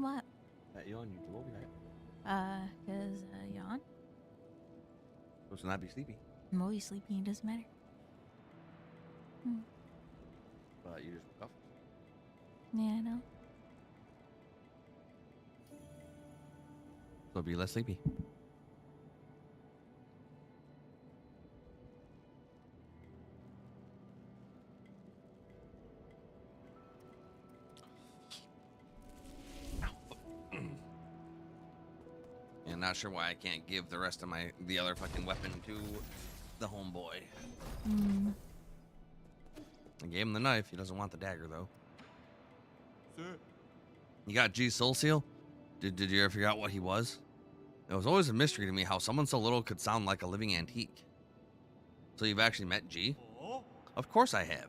What? That yawn you do over that. Cause, yawn? Supposed to not be sleepy. I'm always sleeping, it doesn't matter. But you just woke up. Yeah, I know. So be less sleepy. And not sure why I can't give the rest of the other fucking weapon to the homeboy. I gave him the knife. He doesn't want the dagger though. Sir. You got G's soul seal? Did you ever figure out what he was? It was always a mystery to me how someone so little could sound like a living antique. So you've actually met G? Oh. Of course I have.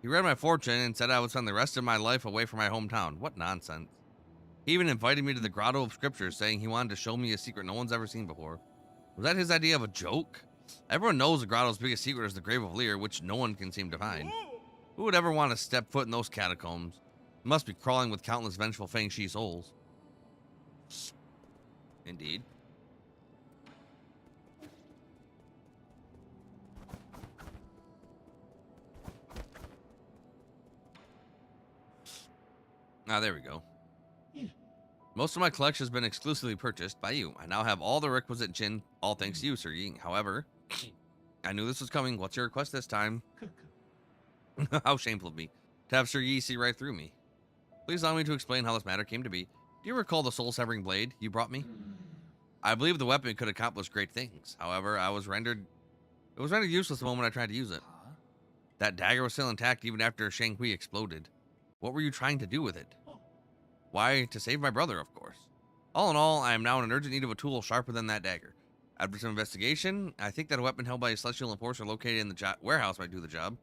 He read my fortune and said I would spend the rest of my life away from my hometown. What nonsense. He even invited me to the Grotto of Scriptures, saying he wanted to show me a secret no one's ever seen before. Was that his idea of a joke? Everyone knows the Grotto's biggest secret is the Grave of Lear, which no one can seem to find. Who would ever want to step foot in those catacombs? It must be crawling with countless vengeful Feng Shi souls. Indeed. Ah, there we go. Most of my collection has been exclusively purchased by you. I now have all the requisite Jin, all thanks to you, Sir Yi. However, I knew this was coming. What's your request this time? How shameful of me to have Sir Yi see right through me. Please allow me to explain how this matter came to be. Do you recall the soul-severing blade you brought me? I believe the weapon could accomplish great things. However, it was rendered useless the moment I tried to use it. That dagger was still intact even after Shang Hui exploded. What were you trying to do with it? Why, to save my brother, of course. All in all, I am now in urgent need of a tool sharper than that dagger. After some investigation, I think that a weapon held by a Celestial Enforcer located in the warehouse might do the job.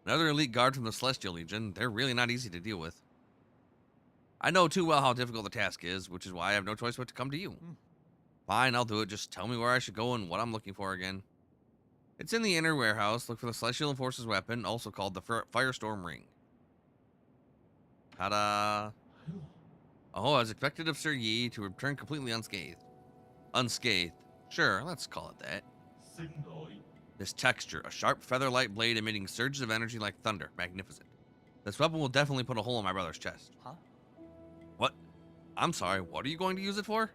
Another elite guard from the Celestial Legion. They're really not easy to deal with. I know too well how difficult the task is, which is why I have no choice but to come to you. Fine, I'll do it. Just tell me where I should go and what I'm looking for again. It's in the inner warehouse. Look for the Celestial Enforcer's weapon, also called the Firestorm Ring. Ta-da! Oh, I was expected of Sir Yi to return completely unscathed. Unscathed. Sure, let's call it that. This texture, a sharp feather-light blade emitting surges of energy like thunder. Magnificent. This weapon will definitely put a hole in my brother's chest. Huh? What? I'm sorry, what are you going to use it for?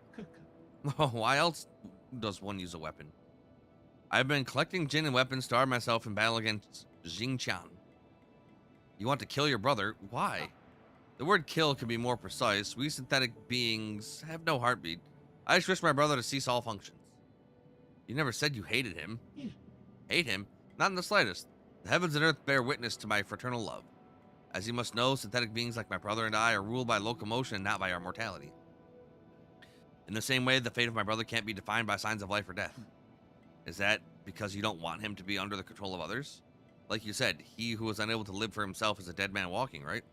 Why else does one use a weapon? I've been collecting Jin and weapons to arm myself in battle against Jing Qian. You want to kill your brother? Why? The word kill can be more precise. We synthetic beings have no heartbeat. I just wish my brother to cease all functions. You never said you hated him. Hate him? Not in the slightest. The heavens and earth bear witness to my fraternal love. As you must know, synthetic beings like my brother and I are ruled by locomotion and not by our mortality. In the same way, the fate of my brother can't be defined by signs of life or death. Is that because you don't want him to be under the control of others? Like you said, he who is unable to live for himself is a dead man walking, right?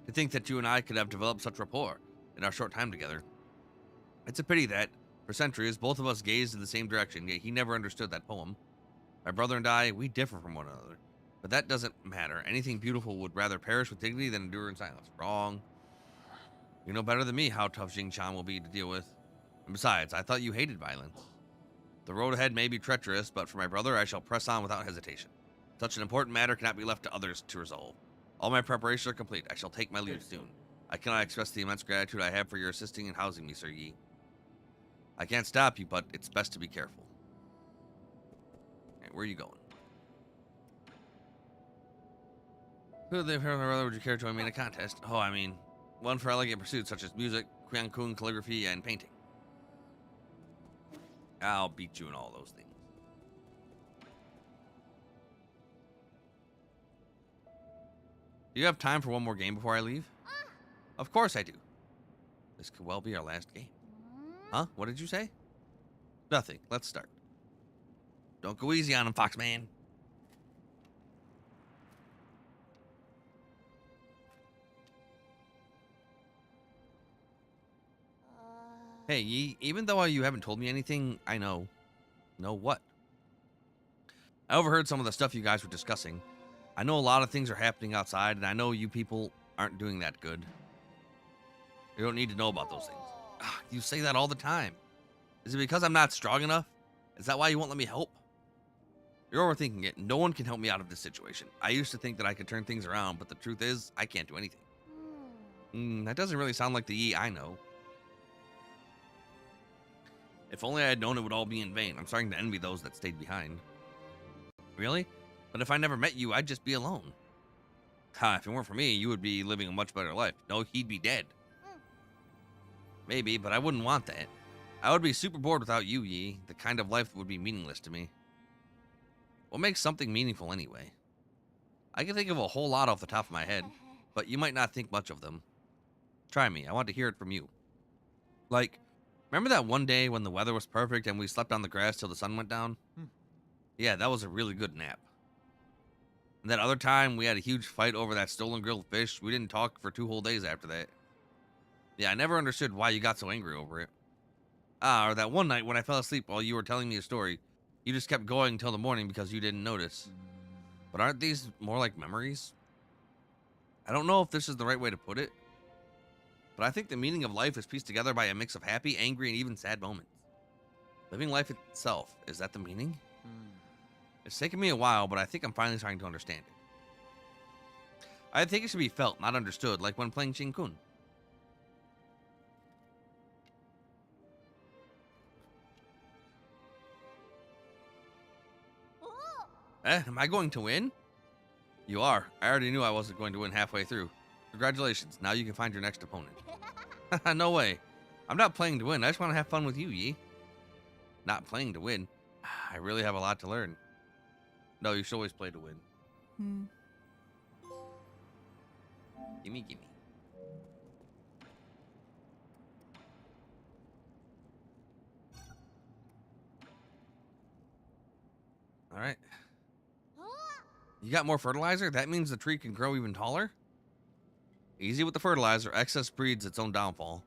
To think that you and I could have developed such rapport in our short time together. It's a pity that, for centuries, both of us gazed in the same direction, yet he never understood that poem. My brother and I, we differ from one another. But that doesn't matter. Anything beautiful would rather perish with dignity than endure in silence. Wrong. You know better than me how tough Jing Qian will be to deal with. And besides, I thought you hated violence. The road ahead may be treacherous, but for my brother, I shall press on without hesitation. Such an important matter cannot be left to others to resolve. All my preparations are complete. I shall take my leave soon. I cannot express the immense gratitude I have for your assisting and housing me, Sir Yi. I can't stop you, but it's best to be careful. Right, where are you going? Who live here, brother? Would you care to join me in a contest? Oh, I mean, one for elegant pursuits such as music, Qian Kun, calligraphy, and painting. I'll beat you in all those things. Do you have time for one more game before I leave? Of course I do. This could well be our last game. Huh? What did you say? Nothing. Let's start. Don't go easy on him, Foxman. Hey, even though you haven't told me anything, I know. Know what? I overheard some of the stuff you guys were discussing. I know a lot of things are happening outside, and I know you people aren't doing that good. You don't need to know about those things. Ah, you say that all the time. Is it because I'm not strong enough? Is that why you won't let me help? You're overthinking it. No one can help me out of this situation. I used to think that I could turn things around, but the truth is, I can't do anything. That doesn't really sound like the Yi I know. If only I had known it would all be in vain. I'm starting to envy those that stayed behind. Really? But if I never met you, I'd just be alone. Ha, if it weren't for me, you would be living a much better life. No, he'd be dead. Maybe, but I wouldn't want that. I would be super bored without you, Yi. The kind of life that would be meaningless to me. What makes something meaningful anyway? I can think of a whole lot off the top of my head, but you might not think much of them. Try me. I want to hear it from you. Like, remember that one day when the weather was perfect and we slept on the grass till the sun went down? Yeah, that was a really good nap. And that other time we had a huge fight over that stolen grilled fish. We didn't talk for 2 whole days after that. Yeah, I never understood why you got so angry over it. Or that one night when I fell asleep while you were telling me a story. You just kept going until the morning because you didn't notice. But aren't these more like memories? I don't know if this is the right way to put it, but I think the meaning of life is pieced together by a mix of happy, angry, and even sad moments. Living life itself, is that the meaning? It's taken me a while, but I think I'm finally starting to understand it. I think it should be felt, not understood, like when playing Shin-kun. Am I going to win? You are. I already knew I wasn't going to win halfway through. Congratulations. Now you can find your next opponent. No way. I'm not playing to win. I just want to have fun with you, Yi. Not playing to win. I really have a lot to learn. No, you should always play to win. Gimme, gimme. All right. You got more fertilizer? That means the tree can grow even taller? Easy with the fertilizer. Excess breeds its own downfall.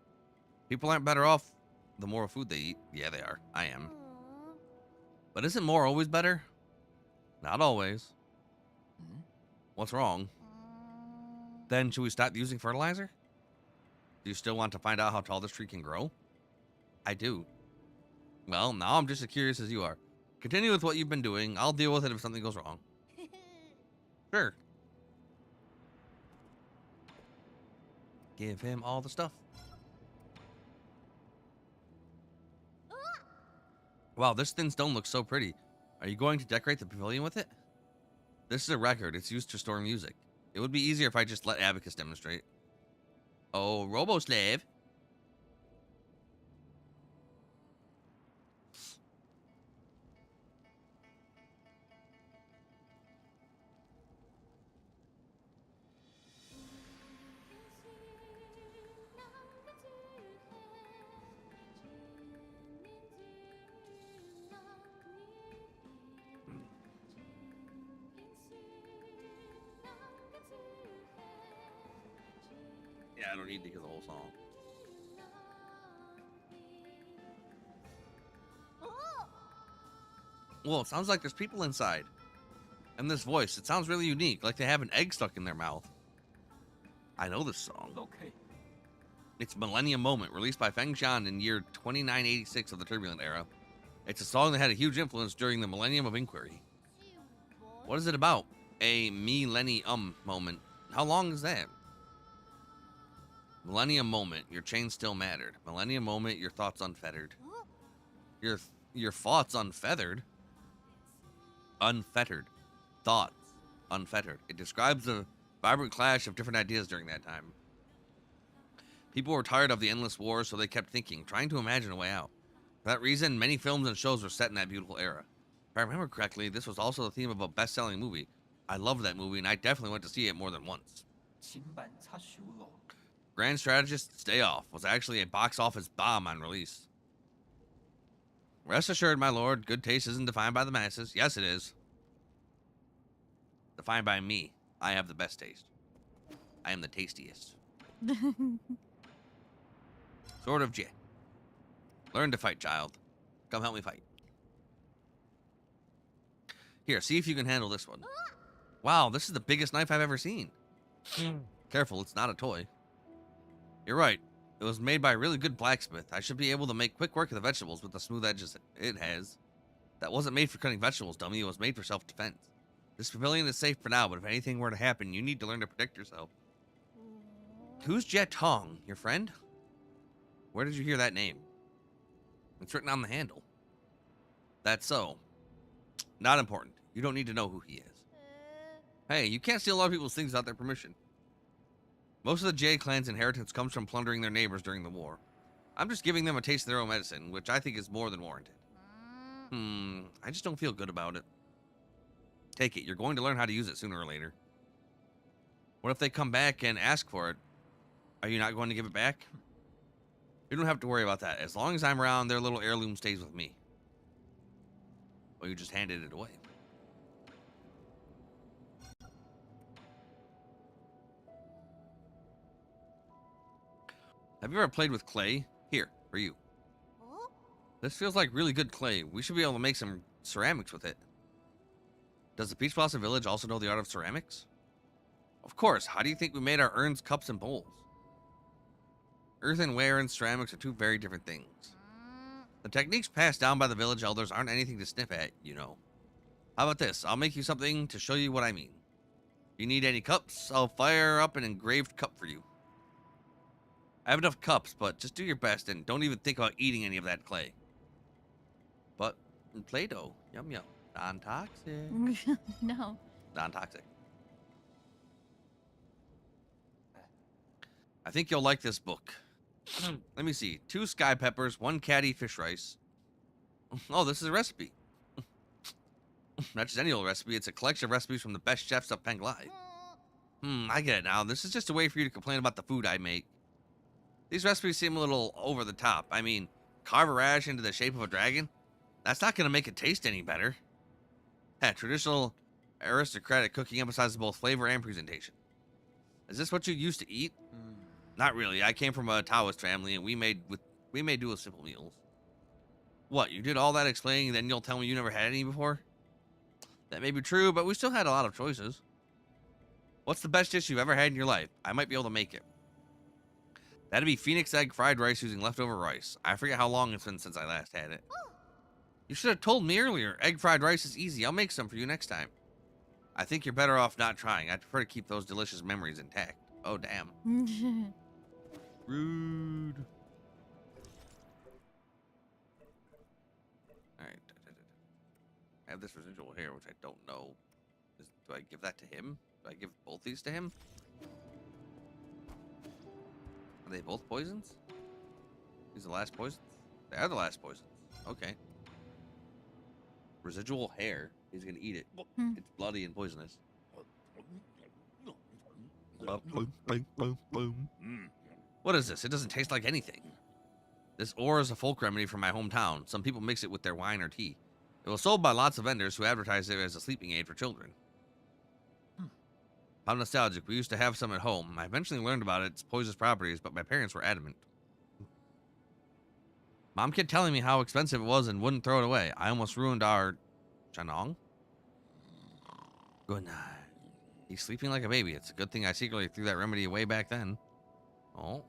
People aren't better off the more food they eat. Yeah, they are. I am. But isn't more always better? Not always. What's wrong? Then should we stop using fertilizer? Do you still want to find out how tall this tree can grow? I do. Well, now I'm just as curious as you are. Continue with what you've been doing. I'll deal with it if something goes wrong. Sure. Give him all the stuff. Wow, this thin stone looks so pretty. Are you going to decorate the pavilion with it? This is a record. It's used to store music. It would be easier if I just let Abacus demonstrate. Oh, Roboslave. Yeah, I don't need to hear the whole song. Well, it sounds like there's people inside. And this voice, it sounds really unique, like they have an egg stuck in their mouth. I know this song. Okay. It's Millennium Moment, released by Feng Xian in year 2986 of the Turbulent Era. It's a song that had a huge influence during the Millennium of Inquiry. What is it about? A millennium moment. How long is that? Millennium Moment, your chain still mattered. Millennium Moment, your thoughts unfettered. Your thoughts unfeathered? Unfettered. Thoughts unfettered. It describes a vibrant clash of different ideas during that time. People were tired of the endless wars, so they kept thinking, trying to imagine a way out. For that reason, many films and shows were set in that beautiful era. If I remember correctly, this was also the theme of a best-selling movie. I loved that movie, and I definitely went to see it more than once. Grand Strategist Stay Off was actually a box office bomb on release. Rest assured, my lord, good taste isn't defined by the masses. Yes, it is. Defined by me. I have the best taste. I am the tastiest. Sword of Jie. Learn to fight, child. Come help me fight. Here, see if you can handle this one. Wow, this is the biggest knife I've ever seen. Careful, it's not a toy. You're right. It was made by a really good blacksmith. I should be able to make quick work of the vegetables with the smooth edges it has. That wasn't made for cutting vegetables, dummy. It was made for self-defense. This pavilion is safe for now, but if anything were to happen, you need to learn to protect yourself. Who's Jet Tong? Your friend? Where did you hear that name? It's written on the handle. That's so. Not important. You don't need to know who he is. Hey, you can't steal other people's things without their permission. Most of the Jade clan's inheritance comes from plundering their neighbors during the war. I'm just giving them a taste of their own medicine, which I think is more than warranted. I just don't feel good about it. Take it. You're going to learn how to use it sooner or later. What if they come back and ask for it? Are you not going to give it back? You don't have to worry about that. As long as I'm around, their little heirloom stays with me. Well, you just handed it away. Have you ever played with clay? Here, for you. This feels like really good clay. We should be able to make some ceramics with it. Does the Peach Blossom Village also know the art of ceramics? Of course. How do you think we made our urns, cups, and bowls? Earthenware and ceramics are two very different things. The techniques passed down by the village elders aren't anything to sniff at, you know. How about this? I'll make you something to show you what I mean. If you need any cups, I'll fire up an engraved cup for you. I have enough cups, but just do your best and don't even think about eating any of that clay. But Play-Doh, yum yum, non-toxic. No. Non-toxic. I think you'll like this book. Let me see. 2 sky peppers, 1 caddy fish rice. Oh, this is a recipe. Not just any old recipe. It's a collection of recipes from the best chefs of Penglai. I get it now. This is just a way for you to complain about the food I make. These recipes seem a little over the top. I mean, carve a radish into the shape of a dragon? That's not going to make it taste any better. Traditional aristocratic cooking emphasizes both flavor and presentation. Is this what you used to eat? Not really. I came from a Taoist family, and we made do with simple meals. What, you did all that explaining, and then you'll tell me you never had any before? That may be true, but we still had a lot of choices. What's the best dish you've ever had in your life? I might be able to make it. That'd be Phoenix egg fried rice using leftover rice. I forget how long it's been since I last had it. You should have told me earlier. Egg fried rice is easy. I'll make some for you next time. I think you're better off not trying. I'd prefer to keep those delicious memories intact. Oh, damn. Rude. Alright. I have this residual here, which I don't know. Do I give that to him? Do I give both these to him? Are they both poisons? These are the last poisons? They are the last poisons. Okay. Residual hair. He's gonna eat it. It's bloody and poisonous. What is this? It doesn't taste like anything. This ore is a folk remedy from my hometown. Some people mix it with their wine or tea. It was sold by lots of vendors who advertised it as a sleeping aid for children. How nostalgic. We used to have some at home. I eventually learned about its poisonous properties, but my parents were adamant. Mom kept telling me how expensive it was and wouldn't throw it away. I almost ruined our Chanong. Good night. He's sleeping like a baby. It's a good thing I secretly threw that remedy away back then. Oh.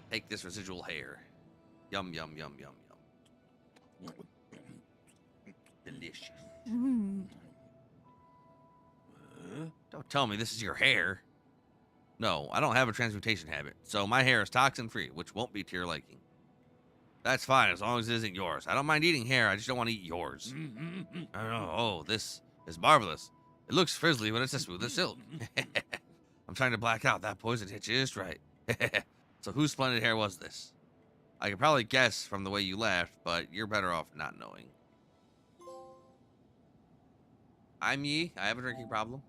Take this residual hair. Yum, yum, yum, yum, yum. Delicious. Don't tell me this is your hair. No, I don't have a transmutation habit, so my hair is toxin free, which won't be to your liking. That's fine as long as it isn't yours. I don't mind eating hair, I just don't want to eat yours. I don't know. Oh, this is marvelous. It looks frizzly, but it's as smooth as silk. I'm trying to black out. That poison hit you just right. So whose splendid hair was this? I could probably guess from the way you laughed, but you're better off not knowing. I'm Yi. I have a drinking problem.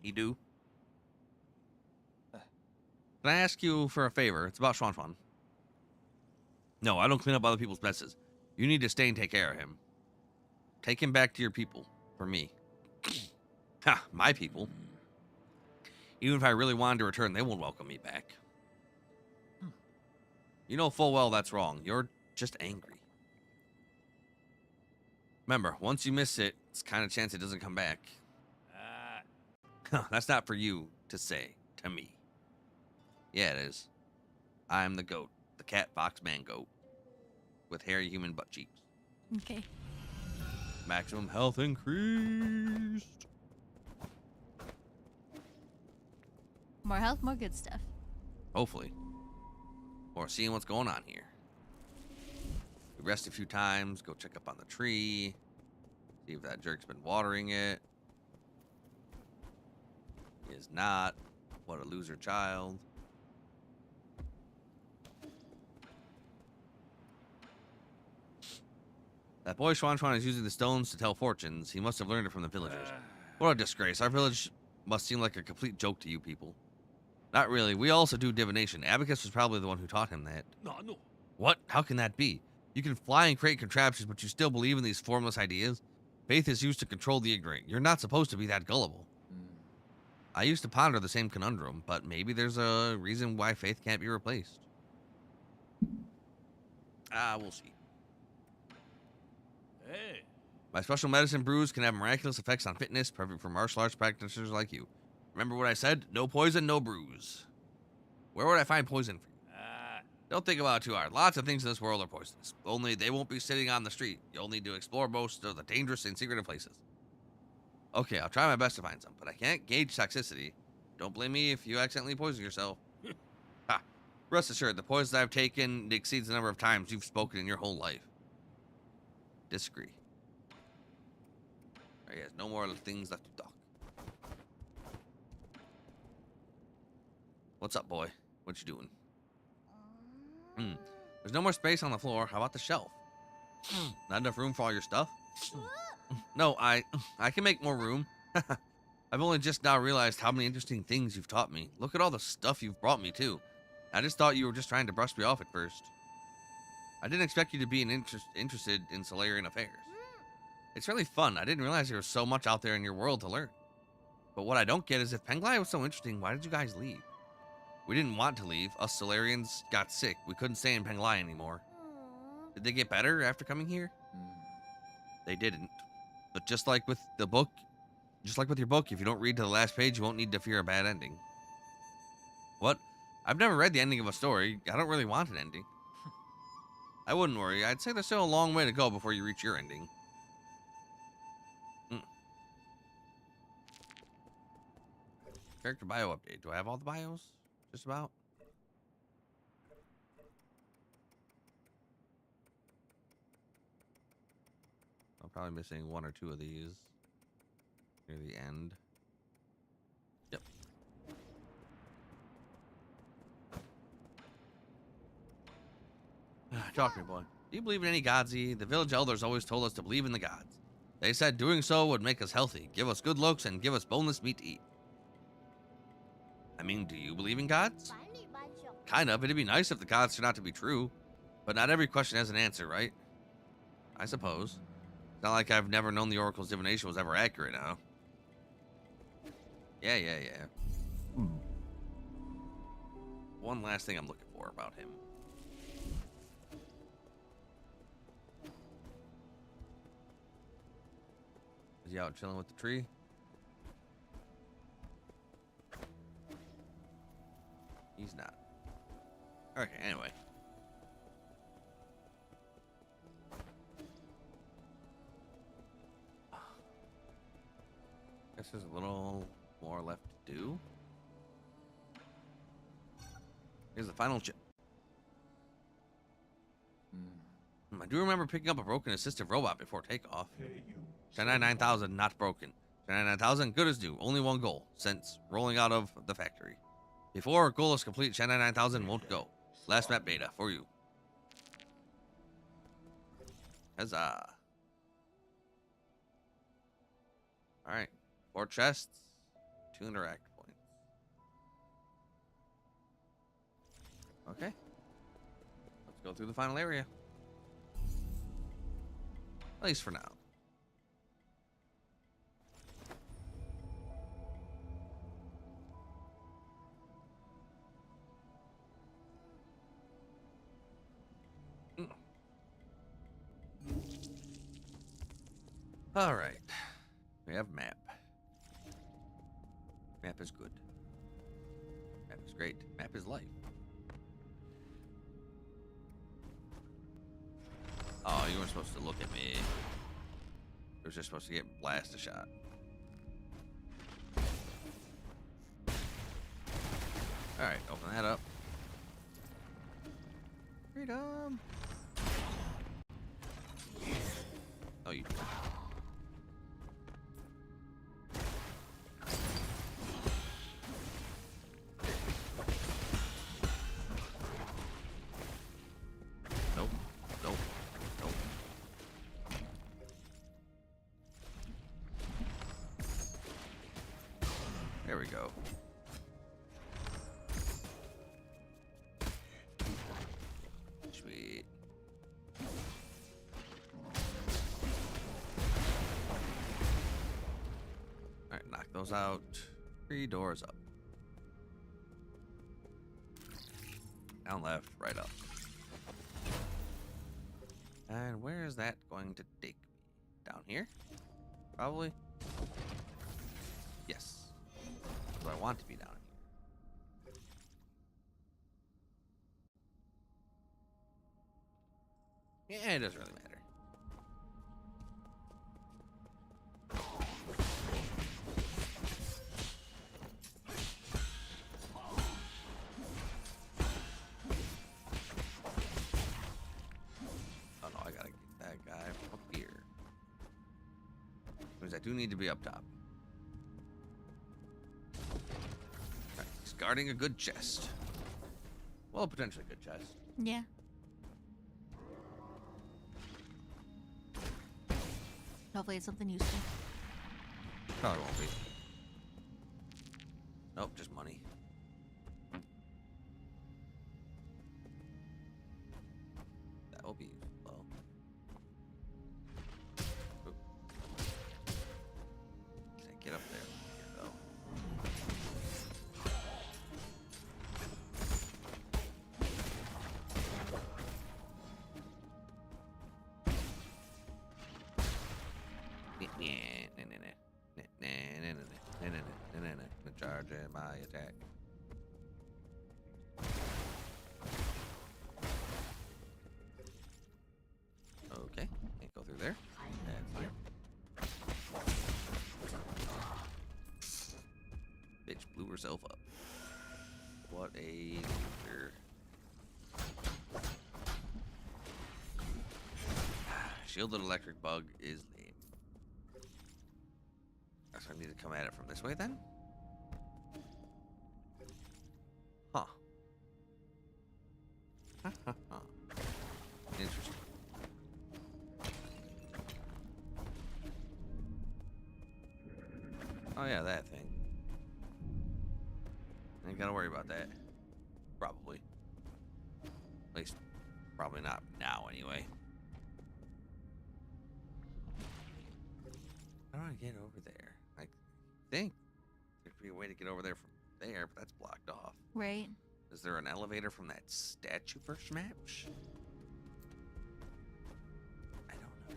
You do? Can I ask you for a favor? It's about Xuanfan. No, I don't clean up other people's messes. You need to stay and take care of him. Take him back to your people. For me. Ha, my people. Even if I really wanted to return, they won't welcome me back. You know full well that's wrong. You're just angry. Remember, once you miss it, it's kind of chance it doesn't come back. That's not for you to say to me. Yeah, it is. I'm the goat, the cat, fox, man goat, with hairy human butt cheeks. Okay. Maximum health increased. More health, more good stuff. Hopefully. Or seeing what's going on here. We rest a few times, go check up on the tree, see if that jerk's been watering it. He is not. What a loser child. That boy Schwan Schwan is using the stones to tell fortunes. He must have learned it from the villagers. What a disgrace. Our village must seem like a complete joke to you people. Not really. We also do divination. Abacus was probably the one who taught him that. No. What? How can that be? You can fly and create contraptions, but you still believe in these formless ideas? Faith is used to control the ignorant. You're not supposed to be that gullible. I used to ponder the same conundrum, but maybe there's a reason why faith can't be replaced. We'll see. Hey. My special medicine brews can have miraculous effects on fitness, perfect for martial arts practitioners like you. Remember what I said? No poison, no brews. Where would I find poison for you? Don't think about it too hard. Lots of things in this world are poisonous. Only they won't be sitting on the street. You'll need to explore most of the dangerous and secretive places. Okay, I'll try my best to find some, but I can't gauge toxicity. Don't blame me if you accidentally poison yourself. Ha! Rest assured, the poison I've taken exceeds the number of times you've spoken in your whole life. Disagree. There he is. No more things left to talk. What's up, boy? What you doing? There's no more space on the floor. How about the shelf? Not enough room for all your stuff? No, I can make more room. I've only just now realized how many interesting things you've taught me. Look at all the stuff you've brought me, too. I just thought you were just trying to brush me off at first. I didn't expect you to be interested in Solarian affairs. It's really fun. I didn't realize there was so much out there in your world to learn. But what I don't get is if Penglai was so interesting, why did you guys leave? We didn't want to leave. Us Solarians got sick. We couldn't stay in Penglai anymore. Did they get better after coming here? They didn't. But just like with the book, just like with your book, if you don't read to the last page, you won't need to fear a bad ending. What? I've never read the ending of a story. I don't really want an ending. I wouldn't worry. I'd say there's still a long way to go before you reach your ending. Character bio update. Do I have all the bios? Just about? I'm probably missing one or two of these near the end. Yep. Talk to me, boy. Do you believe in any gods? The village elders always told us to believe in the gods. They said doing so would make us healthy, give us good looks, and give us boneless meat to eat. I mean, do you believe in gods? Kind of. It'd be nice if the gods turned out to be true. But not every question has an answer, right? I suppose. It's not like I've never known the Oracle's divination was ever accurate now. Yeah. One last thing I'm looking for about him. Is he out chilling with the tree? He's not. Okay, anyway. Guess there's a little more left to do. Here's the final chip. I do remember picking up a broken assistive robot before takeoff. Chennai 9000 not broken. Chennai 9000 good as new. Only one goal since rolling out of the factory. Before our goal is complete, Chennai 9000 won't go. Last map beta for you. Huzzah. Alright. 4 chests. 2 interact points. Okay. Let's go through the final area. At least for now. All right. We have map. Map is good. Map is great. Map is life. Oh, you weren't supposed to look at me. You were just supposed to get blast a shot. All right, open that up. Freedom. Oh, you. Nope. Nope. Nope. There we go. Sweet. Alright, knock those out. 3 doors up. Down left, right up. And where is that going to take me? Down here? Probably. Yes. So I want to be down here. Yeah, it doesn't really matter. Oh no, I gotta get that guy up here. Because I do need to be up top. Alright, he's guarding a good chest. Well, potentially a good chest. Yeah. Hopefully it's something useful. Probably won't be. Nope, just money. That will be useful. Oop. Can't get up there though. Charge my attack. Okay, can't go through there. That's fine. Bitch blew herself up. What a loser. Shielded electric bug is lame. So I need to come at it from this way then? Huh. Interesting. Oh yeah, that thing. Ain't gotta worry about that. Probably. At least, probably not now anyway. How do I get over there? I think there'd be a way to get over there from there, but that's blocked off. Right. Is there an elevator from that statue for Smash? I don't know.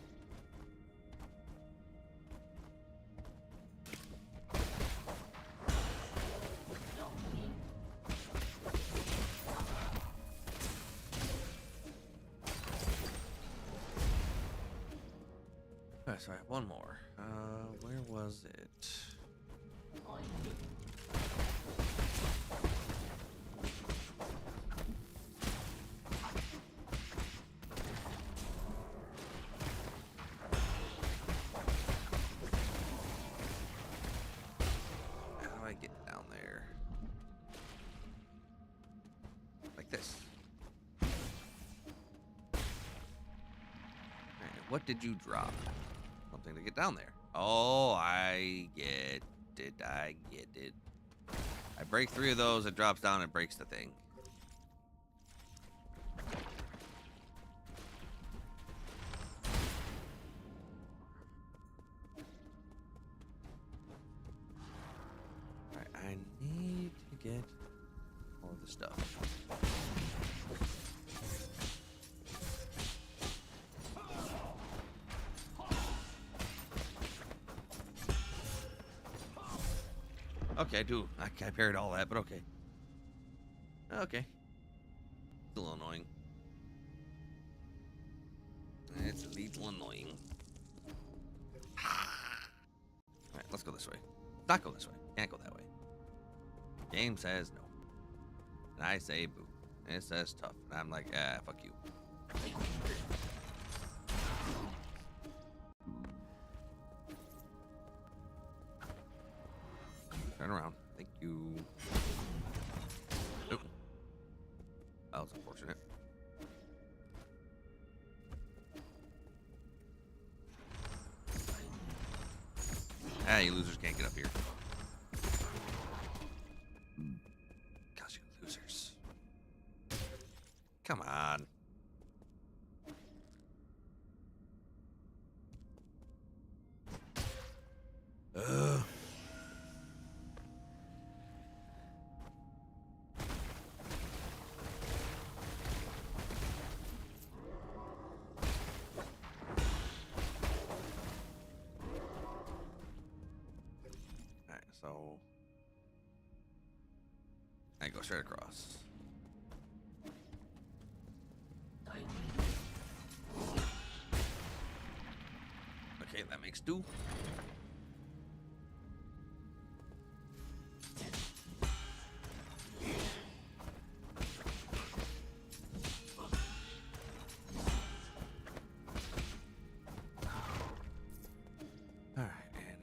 Oh, so I have one more. Where was it? How do I get down there? Like this. Alright, what did you drop? Something to get down there. Oh, I get it. I get it. I break 3 of those, it drops down and breaks the thing. Alright, I need to get all the stuff. Okay, I do. I parried all that, but okay. Okay. It's a little annoying. It's a little annoying. Alright, let's go this way. Not go this way. Can't go that way. Game says no. And I say boo. And it says tough. And I'm like, ah, fuck you. Turn around. Thank you. Nope. That was unfortunate. Ah, you losers can't get up here. Gosh, you losers. Come on. Ugh. Alright, so I go straight across. Okay, that makes two. Alright, and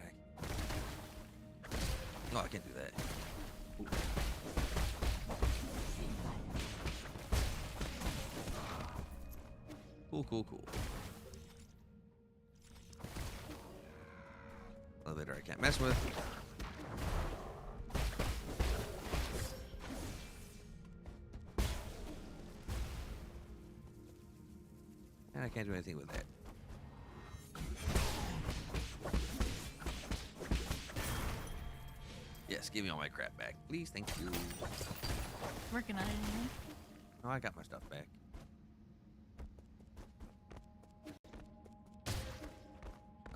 no, I can't do that. Ooh. Cool. Elevator I can't mess with. And I can't do anything with that. Yes, give me all my crap back. Please, thank you. Working on it anyway. Oh, I got my stuff back.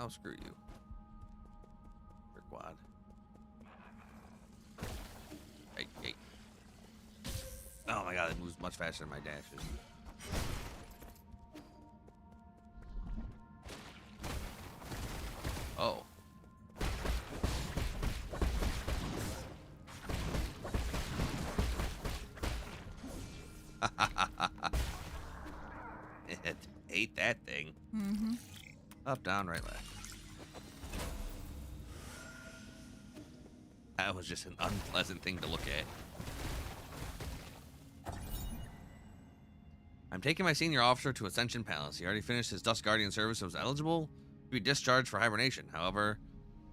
Oh, screw you. Your quad. Hey. Oh my god, it moves much faster than my dashes. Oh. It ate that thing. Mm-hmm. Up, down, right, left. That was just an unpleasant thing to look at. I'm taking my senior officer to Ascension Palace. He already finished his Dust Guardian service and was eligible to be discharged for hibernation. However,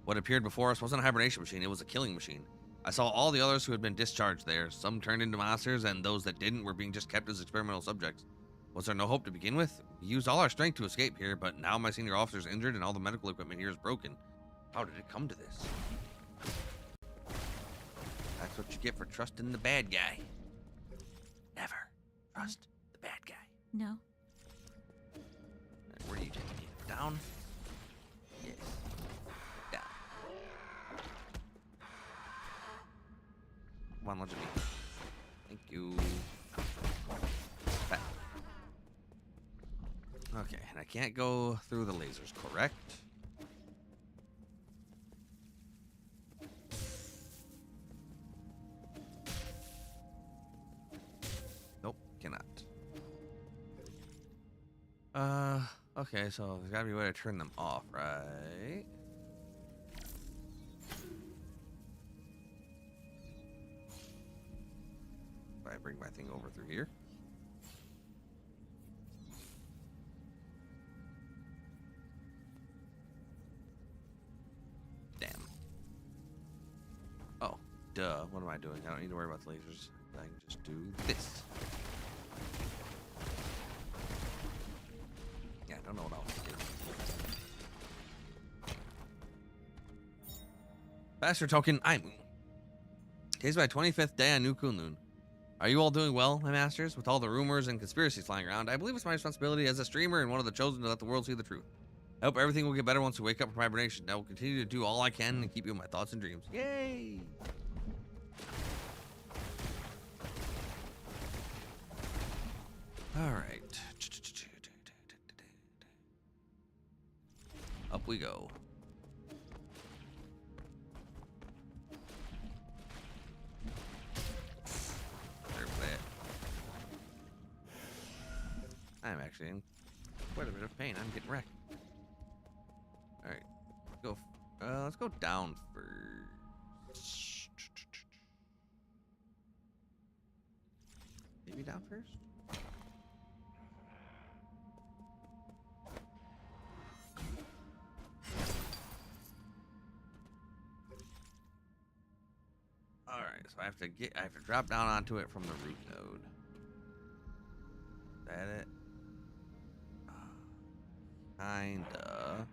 what appeared before us wasn't a hibernation machine, it was a killing machine. I saw all the others who had been discharged there. Some turned into monsters, and those that didn't were being just kept as experimental subjects. Was there no hope to begin with? We used all our strength to escape here, but now my senior officer is injured and all the medical equipment here is broken. How did it come to this? That's what you get for trusting the bad guy. Never trust the bad guy. No. Alright, where are you taking me? Down? Yes. Down. Come on, lunge at me. Thank you. Back. Okay, and I can't go through the lasers, correct? Nope, cannot. Okay, so there's gotta be a way to turn them off, right? If I bring my thing over through here. Damn. Oh, duh. What am I doing? I don't need to worry about the lasers. I can just do this. Yeah, I don't know what else to do. Faster token, Aimu. Today's my 25th day on New Kunlun. Are you all doing well, my masters? With all the rumors and conspiracies flying around, I believe it's my responsibility as a streamer and one of the chosen to let the world see the truth. I hope everything will get better once we wake up from hibernation. I will continue to do all I can and keep you in my thoughts and dreams. Yay! All right. Up we go. There's that. I'm actually in quite a bit of pain. I'm getting wrecked. All right, go. Let's go down first. Maybe down first. All right, so I have to drop down onto it from the root node. Is that it? Kinda.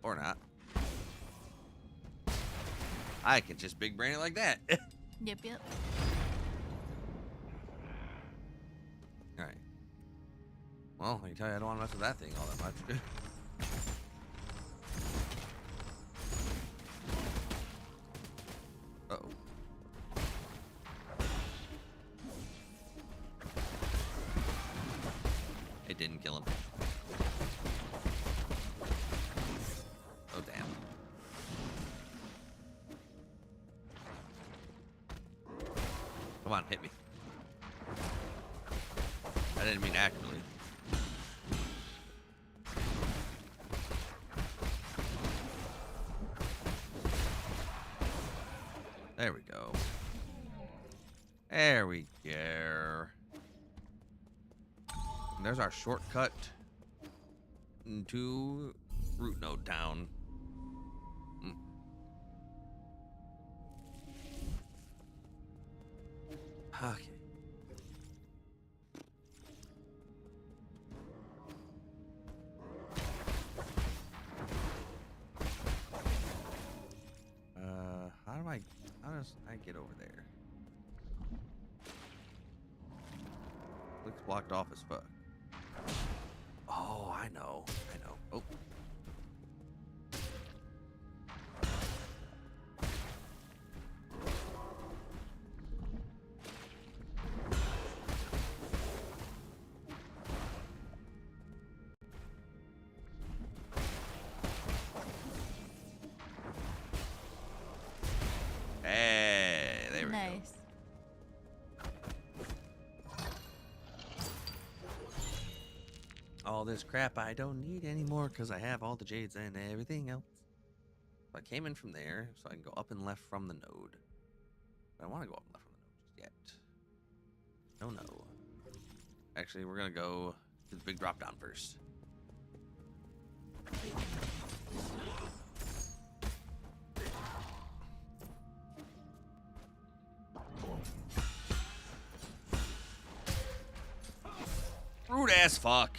Or not. I can just big brain it like that. Yep, yep. Alright. Well, I can tell you I don't want to mess with that thing all that much. Uh-oh. It didn't kill him. Oh, damn. Come on, hit me. I didn't mean actually. There we go. There we go. And there's our shortcut to root node town. Okay. How does I get over there? Looks blocked off as fuck. Oh, I know. Oh. Hey, there we go. Nice. All this crap I don't need anymore because I have all the jades and everything else. So I came in from there so I can go up and left from the node. But I want to go up and left from the node just yet. No. Actually, we're going to go to the big drop down first. Rude as fuck.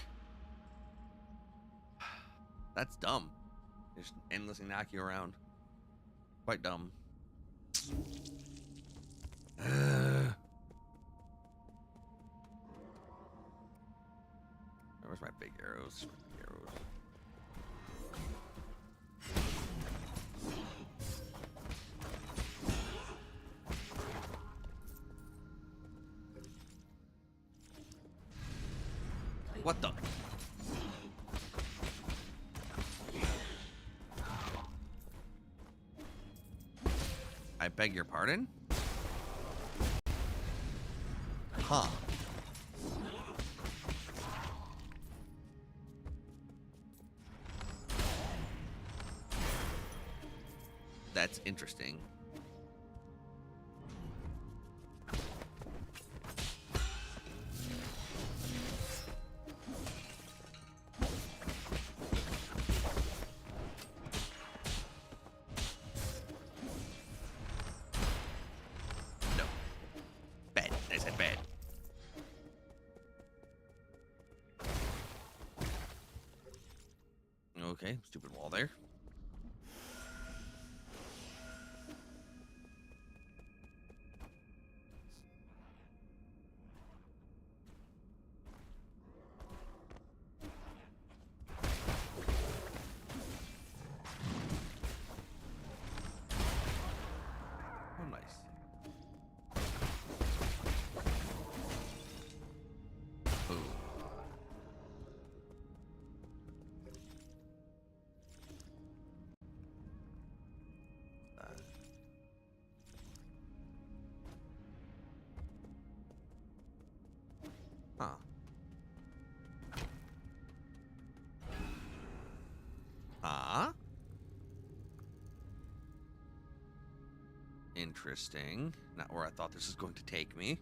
That's dumb. Just endlessly knock you around. Quite dumb. Where's my big arrows? What the? I beg your pardon? Huh. That's interesting. No. Bad. I said bad. Okay, stupid wall there. Huh. Huh? Interesting. Not where I thought this was going to take me.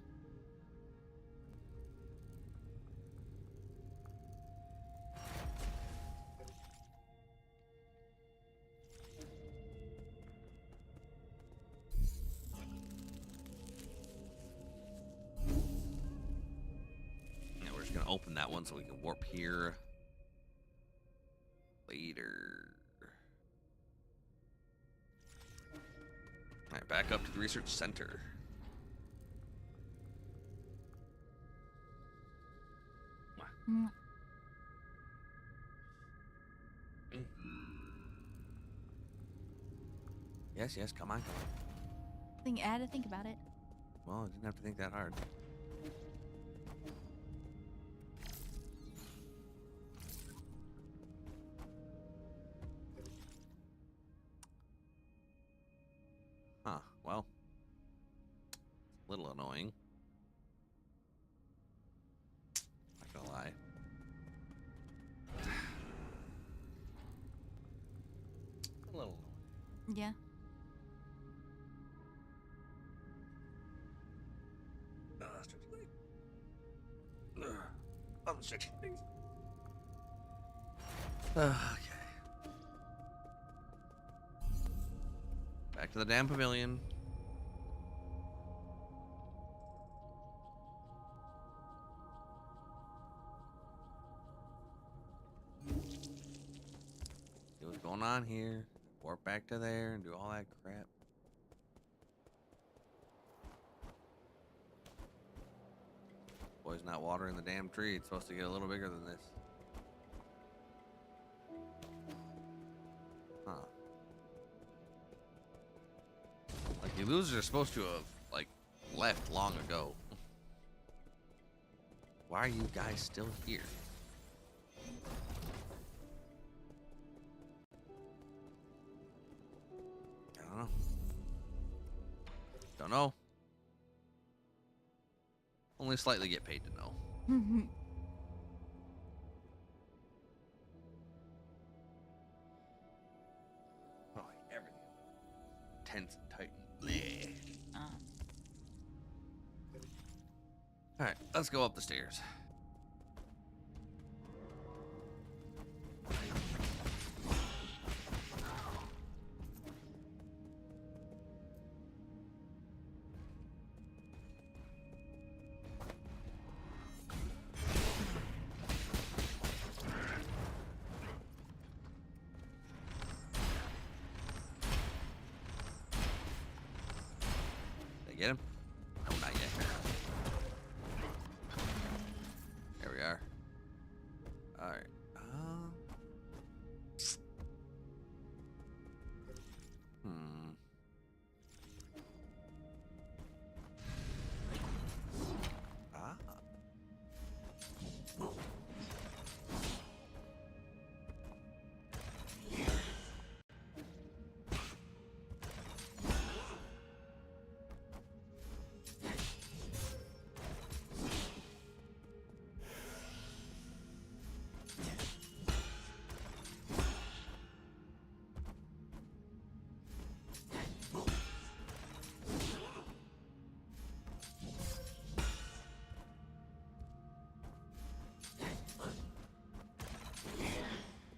Yeah, we're just gonna open that one so we can warp here later. All right, back up to the research center. Mm, Yes, yes, come on, come on. I had to think about it. Well, I didn't have to think that hard. Huh, well. A little annoying. Not gonna lie. A little annoying. Yeah. Stretch your leg. I'm stretching things. Okay. Back to the damn pavilion. See what's going on here. Warp back to there and do all that crap. Boy's not watering the damn tree. It's supposed to get a little bigger than this. Huh. Like, the losers are supposed to have, like, left long ago. Why are you guys still here? I don't know. Don't know. Only slightly get paid to know. Oh, everything. Tense and tight. Bleh. Alright, let's go up the stairs. Did I get him? No, not yet. There we are. Alright. Hmm. Ah.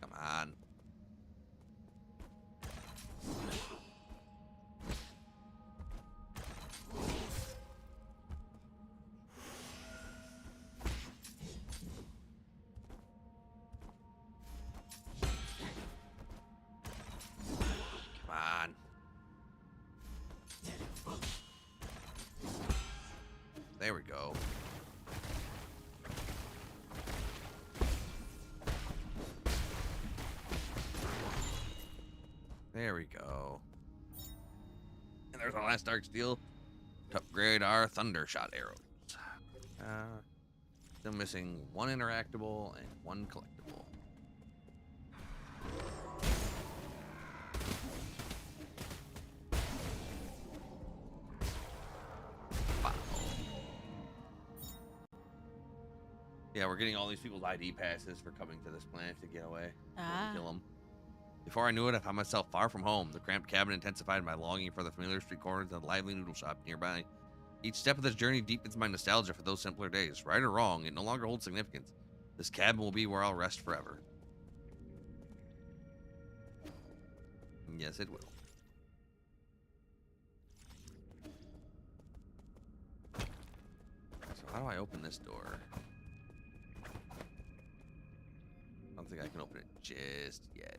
Come on. Come on. There we go. There we go. And there's our last dark steel to upgrade our thundershot arrows. Still missing one interactable and one collectible. Wow. Yeah, we're getting all these people's ID passes for coming to this planet to get away. Ah. Kill them. Before I knew it, I found myself far from home. The cramped cabin intensified my longing for the familiar street corners and the lively noodle shop nearby. Each step of this journey deepens my nostalgia for those simpler days. Right or wrong, it no longer holds significance. This cabin will be where I'll rest forever. Yes, it will. So how do I open this door? I don't think I can open it just yet.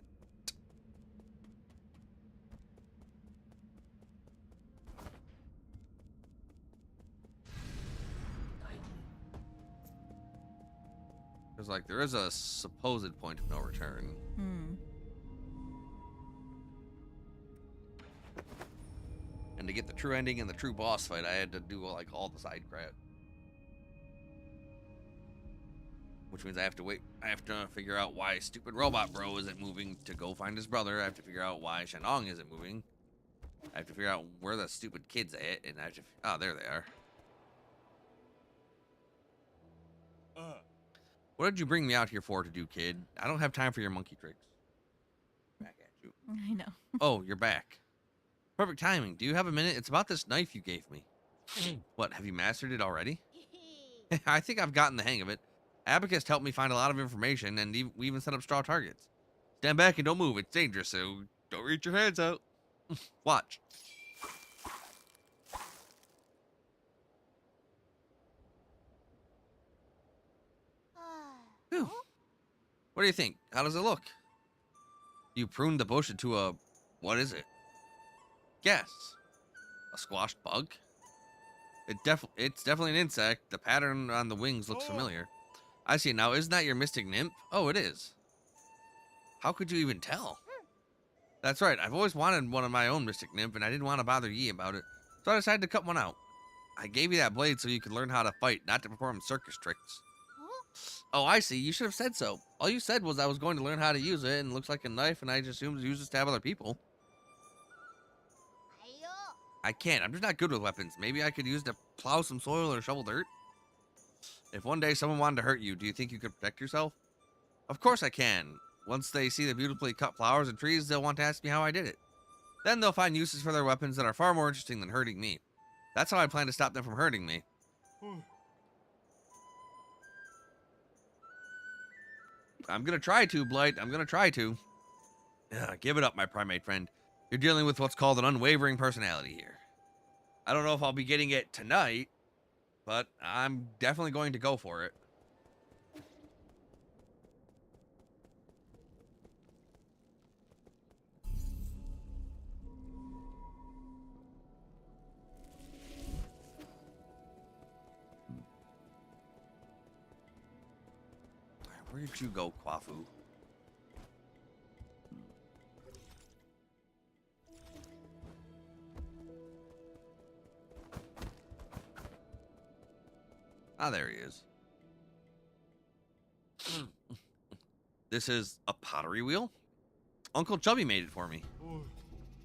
There's like, there is a supposed point of no return. Hmm. And to get the true ending and the true boss fight, I had to do like all the side crap. Which means I have to wait. I have to figure out why stupid robot bro isn't moving to go find his brother. I have to figure out why Shenong isn't moving. I have to figure out where the stupid kid's at, and I have to. Oh, there they are. What did you bring me out here for to do, kid? I don't have time for your monkey tricks. Back at you. I know. Oh, you're back. Perfect timing. Do you have a minute? It's about this knife you gave me. What, have you mastered it already? I think I've gotten the hang of it. Abacus helped me find a lot of information, and we even set up straw targets. Stand back and don't move. It's dangerous, so don't reach your hands out. Watch. Whew. What do you think? How does it look? You pruned the bush into a... What is it? Guess. A squashed bug? It's definitely an insect. The pattern on the wings looks familiar. I see now. Isn't that your mystic nymph? Oh, it is. How could you even tell? That's right. I've always wanted one of my own mystic nymph, and I didn't want to bother Yi about it. So I decided to cut one out. I gave you that blade so you could learn how to fight, not to perform circus tricks. Oh, I see. You should have said so. All you said was I was going to learn how to use it, and it looks like a knife, and I just assumed to use it to stab other people. I can't. I'm just not good with weapons. Maybe I could use it to plow some soil or shovel dirt. If one day someone wanted to hurt you, do you think you could protect yourself? Of course I can. Once they see the beautifully cut flowers and trees, they'll want to ask me how I did it. Then they'll find uses for their weapons that are far more interesting than hurting me. That's how I plan to stop them from hurting me. I'm gonna try to, Blight. I'm gonna try to. Give it up, my primate friend. You're dealing with what's called an unwavering personality here. I don't know if I'll be getting it tonight, but I'm definitely going to go for it. Where did you go, Kwafu? Ah, there he is. This is a pottery wheel? Uncle Chubby made it for me.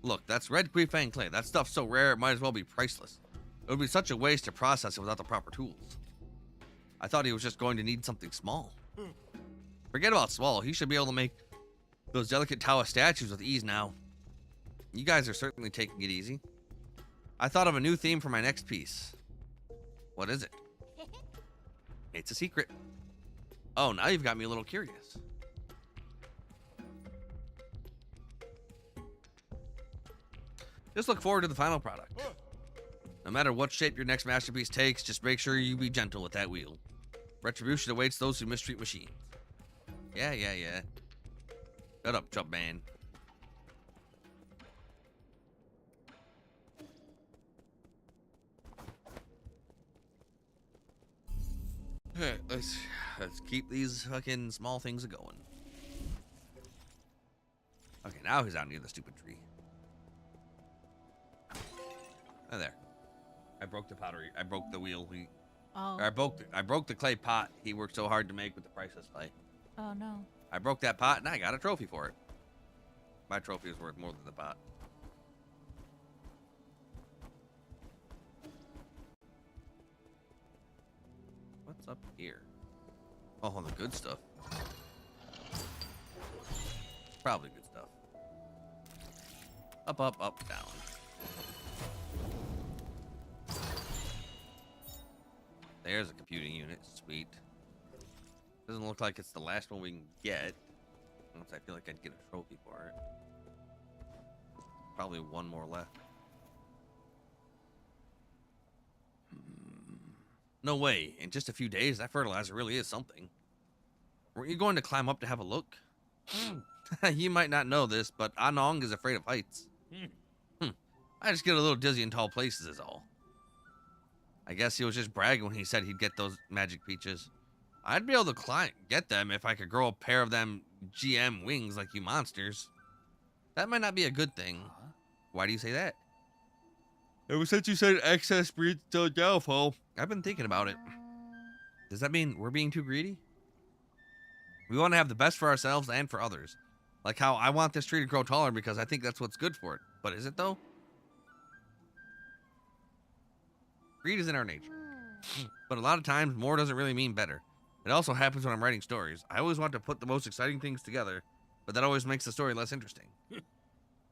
Look, that's red Quifang clay. That stuff's so rare it might as well be priceless. It would be such a waste to process it without the proper tools. I thought he was just going to need something small. Forget about small. He should be able to make those delicate Taoist statues with ease now. You guys are certainly taking it easy. I thought of a new theme for my next piece. What is it? It's a secret. Oh, now you've got me a little curious. Just look forward to the final product. No matter what shape your next masterpiece takes, just make sure you be gentle with that wheel. Retribution awaits those who mistreat machines. Yeah. Shut up, Chub Man. Let's keep these fucking small things going. Okay, now he's out near the stupid tree. Oh, there. I broke the pottery. I broke the wheel. Oh. I broke the clay pot he worked so hard to make with the priceless clay. Oh no. I broke that pot and I got a trophy for it. My trophy is worth more than the pot. What's up here? Oh, the good stuff. Probably good stuff. Up, up, up, down. There's a computing unit. Sweet. Doesn't look like it's the last one we can get. Unless I feel like I'd get a trophy for it. Probably one more left. No way. In just a few days, that fertilizer really is something. Weren't you going to climb up to have a look? You might not know this, but Anong is afraid of heights. I just get a little dizzy in tall places is all. I guess he was just bragging when he said he'd get those magic peaches. I'd be able to get them if I could grow a pair of them GM wings like you monsters. That might not be a good thing. Why do you say that? Ever since you said excess breeds to downfall, I've been thinking about it. Does that mean we're being too greedy? We want to have the best for ourselves and for others. Like how I want this tree to grow taller because I think that's what's good for it. But is it though? Greed is in our nature. But a lot of times, more doesn't really mean better. It also happens when I'm writing stories. I always want to put the most exciting things together, but that always makes the story less interesting.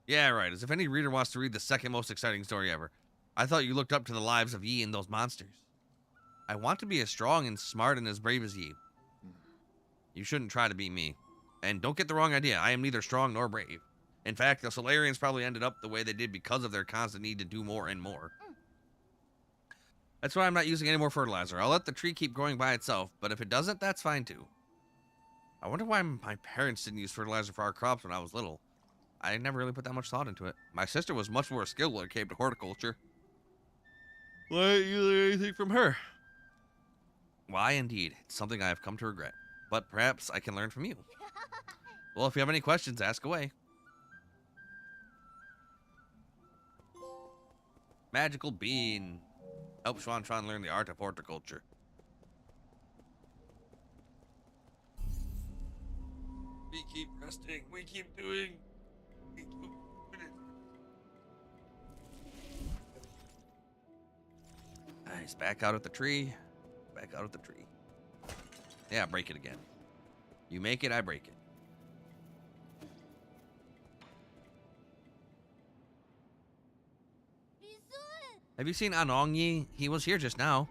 Yeah, right. As if any reader wants to read the second most exciting story ever. I thought you looked up to the lives of Yi and those monsters. I want to be as strong and smart and as brave as Yi. You shouldn't try to be me. And don't get the wrong idea. I am neither strong nor brave. In fact, the Solarians probably ended up the way they did because of their constant need to do more and more. That's why I'm not using any more fertilizer. I'll let the tree keep growing by itself, but if it doesn't, that's fine too. I wonder why my parents didn't use fertilizer for our crops when I was little. I never really put that much thought into it. My sister was much more skilled when it came to horticulture. Why didn't you learn anything from her? Why, indeed. It's something I have come to regret. But perhaps I can learn from you. Well, if you have any questions, ask away. Magical bean. Help Xuan learn the art of horticulture. We keep resting. We keep doing. Nice. Back out at the tree. Back out at the tree. Yeah, break it again. You make it, I break it. Have you seen Anong Yi? He was here just now.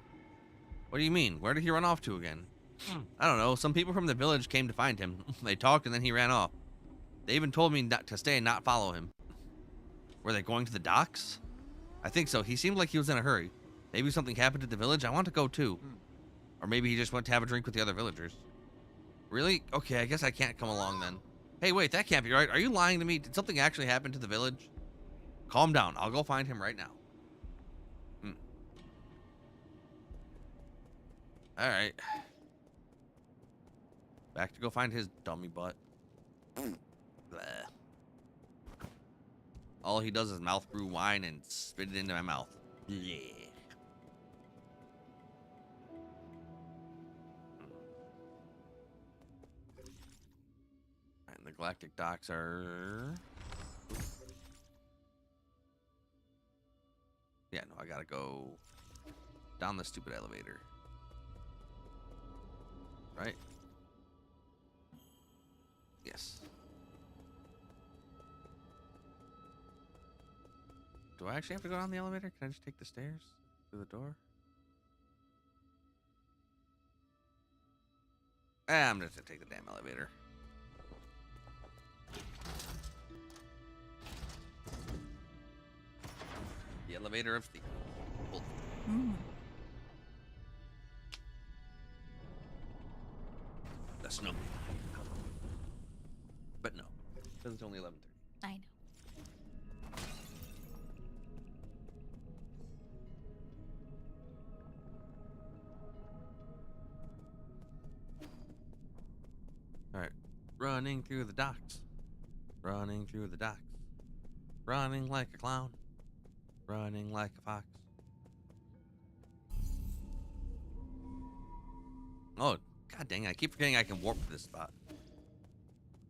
What do you mean? Where did he run off to again? I don't know. Some people from the village came to find him. They talked and then he ran off. They even told me not to stay and not follow him. Were they going to the docks? I think so. He seemed like he was in a hurry. Maybe something happened at the village. I want to go too. Or maybe he just went to have a drink with the other villagers. Really? Okay, I guess I can't come along then. Hey, wait, that can't be right. Are you lying to me? Did something actually happen to the village? Calm down. I'll go find him right now. All right. Back to go find his dummy butt. Blah. All he does is mouth brew wine and spit it into my mouth. Yeah. And the galactic docks are... Yeah, no, I gotta go down the stupid elevator. Right? Yes. Do I actually have to go down the elevator? Can I just take the stairs through the door? I'm just gonna take the damn elevator. The elevator of the... That's no. But no, because it's only 11:30. I know. All right, running through the docks, running through the docks, running like a clown, running like a fox. Oh, god dang it, I keep forgetting I can warp to this spot.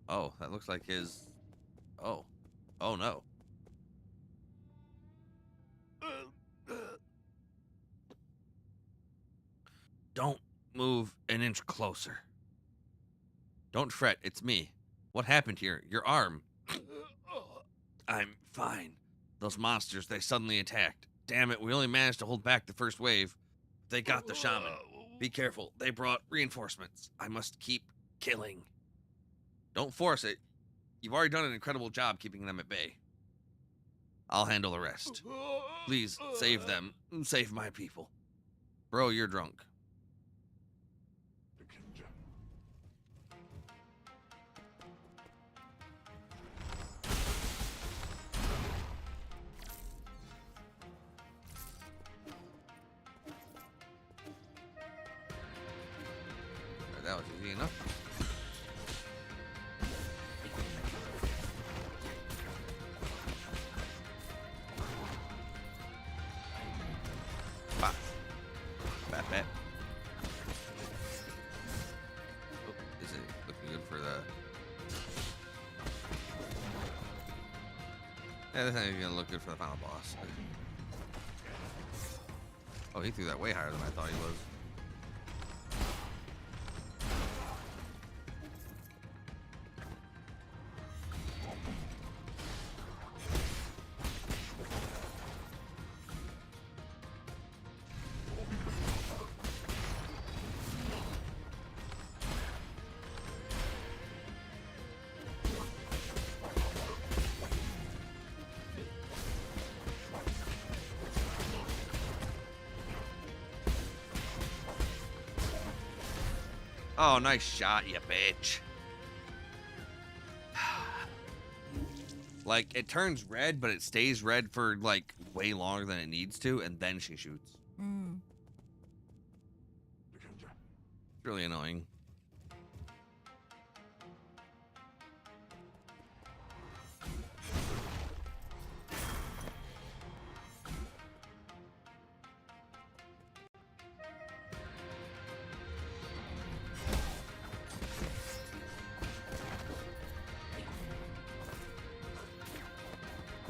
Oh, that looks like his... Oh. Oh, no. Don't move an inch closer. Don't fret, it's me. What happened here? Your arm. I'm fine. Those monsters, they suddenly attacked. Damn it, we only managed to hold back the first wave. They got the shaman. Be careful, they brought reinforcements. I must keep killing. Don't force it. You've already done an incredible job keeping them at bay. I'll handle the rest. Please, save them. Save my people. Bro, you're drunk. That was easy enough. Bah. Bat bat. Oh, is it looking good for the... Yeah, this ain't gonna look good for the final boss. Oh, he threw that way higher than I thought he was. Oh, nice shot, you bitch. Like, it turns red, but it stays red for, like, way longer than it needs to, and then she shoots. Mm. It's really annoying.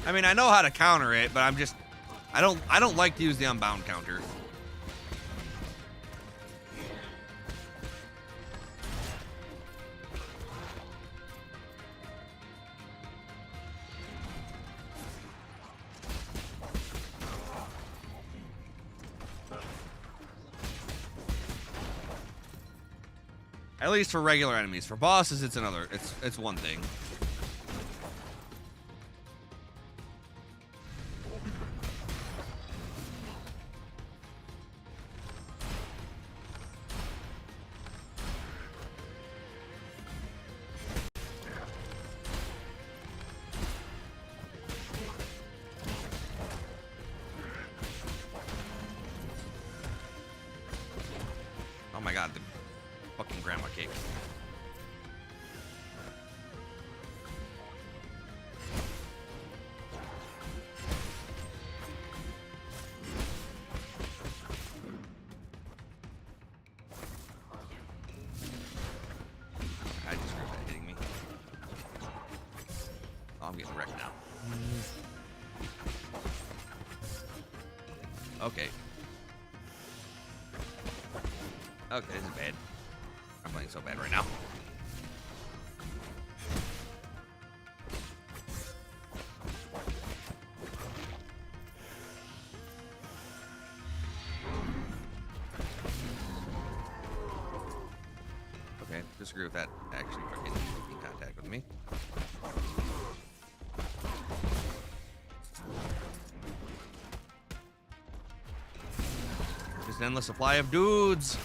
I mean, I know how to counter it, but I don't like to use the unbound counter. At least for regular enemies. For bosses, it's another. It's one thing. Oh my god, the fucking grandma cake. I just heard that hitting me. Oh, I'm getting wrecked now. Okay. Okay, this is bad. I'm playing so bad right now. Okay, disagree with that actually fucking making contact with me. Just an endless supply of dudes.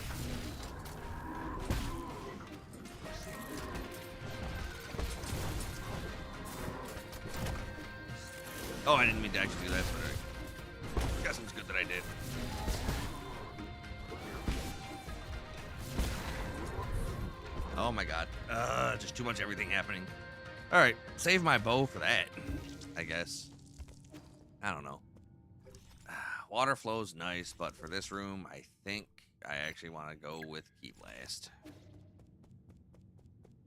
Oh, I didn't mean to actually do that, but I guess it was good that I did. Oh my god. Just too much everything happening. Alright, save my bow for that, I guess. I don't know. Water flow's nice, but for this room, I think I actually want to go with Key Blast.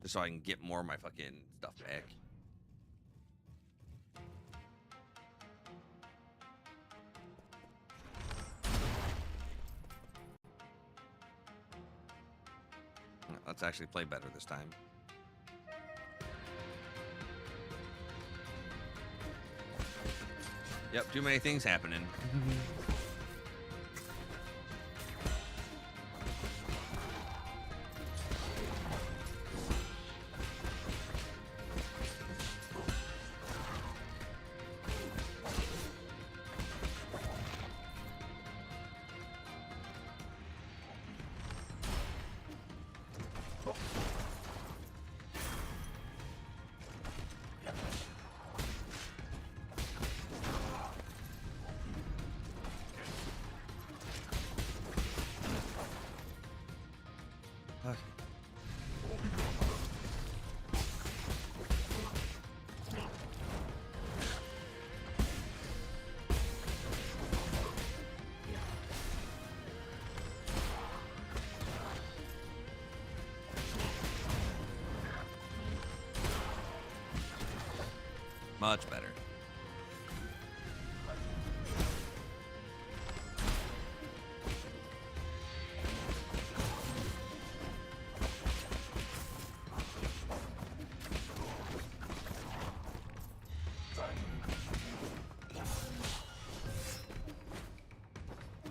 Just so I can get more of my fucking stuff back. Let's actually play better this time. Yep, too many things happening. Okay. Much better.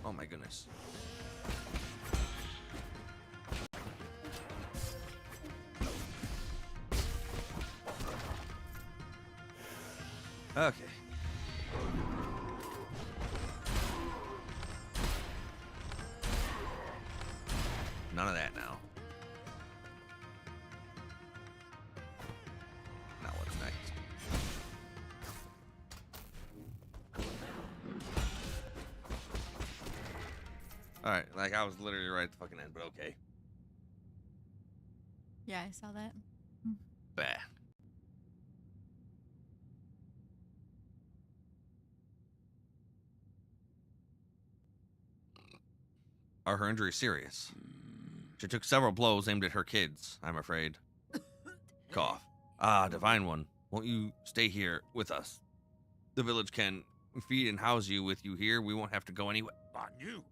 Oh my goodness. Okay. None of that now. Now what's next? Alright, like I was literally right at the fucking end, but okay. Yeah, I saw that. Bah. Are her injuries serious? She took several blows aimed at her kids, I'm afraid. Cough. Ah, Divine One, won't you stay here with us? The village can feed and house you with you here. We won't have to go anywhere. On you.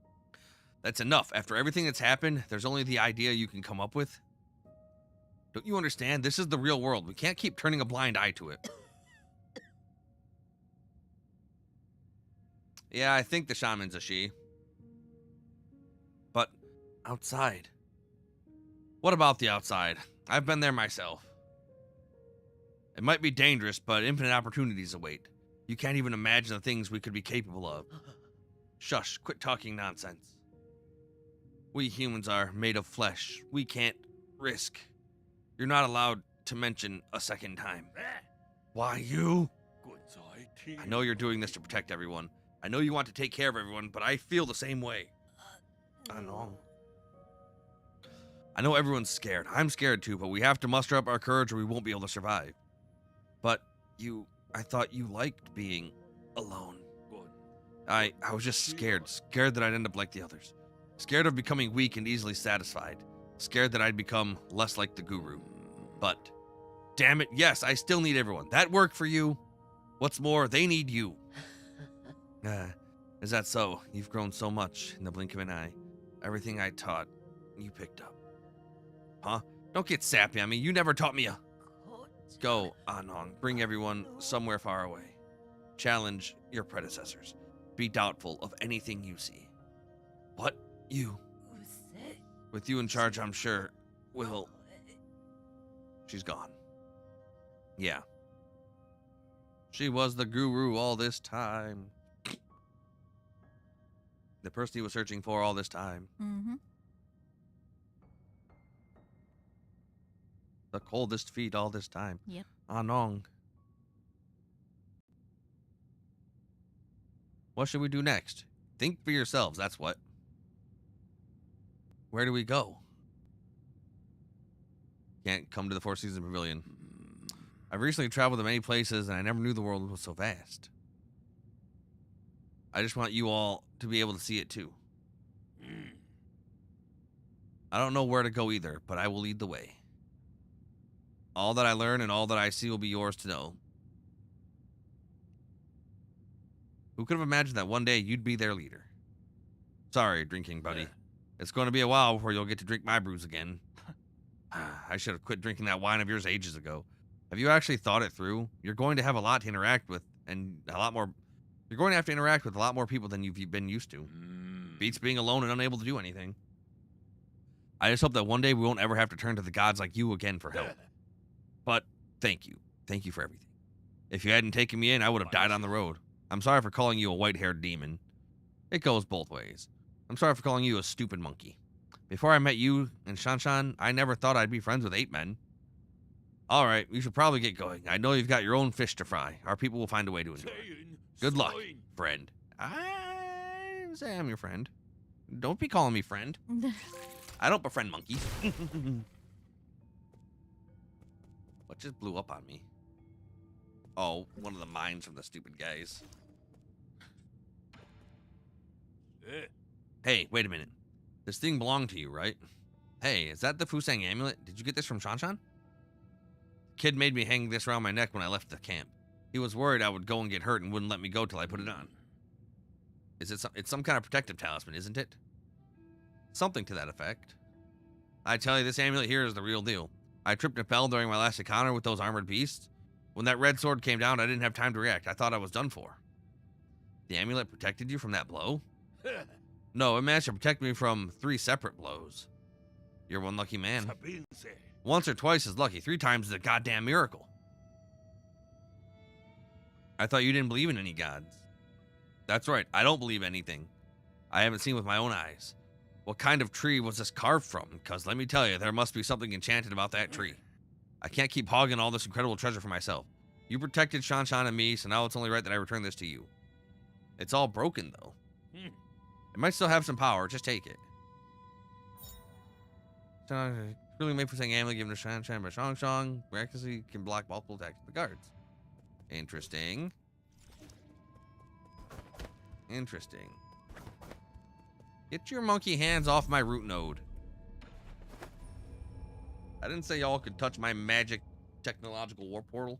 That's enough. After everything that's happened, there's only the idea you can come up with. Don't you understand? This is the real world. We can't keep turning a blind eye to it. Yeah, I think the shaman's a she. But outside. What about the outside? I've been there myself. It might be dangerous, but infinite opportunities await. You can't even imagine the things we could be capable of. Shush, quit talking nonsense. We humans are made of flesh. We can't risk. You're not allowed to mention a second time. Why you? I know you're doing this to protect everyone. I know you want to take care of everyone, but I feel the same way. I know. I know everyone's scared. I'm scared too, but we have to muster up our courage or we won't be able to survive. But I thought you liked being alone. I was just scared that I'd end up like the others. Scared of becoming weak and easily satisfied. Scared that I'd become less like the guru. But, damn it, yes, I still need everyone. That worked for you. What's more, they need you. Is that so? You've grown so much in the blink of an eye. Everything I taught, you picked up. Huh? Don't get sappy on me. You never taught me a... Go, Anong. Bring everyone somewhere far away. Challenge your predecessors. Be doubtful of anything you see. What? You? With you in charge, I'm sure we'll... She's gone. Yeah. She was the guru all this time. The person he was searching for all this time. Mm-hmm. The coldest feet all this time. Yep. Anong. What should we do next? Think for yourselves, that's what. Where do we go? Can't come to the Four Seasons Pavilion. I've recently traveled to many places and I never knew the world was so vast. I just want you all to be able to see it too. I don't know where to go either, but I will lead the way. All that I learn and all that I see will be yours to know. Who could have imagined that one day you'd be their leader? Sorry, drinking buddy. It's going to be a while before you'll get to drink my brews again. I should have quit drinking that wine of yours ages ago. Have you actually thought it through? You're going to have a lot to interact with and a lot more You're going to have to interact with a lot more people than you've been used to. Beats being alone and unable to do anything. I just hope that one day we won't ever have to turn to the gods like you again for help. But thank you. Thank you for everything. If you hadn't taken me in, I would have died on the road. I'm sorry for calling you a white-haired demon. It goes both ways. I'm sorry for calling you a stupid monkey. Before I met you and Shanshan, I never thought I'd be friends with 8 men. All right, we should probably get going. I know you've got your own fish to fry. Our people will find a way to enjoy it. Good luck, friend. I say I'm your friend. Don't be calling me friend. I don't befriend monkeys. What just blew up on me? Oh, one of the mines from the stupid guys. Hey, wait a minute. This thing belonged to you, right? Hey, is that the Fusang amulet? Did you get this from Shanshan? Kid made me hang this around my neck when I left the camp. He was worried I would go and get hurt and wouldn't let me go till I put it on. It's some kind of protective talisman, isn't it? Something to that effect. I tell you, this amulet here is the real deal. I tripped and fell during my last encounter with those armored beasts. When that red sword came down, I didn't have time to react. I thought I was done for. The amulet protected you from that blow? No, it managed to protect me from 3 separate blows. You're one lucky man. Once or twice is lucky. 3 times is a goddamn miracle. I thought you didn't believe in any gods. That's right. I don't believe anything I haven't seen with my own eyes. What kind of tree was this carved from? Because let me tell you, there must be something enchanted about that tree. I can't keep hogging all this incredible treasure for myself. You protected Shanshan and me, so now it's only right that I return this to you. It's all broken, though. It might still have some power. Just take it. Really made for saying amulet given to Shanshan by Shang. Miraculously can block multiple attacks of the guards. Interesting. Interesting. Get your monkey hands off my root node. I didn't say y'all could touch my magic technological warp portal.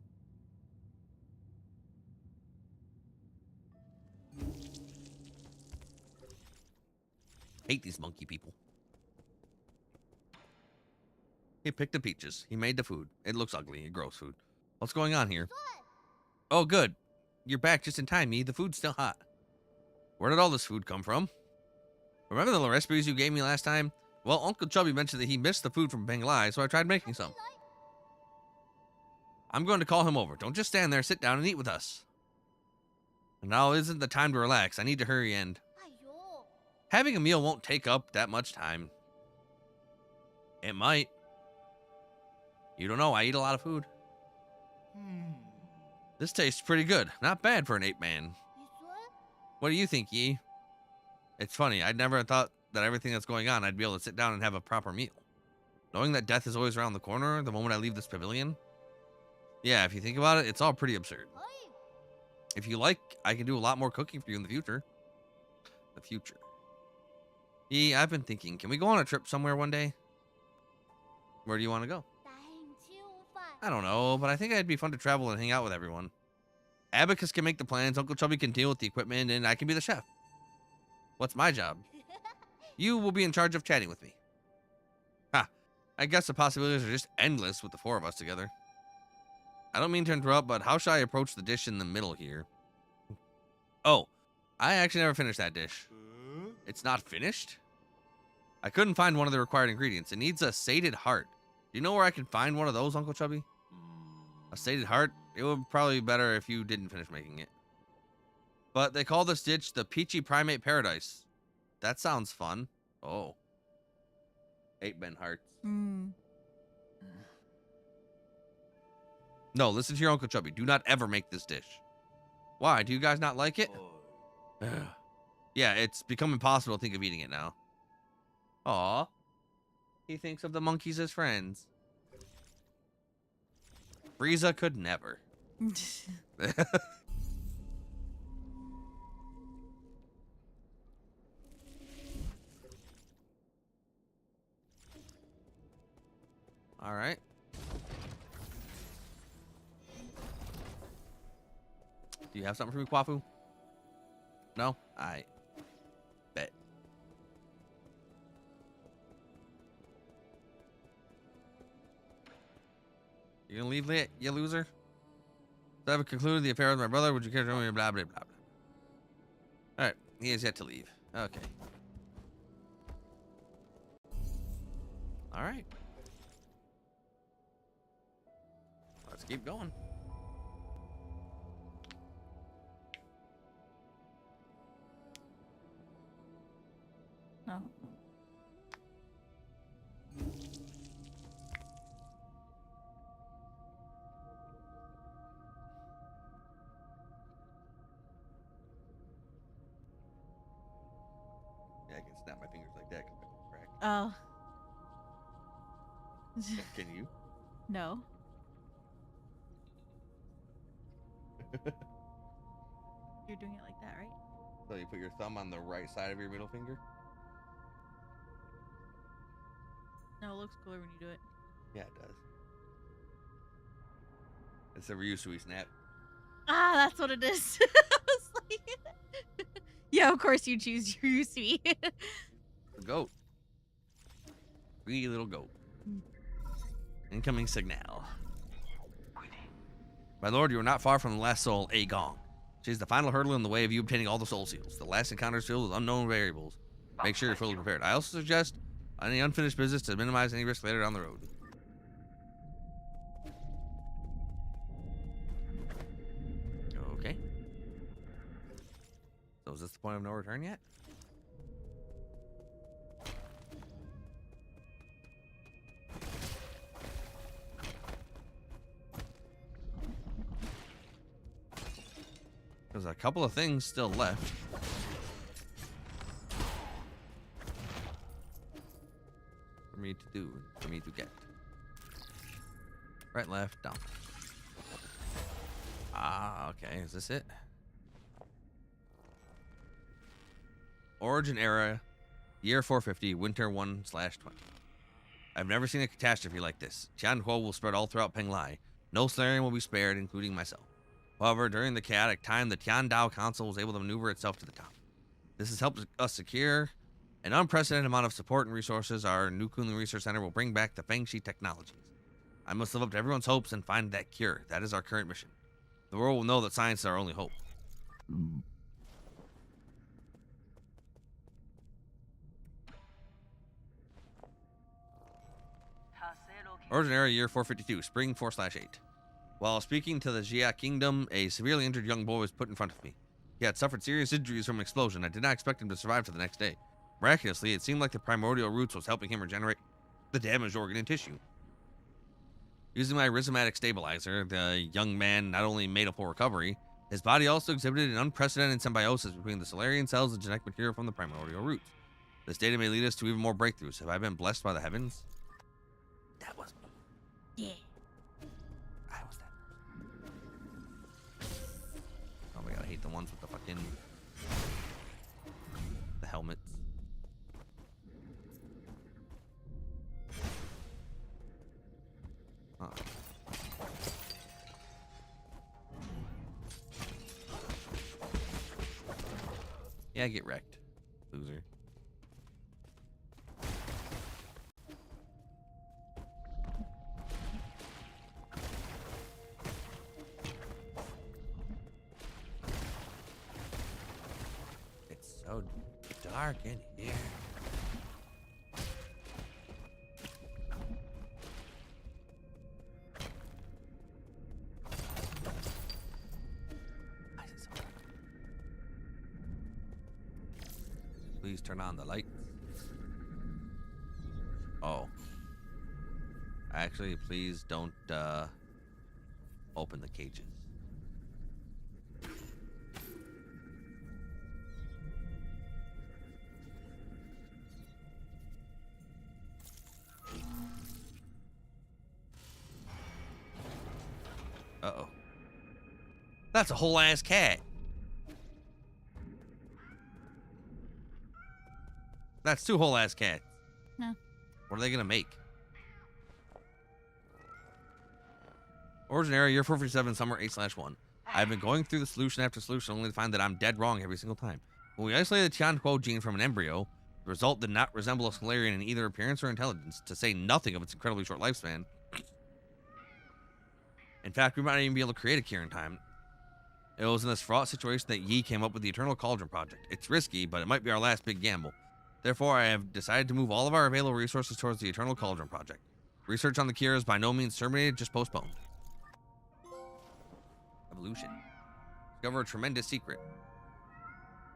Hate these monkey people. He picked the peaches. He made the food. It looks ugly. Gross food. What's going on here? Oh, good. You're back just in time, Me. The food's still hot. Where did all this food come from? Remember the recipes you gave me last time? Well, Uncle Chubby mentioned that he missed the food from Bengalai, so I tried making some. I'm going to call him over. Don't just stand there. Sit down and eat with us. Now isn't the time to relax. I need to hurry and... Having a meal won't take up that much time. It might. You don't know. I eat a lot of food. This tastes pretty good. Not bad for an 8-man. What do you think, Yi? It's funny. I'd never thought that everything that's going on, I'd be able to sit down and have a proper meal. Knowing that death is always around the corner the moment I leave this pavilion. Yeah, if you think about it, it's all pretty absurd. If you like, I can do a lot more cooking for you in the future. The future. Yi, I've been thinking, can we go on a trip somewhere one day? Where do you want to go? I don't know, but I think it'd be fun to travel and hang out with everyone. Abacus can make the plans, Uncle Chubby can deal with the equipment, and I can be the chef. What's my job? You will be in charge of chatting with me. Ha, I guess the possibilities are just endless with the 4 of us together. I don't mean to interrupt, but how should I approach the dish in the middle here? Oh, I actually never finished that dish. It's not finished? I couldn't find one of the required ingredients. It needs a sated heart. Do you know where I can find one of those, Uncle Chubby? A sated heart? It would probably be better if you didn't finish making it. But they call this ditch the Peachy Primate Paradise. That sounds fun. Oh. 8-man hearts. No, listen to your Uncle Chubby. Do not ever make this dish. Why? Do you guys not like it? Yeah, it's become impossible to think of eating it now. Aw. He thinks of the monkeys as friends. Frieza could never. All right. Do you have something for me, Kwafu? No? I bet. You gonna leave, you loser? So I have concluded the affair with my brother. Would you care to tell me blah, blah, blah, blah? He has yet to leave. Okay. All right. Let's keep going. No. Yeah, I can snap my fingers like that. 'Cause I don't crack. Oh. Can you? No. You're doing it like that, right? So you put your thumb on the right side of your middle finger? No, it looks cooler when you do it. Yeah, it does. It's a Ryusui snap. Ah, that's what it is. I was like, yeah, of course you choose your UC. The goat. Greedy little goat. Incoming signal. My lord, you are not far from the last soul, A Gong. She is the final hurdle in the way of you obtaining all the soul seals. The last encounter is filled with unknown variables. Make sure you're fully prepared. I also suggest any unfinished business to minimize any risk later down the road. Okay. So is this the point of no return yet? There's a couple of things still left. For me to do, for me to get. Right, left, down. Ah, okay. Is this it? Origin era, year 450, winter 1/20. I've never seen a catastrophe like this. Tianhuo will spread all throughout Penglai. No Solarian will be spared, including myself. However, during the chaotic time, the Tiandao Council was able to maneuver itself to the top. This has helped us secure an unprecedented amount of support and resources. Our new Kunlun Research Center will bring back the Fengshi technologies. I must live up to everyone's hopes and find that cure. That is our current mission. The world will know that science is our only hope. Ordinary year 452, spring 4/8. While speaking to the Jia Kingdom, a severely injured young boy was put in front of me. He had suffered serious injuries from an explosion. I did not expect him to survive to the next day. Miraculously, it seemed like the primordial roots was helping him regenerate the damaged organ and tissue. Using my rhizomatic stabilizer, the young man not only made a full recovery, his body also exhibited an unprecedented symbiosis between the Solarian cells and genetic material from the primordial roots. This data may lead us to even more breakthroughs. Have I been blessed by the heavens? That was me. Yeah. I was that. Oh my god, I hate the ones with the fucking... the helmets. Uh-oh. Yeah, get wrecked, loser. It's so dark in here. Why is it so dark? Please turn on the lights. Oh. Actually, please don't open the cages. Uh-oh. That's a whole ass cat. That's two whole ass cats. No. What are they gonna make? Origin era year 447 summer 8/1. I've been going through the solution after solution only to find that I'm dead wrong every single time. When we isolated the Tianhuo gene from an embryo, the result did not resemble a Solarian in either appearance or intelligence, to say nothing of its incredibly short lifespan. In fact, we might not even be able to create a cure in time. It was in this fraught situation that Yi came up with the Eternal Cauldron Project. It's risky, but it might be our last big gamble. Therefore, I have decided to move all of our available resources towards the Eternal Cauldron Project. Research on the cure is by no means terminated, just postponed. Evolution. Discover a tremendous secret.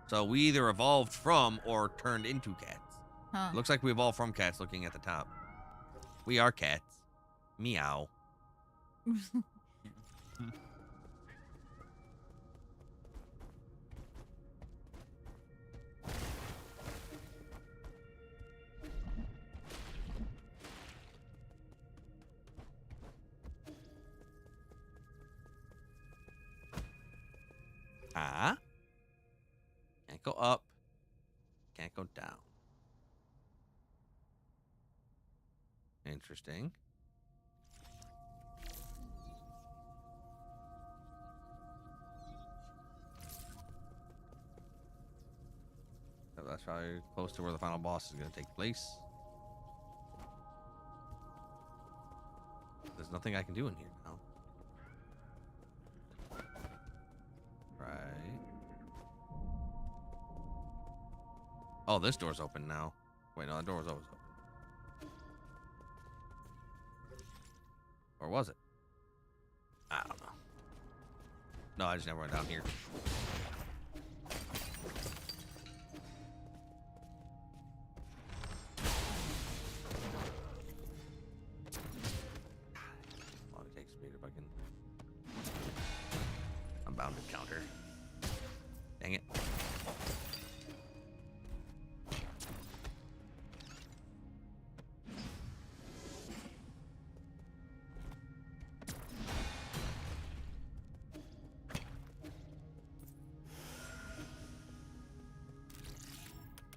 So we either evolved from or turned into cats. Huh. Looks like we evolved from cats looking at the top. We are cats. Meow. Ah. Can't go up. Can't go down. Interesting. So that's probably close to where the final boss is going to take place. There's nothing I can do in here now. Right. Oh, this door's open now. Wait, no, that door was always open. Or was it? I don't know. No, I just never went down here. How long it takes me to fucking... I'm bound to counter. Dang it.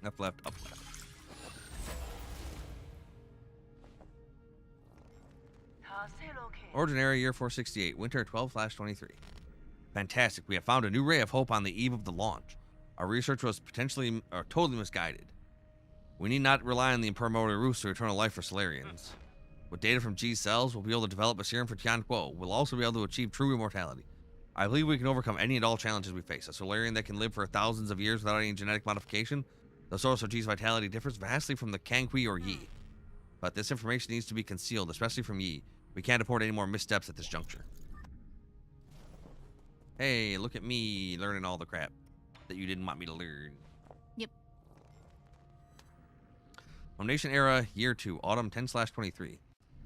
Up left, up left. Ordinary year 468, winter 12/23. Fantastic. We have found a new ray of hope on the eve of the launch. Our research was potentially or totally misguided. We need not rely on the impermeable roofs for eternal life for Solarians. With data from G's cells, we'll be able to develop a serum for Tian Kuo. We'll also be able to achieve true immortality. I believe we can overcome any and all challenges we face. A Solarian that can live for thousands of years without any genetic modification. The source of G's vitality differs vastly from the Kangui or Yi. But this information needs to be concealed, especially from Yi. We can't afford any more missteps at this juncture. Hey, look at me learning all the crap that you didn't want me to learn. Yep. Foundation Era, Year 2, Autumn 10/23.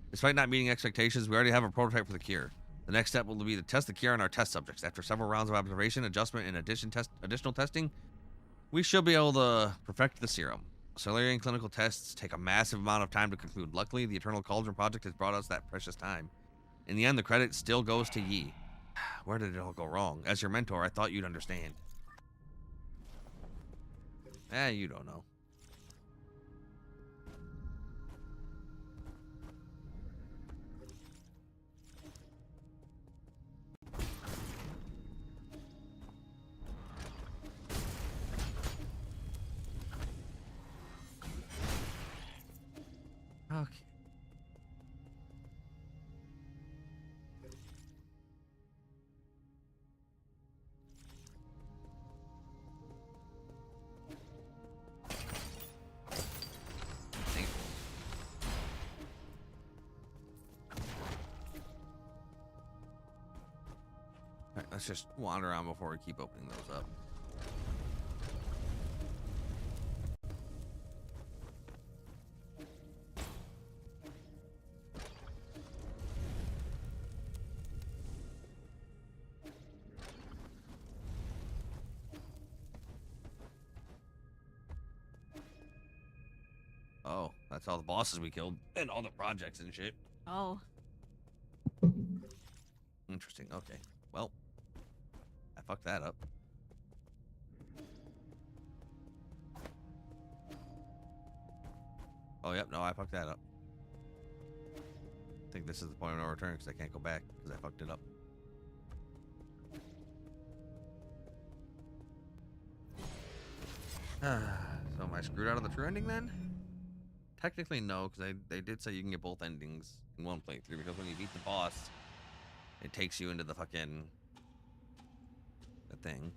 Despite not meeting expectations, we already have a prototype for the cure. The next step will be to test the cure on our test subjects. After several rounds of observation, adjustment, and additional testing, we should be able to perfect the serum. Solarian clinical tests take a massive amount of time to conclude. Luckily, the Eternal Cauldron Project has brought us that precious time. In the end, the credit still goes to Yi. Where did it all go wrong? As your mentor, I thought you'd understand. You don't know. Okay. Alright, let's just wander around before we keep opening those up. Oh, that's all the bosses we killed and all the projects and shit. Oh. Interesting. Okay. Well, I fucked that up. Oh, yep. No, I fucked that up. I think this is the point of no return because I can't go back because I fucked it up. So am I screwed out of the true ending then? Technically no, because they did say you can get both endings in one playthrough, because when you beat the boss, it takes you into the fucking the thing.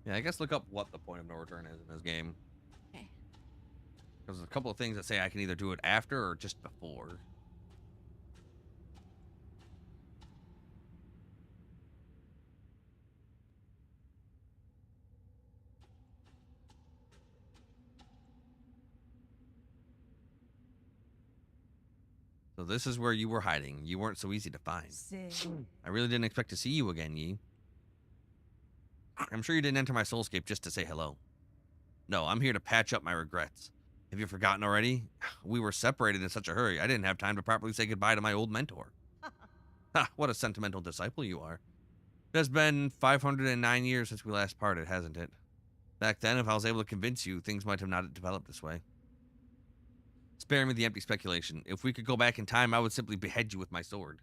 Yeah, I guess look up what the point of no return is in this game. Okay. Because there's a couple of things that say I can either do it after or just before. So this is where you were hiding. You weren't so easy to find. I really didn't expect to see you again, Yi. I'm sure you didn't enter my soulscape just to say hello. No, I'm here to patch up my regrets. Have you forgotten already? We were separated in such a hurry, I didn't have time to properly say goodbye to my old mentor. Ha, what a sentimental disciple you are. It has been 509 years since we last parted, hasn't it? Back then, if I was able to convince you, things might have not developed this way. Spare me the empty speculation. If we could go back in time, I would simply behead you with my sword.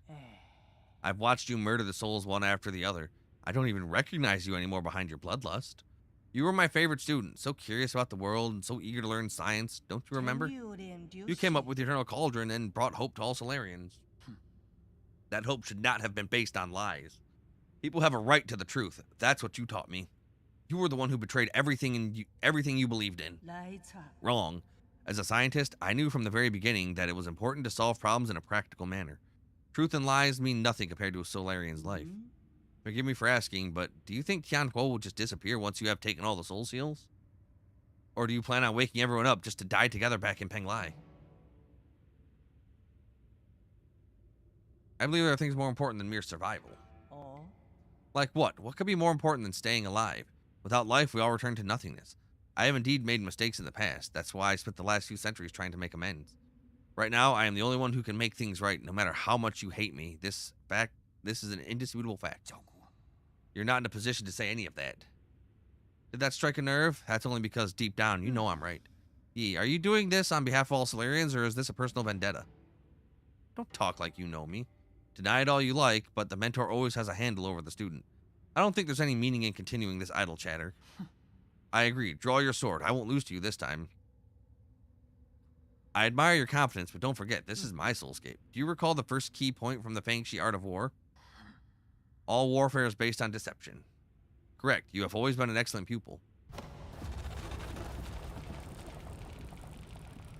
I've watched you murder the souls one after the other. I don't even recognize you anymore behind your bloodlust. You were my favorite student, so curious about the world and so eager to learn science. Don't you remember? You came up with the Eternal Cauldron and brought hope to all Solarians. That hope should not have been based on lies. People have a right to the truth. That's what you taught me. You were the one who betrayed everything you believed in. Wrong. As a scientist, I knew from the very beginning that it was important to solve problems in a practical manner. Truth and lies mean nothing compared to a Solarian's life. Forgive me for asking, but do you think Tian Kuo will just disappear once you have taken all the soul seals? Or do you plan on waking everyone up just to die together back in Penglai? I believe there are things more important than mere survival. Like what? What could be more important than staying alive? Without life, we all return to nothingness. I have indeed made mistakes in the past. That's why I spent the last few centuries trying to make amends. Right now, I am the only one who can make things right, no matter how much you hate me. This is an indisputable fact. You're not in a position to say any of that. Did that strike a nerve? That's only because deep down, you know I'm right. Yi, are you doing this on behalf of all Solarians, or is this a personal vendetta? Don't talk like you know me. Deny it all you like, but the mentor always has a handle over the student. I don't think there's any meaning in continuing this idle chatter. I agree. Draw your sword. I won't lose to you this time. I admire your confidence, but don't forget, this is my soulscape. Do you recall the first key point from the Fangshi Art of War? All warfare is based on deception. Correct. You have always been an excellent pupil.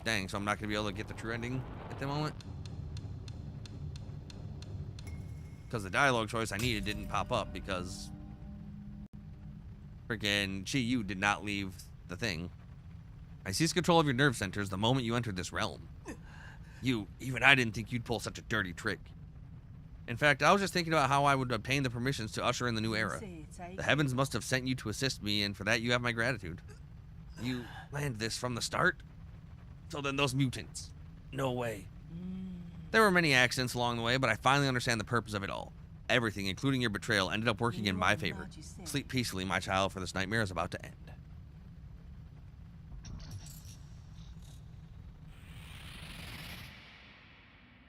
Dang, so I'm not going to be able to get the true ending at the moment? Because the dialogue choice I needed didn't pop up because freaking Chi Yu did not leave the thing. I seized control of your nerve centers the moment you entered this realm. Even I didn't think you'd pull such a dirty trick. In fact, I was just thinking about how I would obtain the permissions to usher in the new era. The heavens must have sent you to assist me, and for that you have my gratitude. You planned this from the start? So then those mutants. No way. There were many accidents along the way, but I finally understand the purpose of it all. Everything, including your betrayal, ended up working in my favor. Sleep peacefully, my child, for this nightmare is about to end.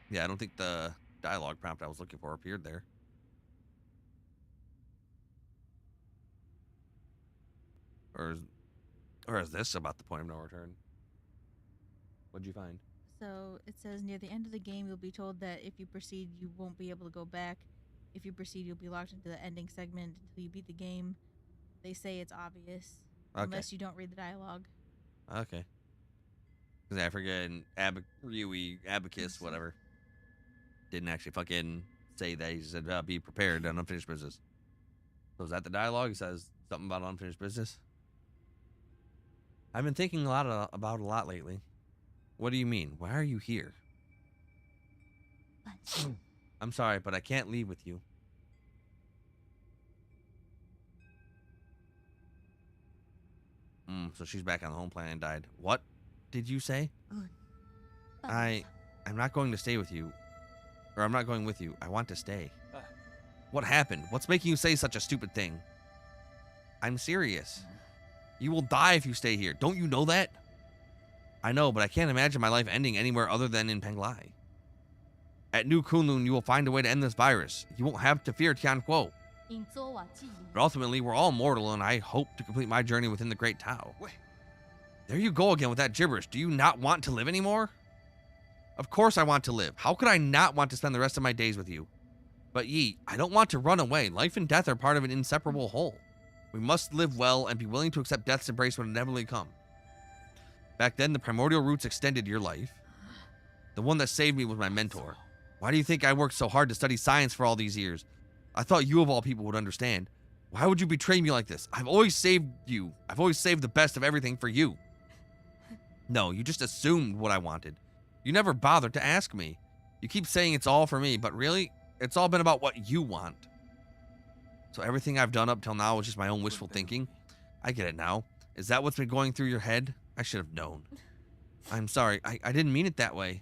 Yeah, I don't think the dialogue prompt I was looking for appeared there. Or is this about the point of no return? What'd you find? So it says near the end of the game, you'll be told that if you proceed, you won't be able to go back. If you proceed, you'll be locked into the ending segment until you beat the game. They say it's obvious, unless you don't read the dialogue. Okay. Because I forget Ryui, Abacus, whatever. Didn't actually fucking say that. He said, be prepared on unfinished business. So is that the dialogue? He says something about unfinished business? I've been thinking about a lot lately. What do you mean? Why are you here? I'm sorry, but I can't leave with you. So she's back on the home planet and died. What did you say? I'm not going to stay with you. Or I'm not going with you. I want to stay. What happened? What's making you say such a stupid thing? I'm serious. You will die if you stay here. Don't you know that? I know, but I can't imagine my life ending anywhere other than in Penglai. At New Kunlun, you will find a way to end this virus. You won't have to fear Tian Kuo. But ultimately, we're all mortal, and I hope to complete my journey within the Great Tao. There you go again with that gibberish. Do you not want to live anymore? Of course I want to live. How could I not want to spend the rest of my days with you? But Yi, I don't want to run away. Life and death are part of an inseparable whole. We must live well and be willing to accept death's embrace when it inevitably come. Back then, the primordial roots extended your life. The one that saved me was my mentor. Why do you think I worked so hard to study science for all these years? I thought you of all people would understand. Why would you betray me like this? I've always saved you. I've always saved the best of everything for you. No, you just assumed what I wanted. You never bothered to ask me. You keep saying it's all for me, but really, it's all been about what you want. So everything I've done up till now was just my own wishful thinking? I get it now. Is that what's been going through your head? I should have known. I'm sorry. I didn't mean it that way.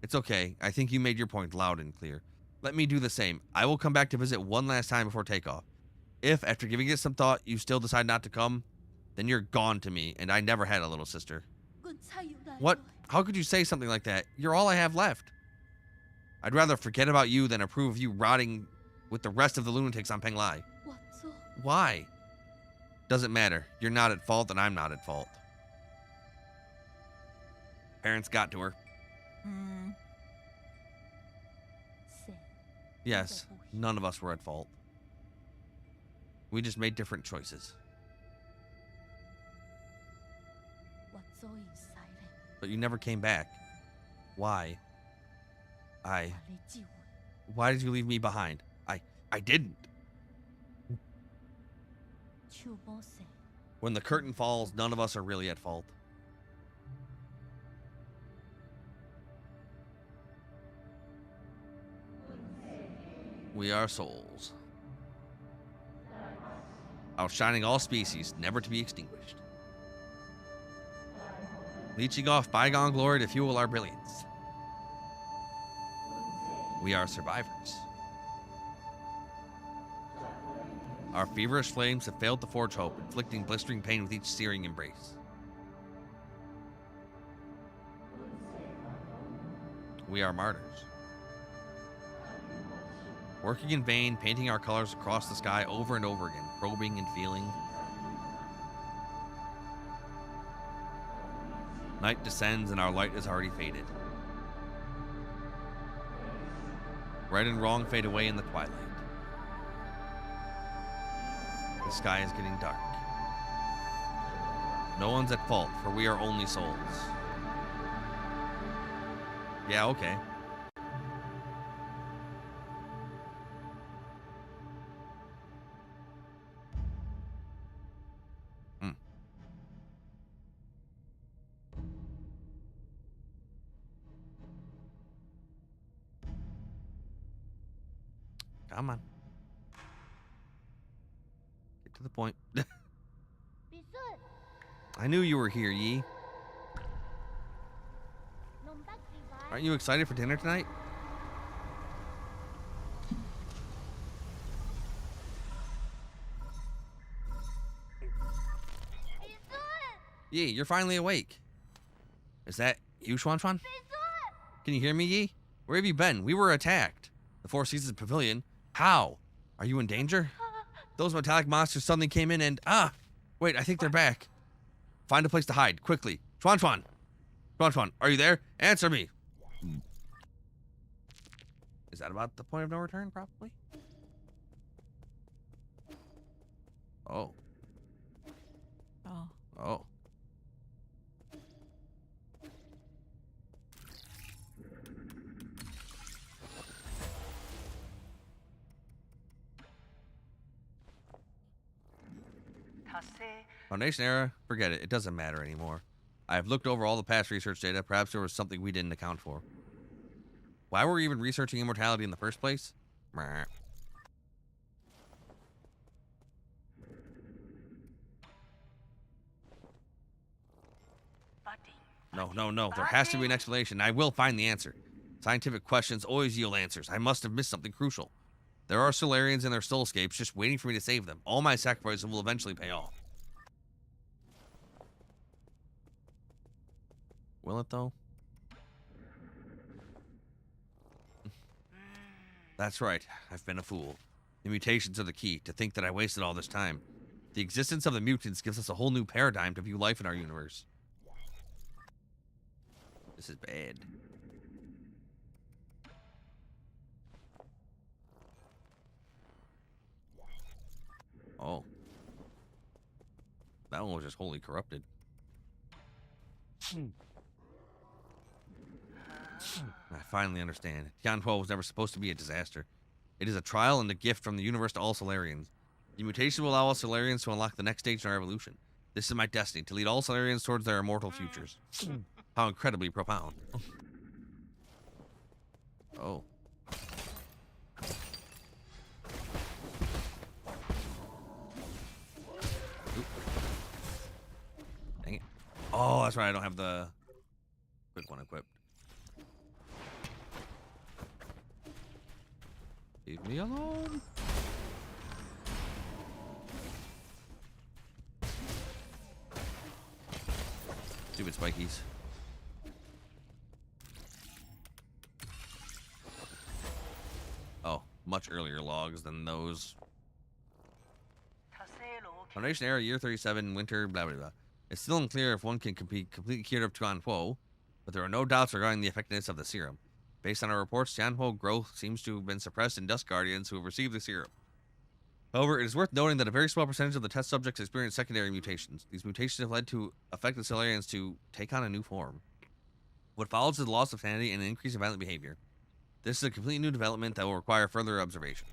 It's okay. I think you made your point loud and clear. Let me do the same. I will come back to visit one last time before takeoff. If, after giving it some thought, you still decide not to come, then you're gone to me, and I never had a little sister. What? How could you say something like that? You're all I have left. I'd rather forget about you than approve of you rotting with the rest of the lunatics on Penglai. Why? Doesn't matter. You're not at fault, and I'm not at fault. Parents got to her. Yes, none of us were at fault. We just made different choices. But you never came back. Why? Why did you leave me behind? I didn't. When the curtain falls, none of us are really at fault. We are souls, outshining all species, never to be extinguished, leeching off bygone glory to fuel our brilliance. We are survivors. Our feverish flames have failed to forge hope, inflicting blistering pain with each searing embrace. We are martyrs, working in vain, painting our colors across the sky over and over again, probing and feeling. Night descends and our light is already faded. Right and wrong fade away in the twilight. The sky is getting dark. No one's at fault, for we are only souls. Yeah, okay. Come on. Get to the point. I knew you were here, Yi. Aren't you excited for dinner tonight? Yi, you're finally awake. Is that you, Xuan Xuan? Can you hear me, Yi? Where have you been? We were attacked. The Four Seasons Pavilion. How? Are you in danger? Those metallic monsters suddenly came in and... wait, I think they're back. Find a place to hide, quickly. Xuan Xuan. Xuan Xuan, are you there? Answer me. Is that about the point of no return, probably? Oh. Oh. Oh. Foundation era, forget it. It doesn't matter anymore. I have looked over all the past research data. Perhaps there was something we didn't account for. Why were we even researching immortality in the first place? No. There has to be an explanation. I will find the answer. Scientific questions always yield answers. I must have missed something crucial. There are Solarians and their soulscapes just waiting for me to save them. All my sacrifices will eventually pay off. Will it, though? That's right. I've been a fool. The mutations are the key. To think that I wasted all this time. The existence of the mutants gives us a whole new paradigm to view life in our universe. This is bad. Oh. That one was just wholly corrupted. I finally understand. Tianhuo was never supposed to be a disaster. It is a trial and a gift from the universe to all Solarians. The mutation will allow us Solarians to unlock the next stage in our evolution. This is my destiny, to lead all Solarians towards their immortal futures. How incredibly profound. Oh. Oop. Dang it. Oh, that's right, I don't have the quick one equipped. Leave me alone. Stupid spikies. Oh, much earlier logs than those. Foundation era, year 37, winter, blah, blah, blah. It's still unclear if one can completely cured of Tianhuo, but there are no doubts regarding the effectiveness of the serum. Based on our reports, Tianhuo growth seems to have been suppressed in Dust Guardians who have received the serum. However, it is worth noting that a very small percentage of the test subjects experience secondary mutations. These mutations have led to affected Solarians to take on a new form. What follows is the loss of sanity and an increase in violent behavior. This is a completely new development that will require further observation.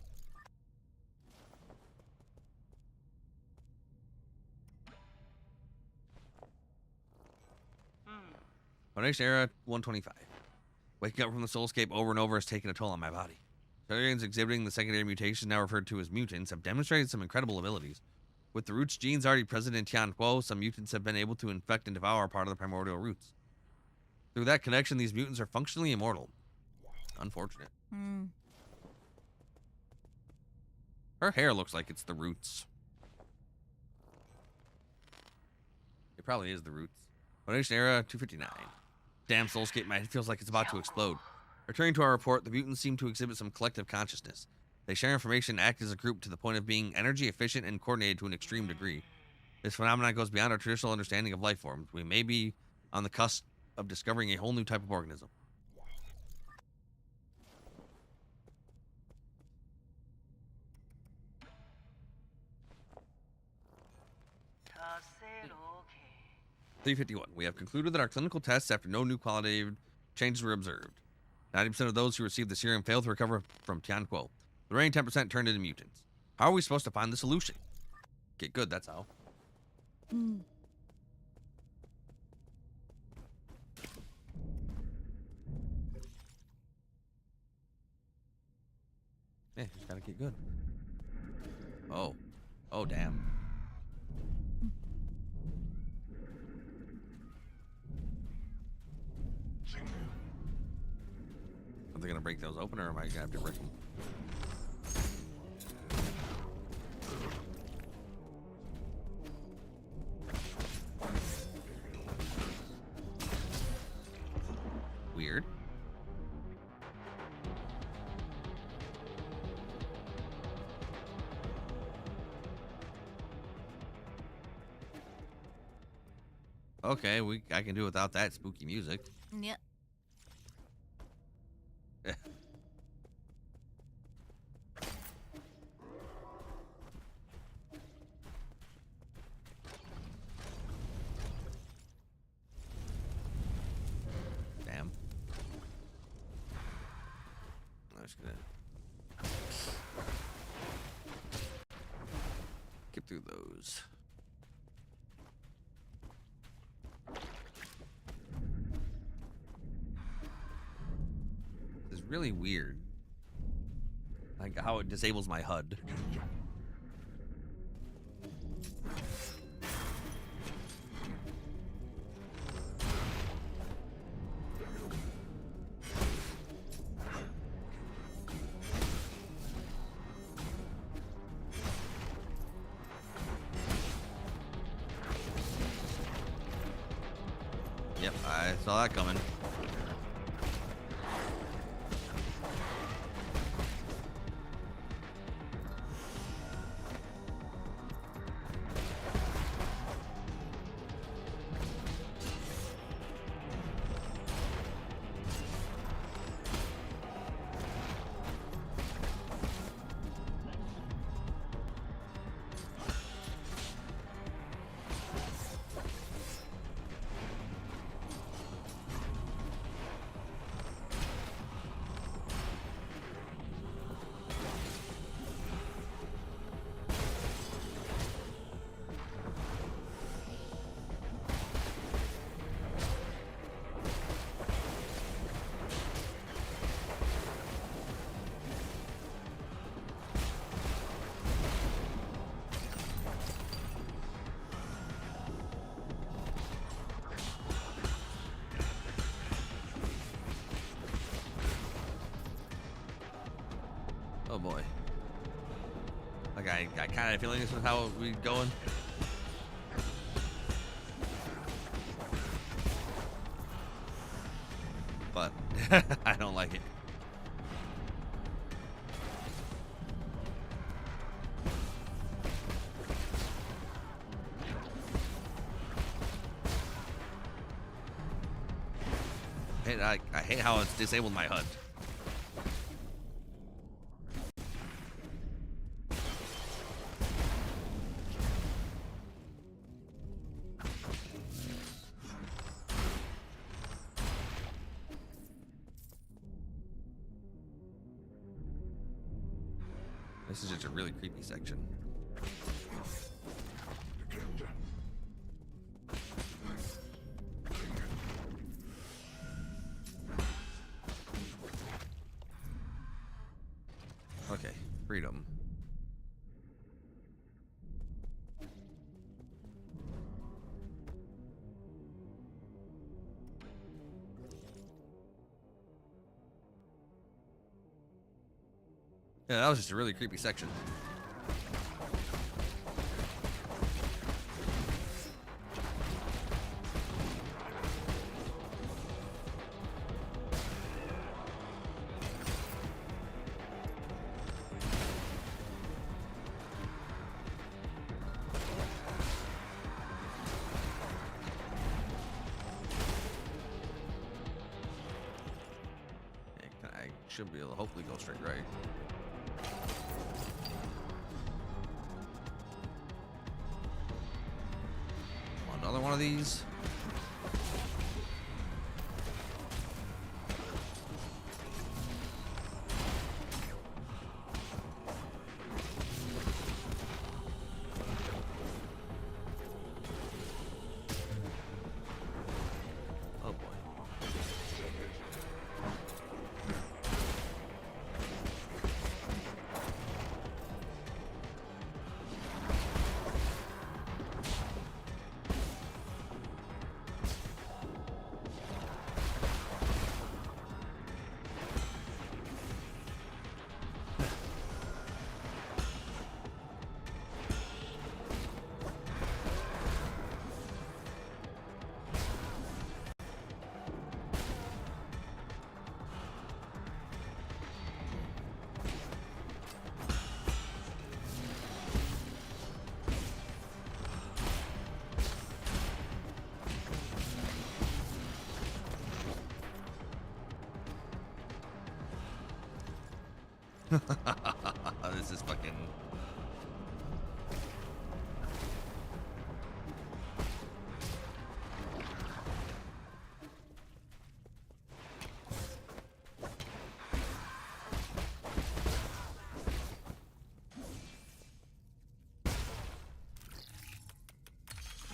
Foundation era 125. Waking up from the soulscape over and over has taken a toll on my body. Solarians exhibiting the secondary mutations now referred to as mutants have demonstrated some incredible abilities. With the roots genes already present in Tianhuo, some mutants have been able to infect and devour part of the primordial roots. Through that connection, these mutants are functionally immortal. Unfortunate. Her hair looks like it's the roots. It probably is the roots. Foundation era 259. Damn soulscape, my head feels like it's about to explode. Returning to our report, the mutants seem to exhibit some collective consciousness. They share information and act as a group to the point of being energy efficient and coordinated to an extreme degree. This phenomenon goes beyond our traditional understanding of life forms. We may be on the cusp of discovering a whole new type of organism. $351. We have concluded that our clinical tests after no new qualitative changes were observed. 90% of those who received the serum failed to recover from Tianhuo. The remaining 10% turned into mutants. How are we supposed to find the solution? Get good, that's how. Yeah, just gotta get good. Oh. Oh, damn. Are they gonna break those open, or am I gonna have to break them? Weird. Okay, I can do without that spooky music. Yep. Damn. I'm just gonna skip through those. It's really weird. Like how it disables my HUD. Yep, I saw that coming. Oh boy. Like I kind of had a feeling this was how we going. But I don't like it. I hate how it's disabled my HUD. This is just a really creepy section. Okay, freedom. Yeah, that was just a really creepy section. I should be able to hopefully go straight right. Another one of these. Oh boy. This is fucking...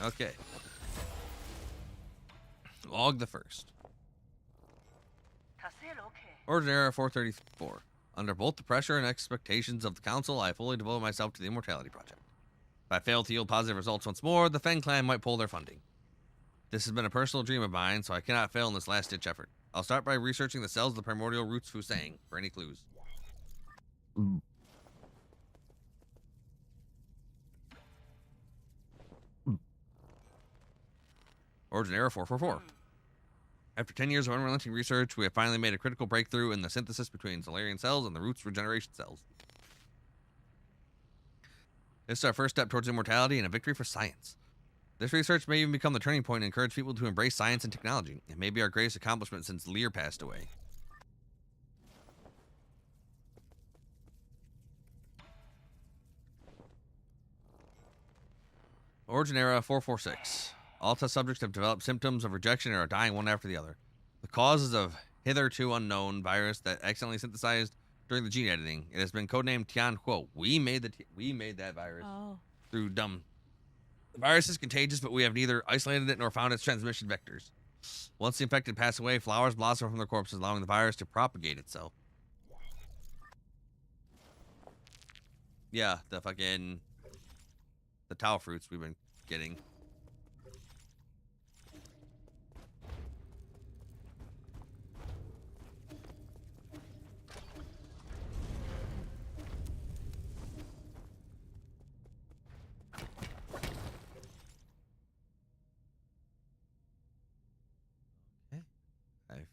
Okay. Log the first. Ordinary 434. Under both the pressure and expectations of the council, I fully devote myself to the Immortality Project. If I fail to yield positive results once more, the Feng clan might pull their funding. This has been a personal dream of mine, so I cannot fail in this last-ditch effort. I'll start by researching the cells of the primordial roots Fusang for any clues. Ordinary 444. After 10 years of unrelenting research, we have finally made a critical breakthrough in the synthesis between Solarian cells and the roots regeneration cells. This is our first step towards immortality and a victory for science. This research may even become the turning point and encourage people to embrace science and technology. It may be our greatest accomplishment since Lear passed away. Origin-era 446. All test subjects have developed symptoms of rejection and are dying one after the other. The cause is a hitherto unknown virus that accidentally synthesized during the gene editing. It has been codenamed Tianhuo. We made that virus through dumb. The virus is contagious, but we have neither isolated it nor found its transmission vectors. Once the infected pass away, flowers blossom from their corpses, allowing the virus to propagate itself. Yeah, the Tao fruits we've been getting.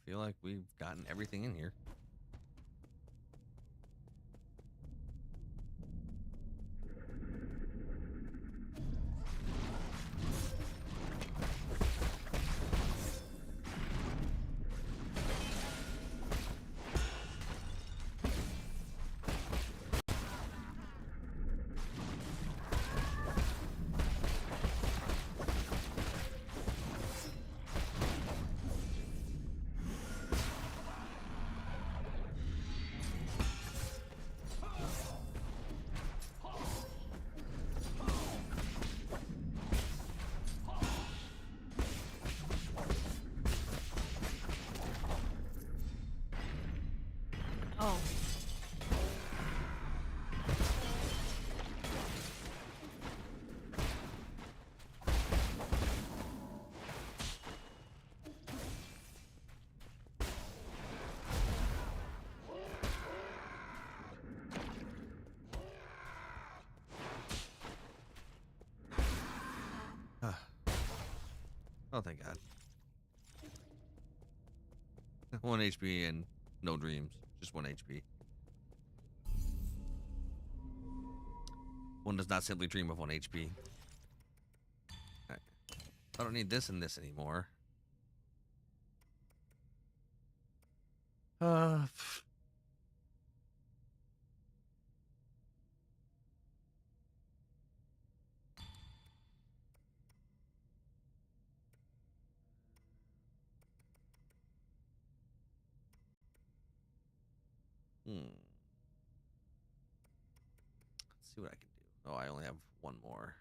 feel like we've gotten everything in here. Oh. Oh, thank God. 1 HP and no dreams. Just 1 HP. One does not simply dream of 1 HP. Right. I don't need this and this anymore. Let's see what I can do. Oh, I only have 1 more.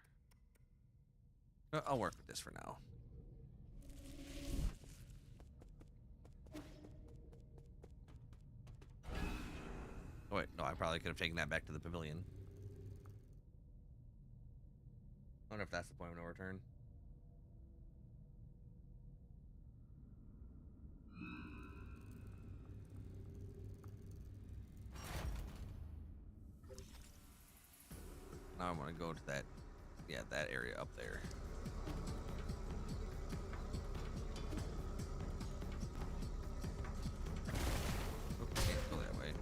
I'll work with this for now. Oh, wait, no, I probably could have taken that back to the pavilion. I wonder if that's the point of no return. Now I'm gonna go to that, that area up there. Oops, can't go that way.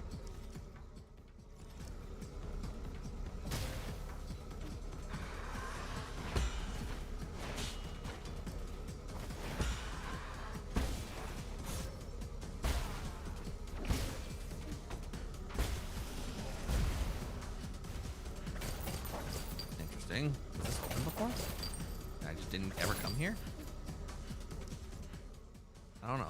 Interesting. Was this open before? I just didn't ever come here? I don't know.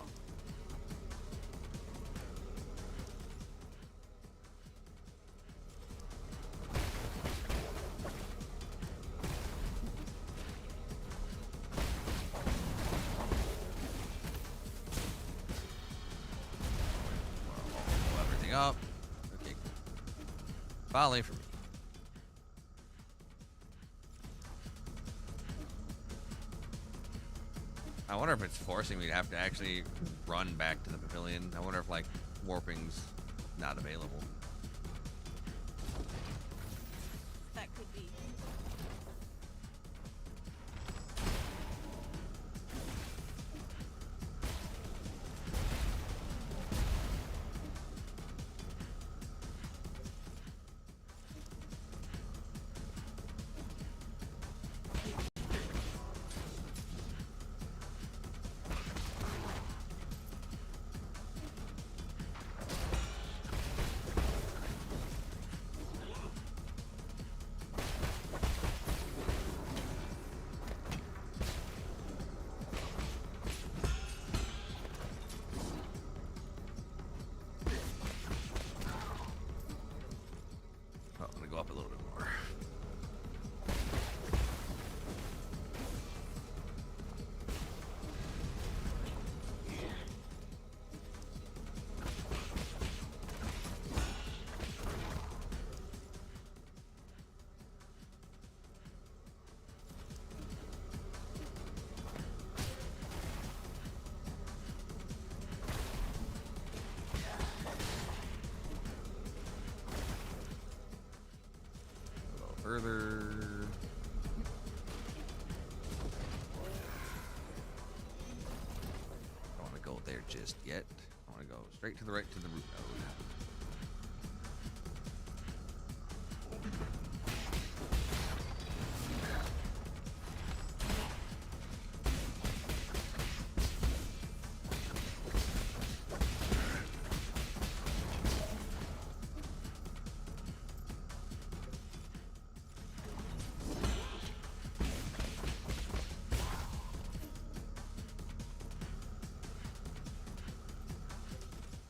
Blow everything up. Okay. Volley for me. I wonder if it's forcing me to have to actually run back to the pavilion. I wonder if, like, warping's not available. That could be. Oh, I'm gonna go up a little bit more. A little further. I want to go there just yet. I want to go straight to the right to the root node.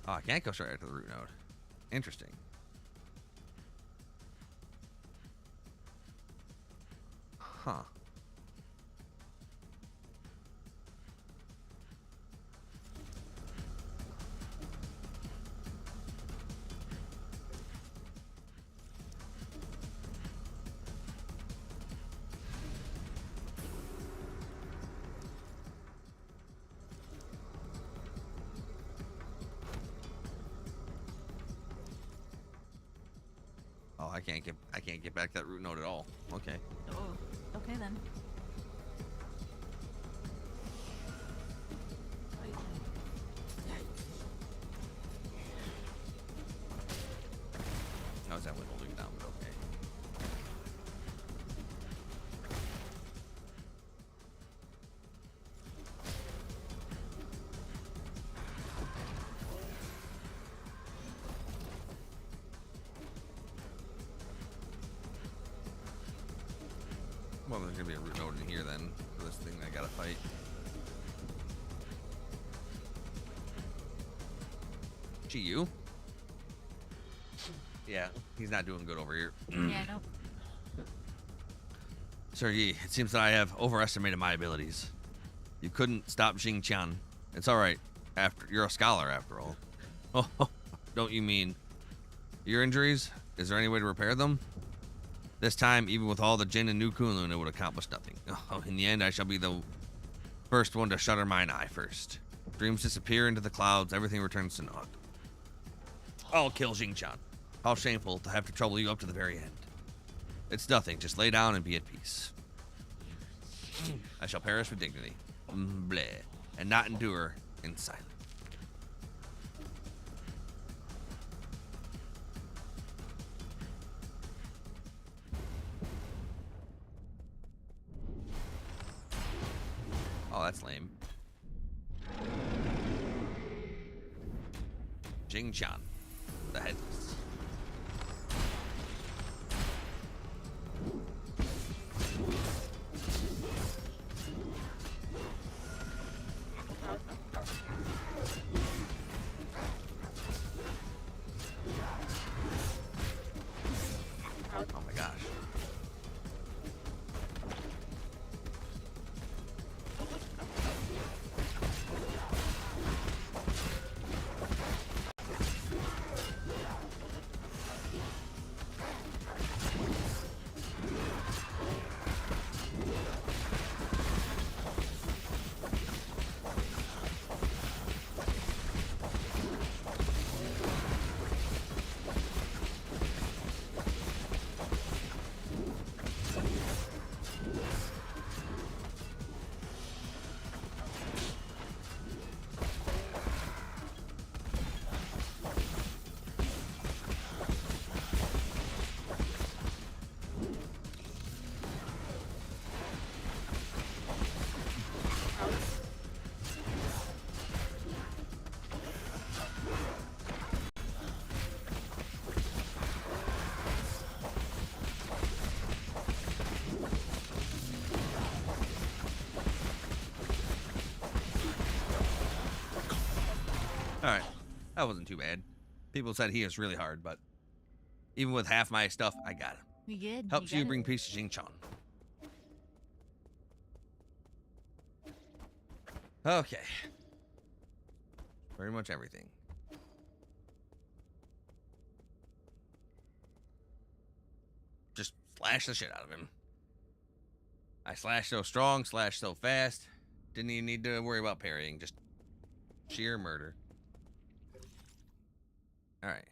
Oh, I can't go straight to the root node. Interesting. Huh. Oh, I can't get back that root node at all. Okay. Oh, okay then. How is that one holding down? But okay. Well, there's gonna be a root node in here then for this thing I gotta fight. Chi-Yu? Yeah, he's not doing good over here. Yeah, nope. Sir Yi, it seems that I have overestimated my abilities. You couldn't stop Jing Qian. It's alright. You're a scholar after all. Oh, don't you mean your injuries? Is there any way to repair them? This time, even with all the Jin and New Kunlun, it would accomplish nothing. Oh, in the end, I shall be the first one to shutter mine eye first. Dreams disappear into the clouds, everything returns to naught. I'll kill Jing Qian. How shameful to have to trouble you up to the very end. It's nothing, just lay down and be at peace. I shall perish with dignity. Bleh. And not endure in silence. Oh, that's lame. Jing Qian, the headless. Oh my gosh. Alright, that wasn't too bad. People said he is really hard, but even with half my stuff, I got him. You good? Helps you bring peace to Jing Qian. Okay. Pretty much everything. Just slash the shit out of him. I slashed so strong, slashed so fast. Didn't even need to worry about parrying. Just sheer murder. Alright.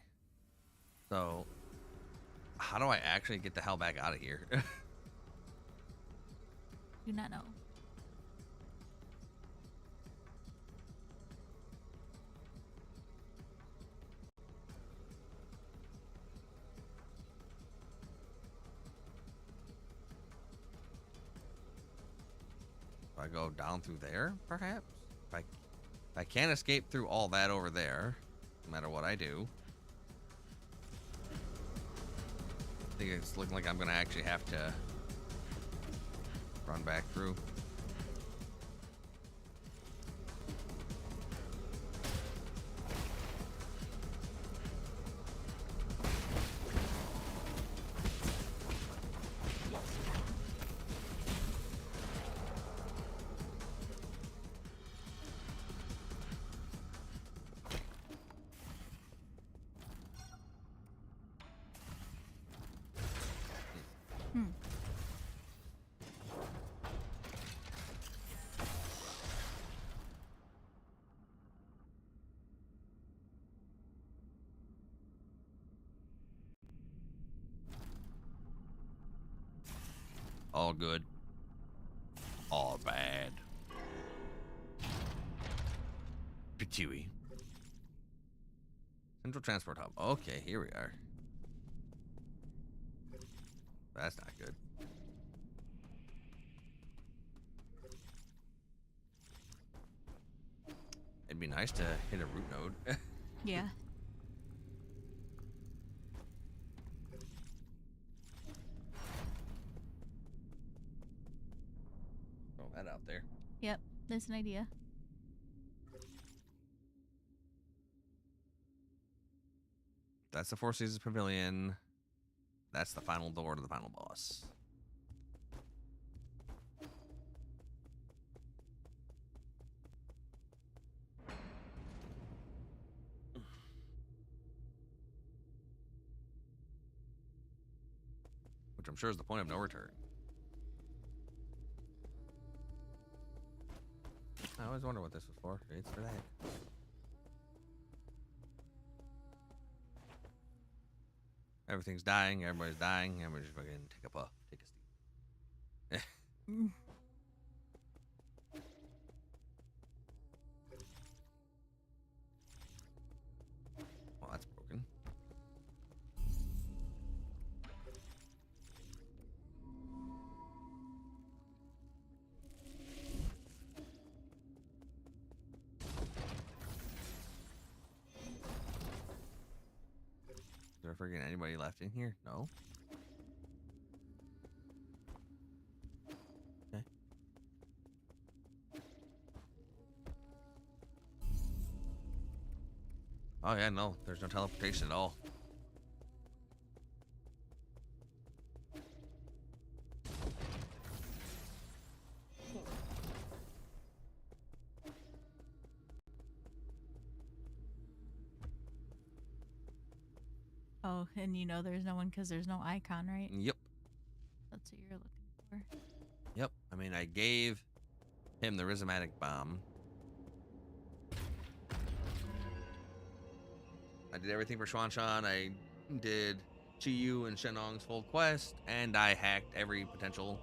So, how do I actually get the hell back out of here? Do not know. Do I go down through there, perhaps? If I can't escape through all that over there, no matter what I do. I think it's looking like I'm gonna actually have to run back through. All good. All bad. Patooey. Central Transport Hub. Okay, here we are. That's not good. It'd be nice to hit a root node. Yeah. Throw that out there. Yep, that's an idea. That's the Four Seasons Pavilion. That's the final door to the final boss. Which I'm sure is the point of no return. I always wonder what this was for. It's for that. Everything's dying. Everybody's dying. Everybody's just fucking take a puff. Take a steep. Well, that's broken. Is there freaking anybody left in here? No. Okay. Oh yeah, no, there's no teleportation at all. Oh, and you know there's no one because there's no icon, right? Yep. That's what you're looking for. Yep. I mean, I gave him the rhizomatic bomb. I did everything for Xuanshan. I did Chiyu and Shenong's full quest, and I hacked every potential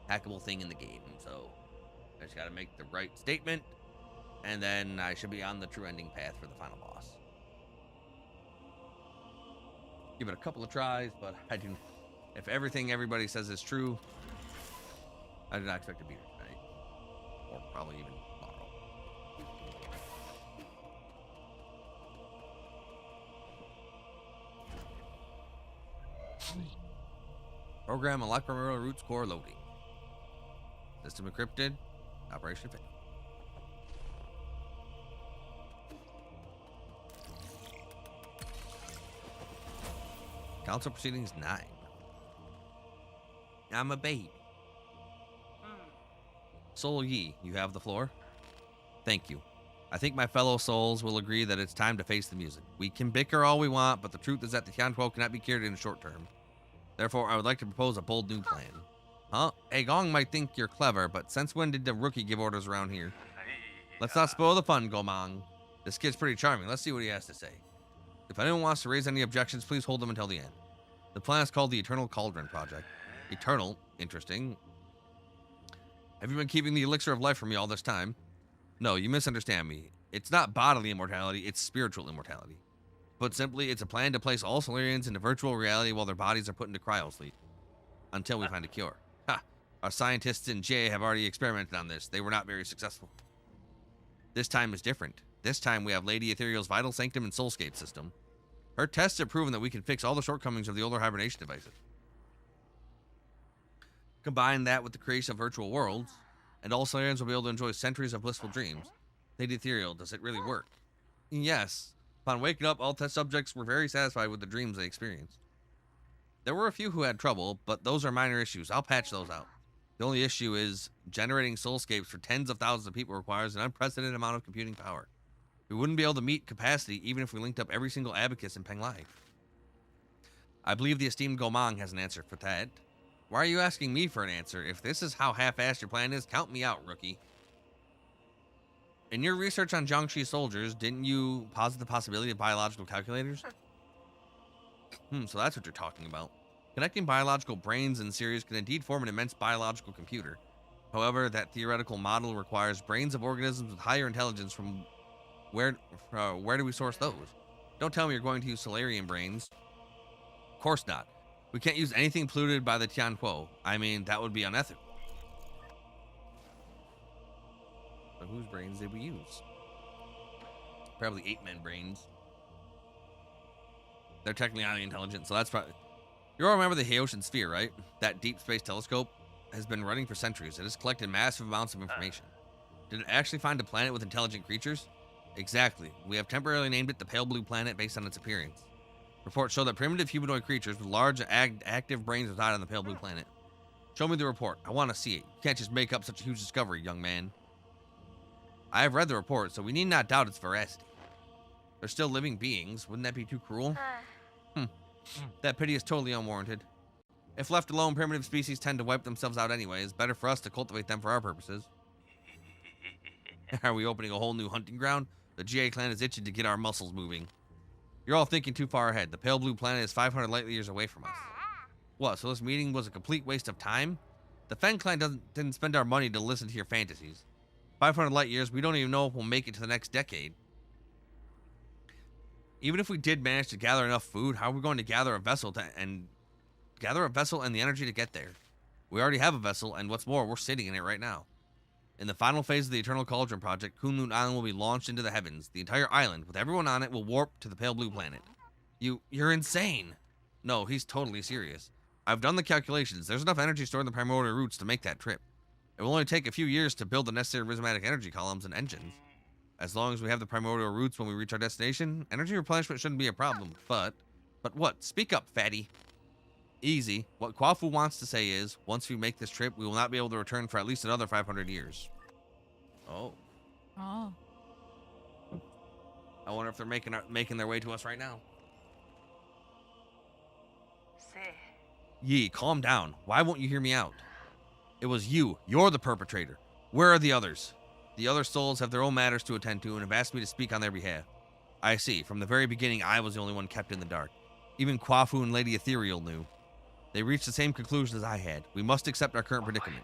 hackable thing in the game. So I just got to make the right statement, and then I should be on the true ending path for the final boss. Give it a couple of tries, but I do. If everything everybody says is true, I do not expect to beat it tonight, or probably even tomorrow. Program Electromerial Roots Core loading. System encrypted. Operation failed. Council proceedings 9. I'm a babe. Soul Yi, you have the floor. Thank you. I think my fellow souls will agree that it's time to face the music. We can bicker all we want, but the truth is that the Tianquo cannot be cured in the short term. Therefore, I would like to propose a bold new plan. Huh? Agong might think you're clever, but since when did the rookie give orders around here? Let's not spoil the fun, Gomang. This kid's pretty charming. Let's see what he has to say. If anyone wants to raise any objections, please hold them until the end. The plan is called the Eternal Cauldron Project. Eternal? Interesting. Have you been keeping the elixir of life from me all this time? No, you misunderstand me. It's not bodily immortality, it's spiritual immortality. Put simply, it's a plan to place all Solarians into virtual reality while their bodies are put into cryosleep. Until we find a cure. Ha! Our scientists in J have already experimented on this. They were not very successful. This time is different. This time we have Lady Ethereal's Vital Sanctum and Soulscape system. Her tests have proven that we can fix all the shortcomings of the older hibernation devices. Combine that with the creation of virtual worlds, and all Solarians will be able to enjoy centuries of blissful dreams. Lady Ethereal, does it really work? Yes. Upon waking up, all test subjects were very satisfied with the dreams they experienced. There were a few who had trouble, but those are minor issues. I'll patch those out. The only issue is generating soulscapes for tens of thousands of people requires an unprecedented amount of computing power. We wouldn't be able to meet capacity even if we linked up every single abacus in Penglai. I believe the esteemed Gomang has an answer for that. Why are you asking me for an answer? If this is how half-assed your plan is, count me out, rookie. In your research on Jiangshi soldiers, didn't you posit the possibility of biological calculators? So that's what you're talking about. Connecting biological brains in series can indeed form an immense biological computer. However, that theoretical model requires brains of organisms with higher intelligence. From where do we source those? Don't tell me you're going to use Solarian brains. Of course not. We can't use anything polluted by the Tianquo. I mean, that would be unethical. But whose brains did we use? Probably 8-men brains. They're technically highly intelligent, so that's probably... You all remember the Haoshan Sphere, right? That deep space telescope has been running for centuries. It has collected massive amounts of information. Did it actually find a planet with intelligent creatures? Exactly. We have temporarily named it the Pale Blue Planet based on its appearance. Reports show that primitive humanoid creatures with large active brains reside on the Pale Blue Planet. Show me the report. I want to see it. You can't just make up such a huge discovery, young man. I have read the report, so we need not doubt its veracity. They're still living beings. Wouldn't that be too cruel? That pity is totally unwarranted. If left alone, primitive species tend to wipe themselves out anyway. It's better for us to cultivate them for our purposes. Are we opening a whole new hunting ground? The GA clan is itching to get our muscles moving. You're all thinking too far ahead. The Pale Blue Planet is 500 light years away from us. What, so this meeting was a complete waste of time? The Fen clan didn't spend our money to listen to your fantasies. 500 light years, we don't even know if we'll make it to the next decade. Even if we did manage to gather enough food, how are we going to gather a vessel and the energy to get there? We already have a vessel, and what's more, we're sitting in it right now. In the final phase of the Eternal Cauldron project, Kunlun Island will be launched into the heavens. The entire island, with everyone on it, will warp to the Pale Blue Planet. You're insane. No, he's totally serious. I've done the calculations. There's enough energy stored in the primordial roots to make that trip. It will only take a few years to build the necessary rhizomatic energy columns and engines. As long as we have the primordial roots when we reach our destination, energy replenishment shouldn't be a problem. But what? Speak up, fatty. Easy. What Kwafu wants to say is, once we make this trip, we will not be able to return for at least another 500 years. Oh. Oh. I wonder if they're making their way to us right now. Yi, calm down. Why won't you hear me out? It was you. You're the perpetrator. Where are the others? The other souls have their own matters to attend to and have asked me to speak on their behalf. I see. From the very beginning, I was the only one kept in the dark. Even Kwafu and Lady Ethereal knew. They reached the same conclusion as I had. We must accept our current predicament.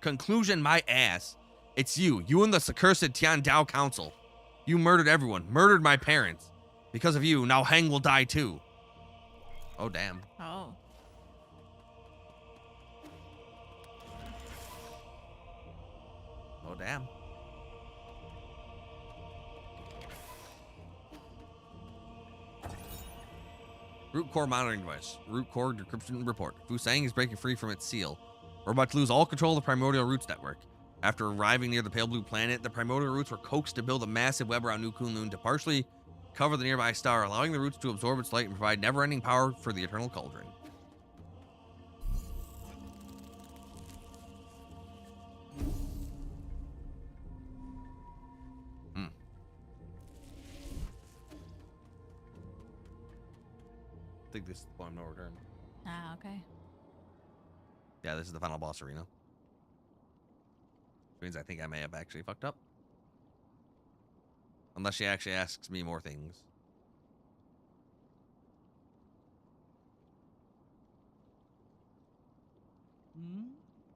Conclusion my ass. It's you. You and the accursed Tian Dao Council. You murdered everyone. Murdered my parents. Because of you, now Heng will die too. Oh, damn. Oh. Oh, damn. Root core monitoring device. Root core decryption report. Fusang is breaking free from its seal. We're about to lose all control of the primordial roots network. After arriving near the Pale Blue Planet, the primordial roots were coaxed to build a massive web around New Kunlun to partially cover the nearby star, allowing the roots to absorb its light and provide never-ending power for the Eternal Cauldron. I think this is the point of no return. Ah, okay. Yeah, this is the final boss arena. Which means I think I may have actually fucked up. Unless she actually asks me more things.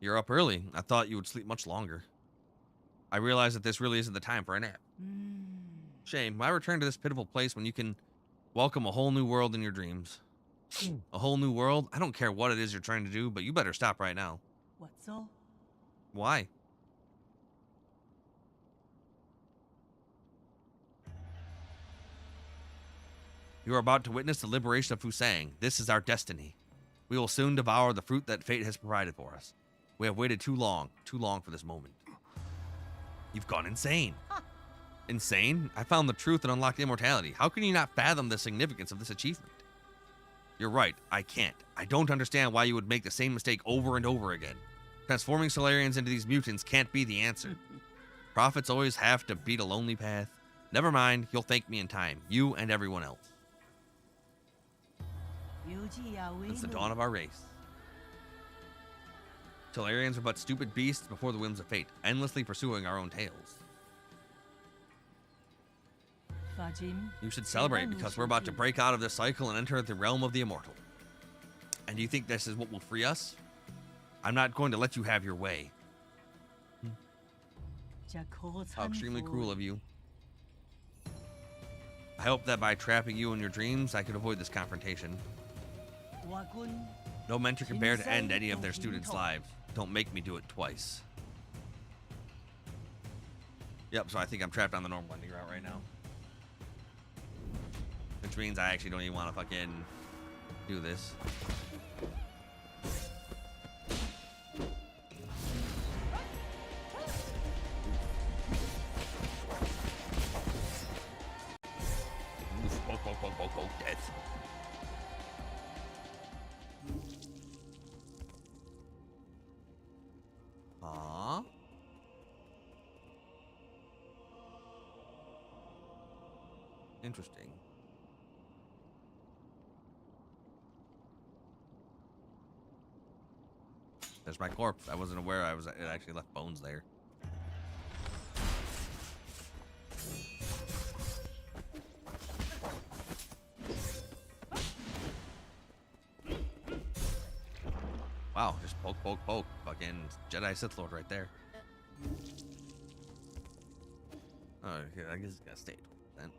You're up early. I thought you would sleep much longer. I realize that this really isn't the time for a nap. Shame. Why return to this pitiful place when you can welcome a whole new world in your dreams? A whole new world? I don't care what it is you're trying to do, but you better stop right now. 왔어? Why? You are about to witness the liberation of Fusang. This is our destiny. We will soon devour the fruit that fate has provided for us. We have waited too long for this moment. You've gone insane. Insane? I found the truth and unlocked immortality. How can you not fathom the significance of this achievement? You're right, I can't. I don't understand why you would make the same mistake over and over again. Transforming Solarians into these mutants can't be the answer. Prophets always have to beat a lonely path. Never mind, you'll thank me in time. You and everyone else. It's the dawn of our race. Solarians are but stupid beasts before the whims of fate, endlessly pursuing our own tails. You should celebrate because we're about to break out of this cycle and enter the realm of the immortal. And do you think this is what will free us? I'm not going to let you have your way. How extremely cruel of you. I hope that by trapping you in your dreams, I could avoid this confrontation. No mentor can bear to end any of their students' lives. Don't make me do it twice. Yep, so I think I'm trapped on the normal ending route right now. Which means I actually don't even want to fucking do this. Death. Aww. Interesting. There's my corpse. I wasn't aware it actually left bones there. Wow, just poke, poke, poke. Fucking Jedi Sith Lord right there. Oh, okay, I guess it's gotta stay then.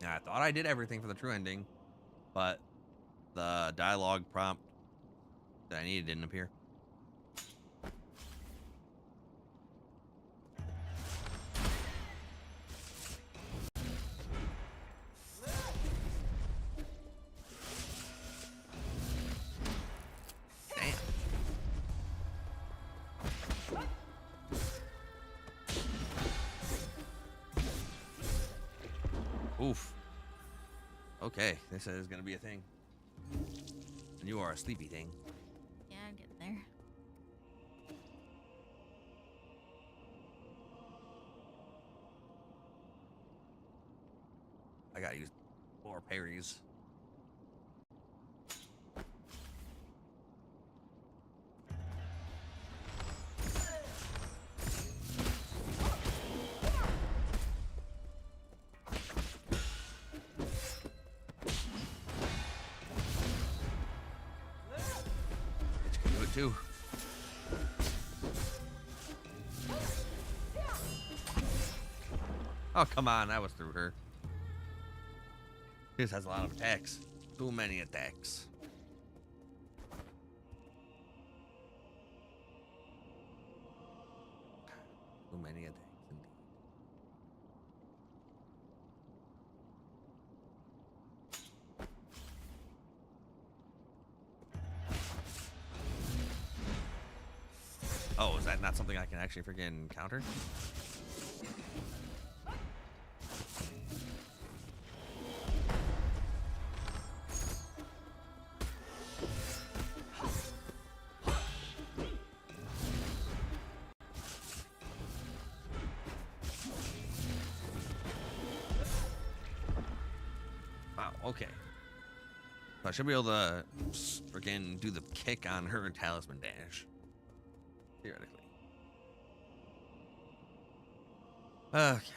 Yeah, I thought I did everything for the true ending, but the dialogue prompt that I needed didn't appear. Damn. Oof. Okay, this is gonna be a thing. And you are a sleepy thing. Yeah, I'm getting there. I gotta use more parries. Do it too. Oh, come on. That was through her. This has a lot of attacks. Too many attacks. Too many attacks indeed. Oh, is that not something I can actually freaking counter? Wow, okay. So I should be able to freaking do the kick on her talisman dash. Theoretically. Okay.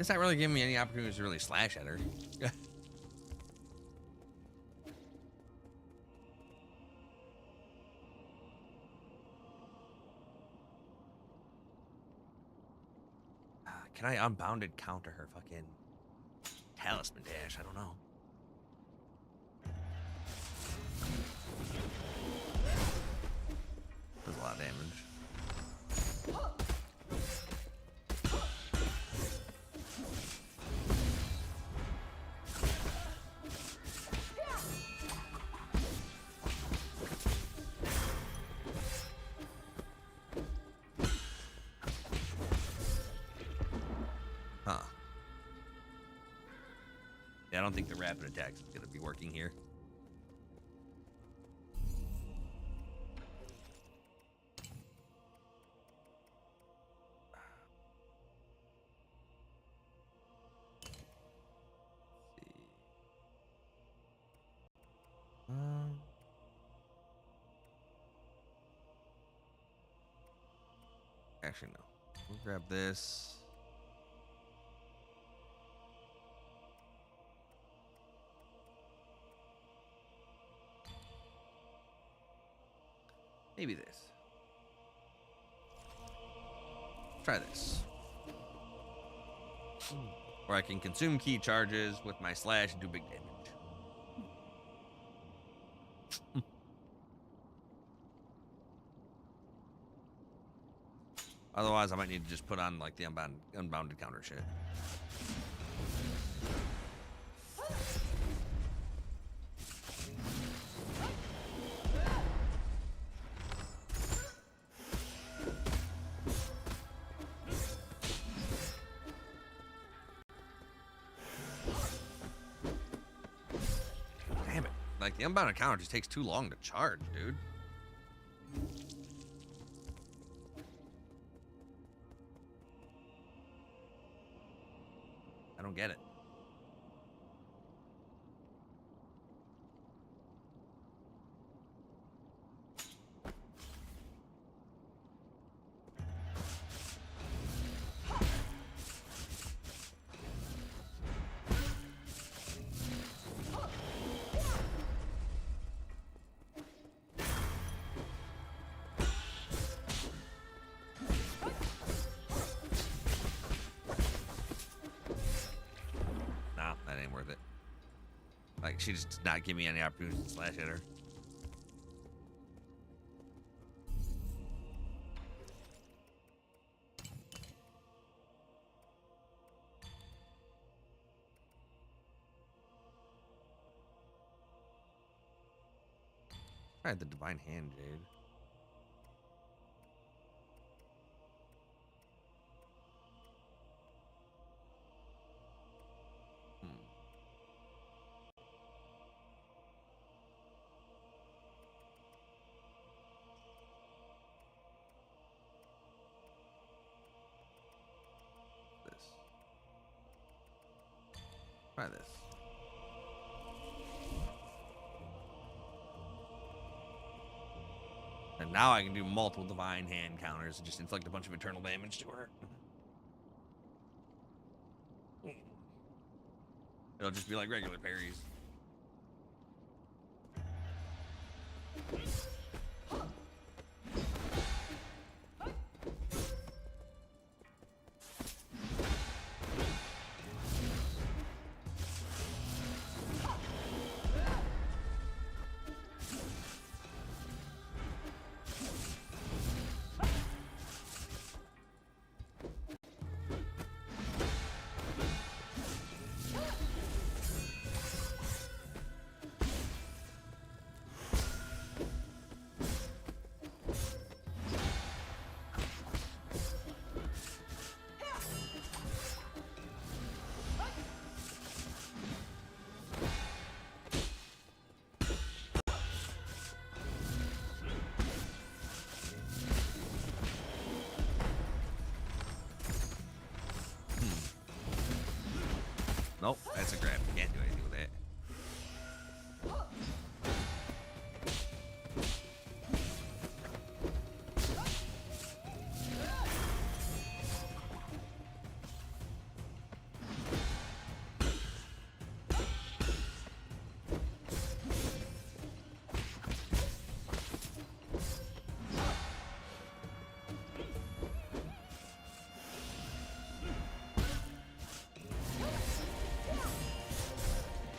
It's not really giving me any opportunities to really slash at her. Can I unbounded counter her fucking talisman dash? I don't know. Does a lot of damage. Huh. Yeah, I don't think the rapid attack is going to be working here. Actually, no. We'll grab this. Maybe this. Try this. Or I can consume key charges with my slash and do big damage. Otherwise, I might need to just put on like the unbounded counter shit. Damn it. Like the unbounded counter just takes too long to charge, dude. I don't get it. That ain't worth it. Like, she just did not give me any opportunity to slash at her. Try the Divine Hand, Jade. Try this. And now I can do multiple Divine Hand counters and just inflict a bunch of eternal damage to her. It'll just be like regular parries. Nope, that's a grab. Can't do anything with it.